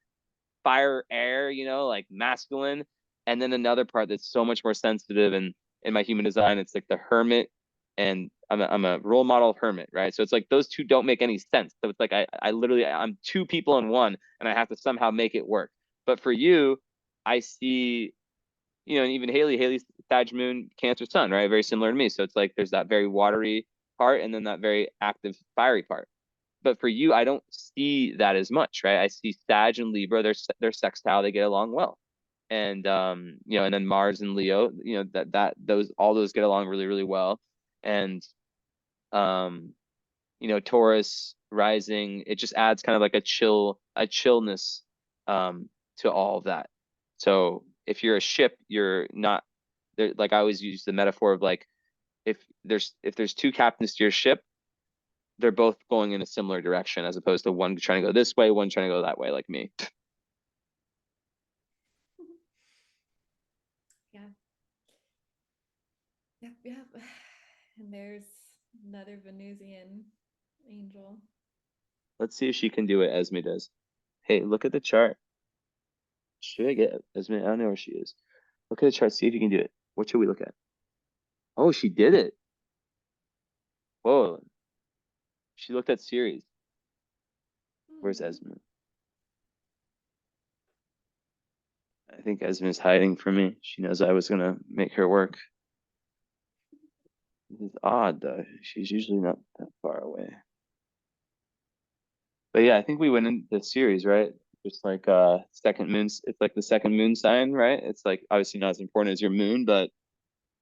fire, air, like masculine, and then another part that's so much more sensitive. And in my human design, it's like the hermit, and I'm a role model hermit, right? So it's like those two don't make any sense. So it's like I literally, I'm two people in one, and I have to somehow make it work. But for you, I see, and even Haley's Sag Moon, Cancer Sun, right? Very similar to me. So it's like there's that very watery part, and then that very active, fiery part. But for you, I don't see that as much, right? I see Sag and Libra, they're sextile, they get along well. And and then Mars and Leo, that those all those get along really, really well. And um, Taurus rising, it just adds kind of like a chillness to all of that. So if you're a ship, you're not there. Like I always use the metaphor of like, if there's two captains to your ship, they're both going in a similar direction, as opposed to one trying to go this way, one trying to go that way, like me. yeah, yep, yep. And there's another Venusian angel. Let's see if she can do what Esme does. Hey, look at the chart. Should I get Esme? I don't know where she is. Look at the chart. See if you can do it. What should we look at? Oh, she did it. Whoa. She looked at series. Where's Hmm. Esme? I think Esme's hiding from me. She knows I was gonna make her work. This is odd though. She's usually not that far away. But yeah, I think we went into the series, right? Just like second moons, it's like the second moon sign, right? It's like obviously not as important as your moon, but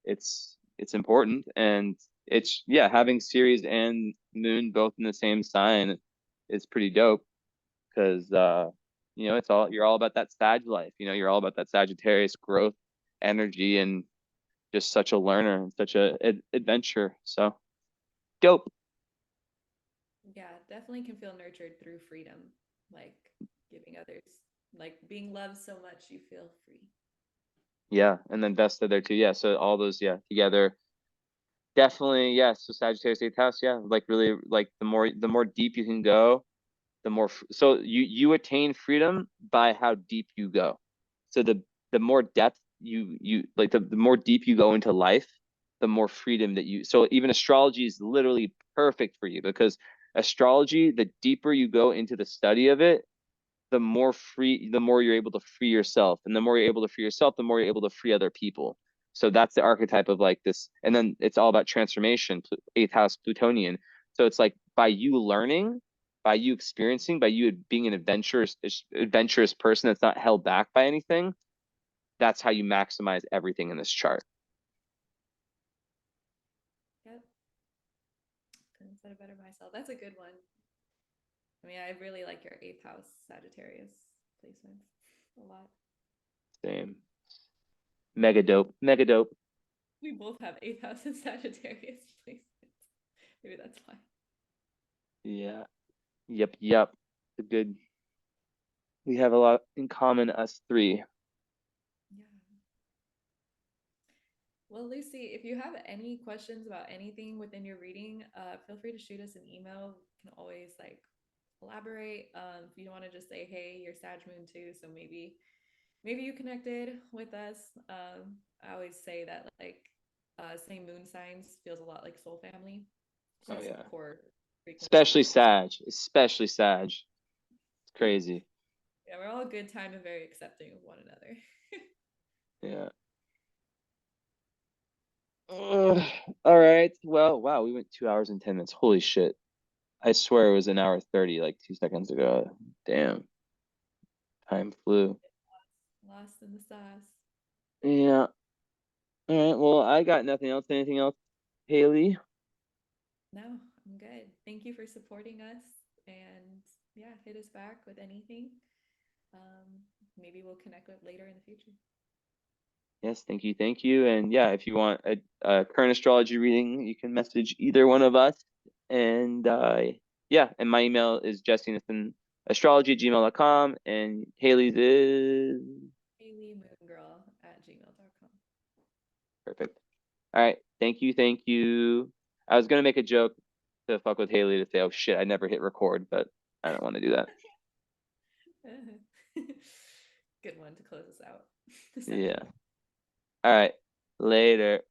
it's important. And it's, yeah, having Ceres and moon both in the same sign is pretty dope, because it's all, you're all about that Sag life. You're all about that Sagittarius growth energy, and just such a learner and such a adventure. So dope. Yeah, definitely can feel nurtured through freedom, like giving others, like being loved so much you feel free. Yeah, and then Vesta there too. Yeah, so all those, yeah, together. Definitely, yeah. So Sagittarius eighth house, yeah. Like really, like the more deep you can go, the more. So you attain freedom by how deep you go. So the more depth you like, the more deep you go into life, the more freedom that you. So even astrology is literally perfect for you, because astrology, the deeper you go into the study of it, the more you're able to free yourself, and the more you're able to free yourself, the more you're able to free other people. So that's the archetype of like this, and then it's all about transformation, eighth house Plutonian. So it's like by you learning, by you experiencing, by you being an adventurous person that's not held back by anything, that's how you maximize everything in this chart. Yep. Couldn't have said it better myself. That's a good one. I mean, I really like your eighth house Sagittarius placements a lot. Same. Mega dope. Mega dope. We both have eighth house and Sagittarius placements. Maybe that's why. Yeah. Yep. Yep. The good. We have a lot in common, us three. Yeah. Well, Lucy, if you have any questions about anything within your reading, feel free to shoot us an email. We can always like elaborate. If you want to just say, hey, you're Sag Moon too, so maybe you connected with us. I always say that like same moon signs feels a lot like soul family. Oh Just yeah. core Especially frequencies. Sag. Especially Sag. It's crazy. Yeah, we're all a good time and very accepting of one another. Yeah. All right. Well, wow, we went 2 hours and 10 minutes. Holy shit. I swear it was an hour 30 like 2 seconds ago. Damn. Time flew. Lost in the sauce. Yeah. All right. Well, I got nothing else. Anything else, Haley? No, I'm good. Thank you for supporting us. And yeah, hit us back with anything. Maybe we'll connect with later in the future. Yes, thank you, thank you. And yeah, if you want a current astrology reading, you can message either one of us. And yeah, and my email is jessenathonastrology@gmail.com, and Haley's is HaleyMoonGirl@gmail.com. perfect. All right, thank you, thank you. I was gonna make a joke to fuck with Haley to say, oh shit, I never hit record, but I don't want to do that. Good one to close us out. The Yeah. second. All right, later.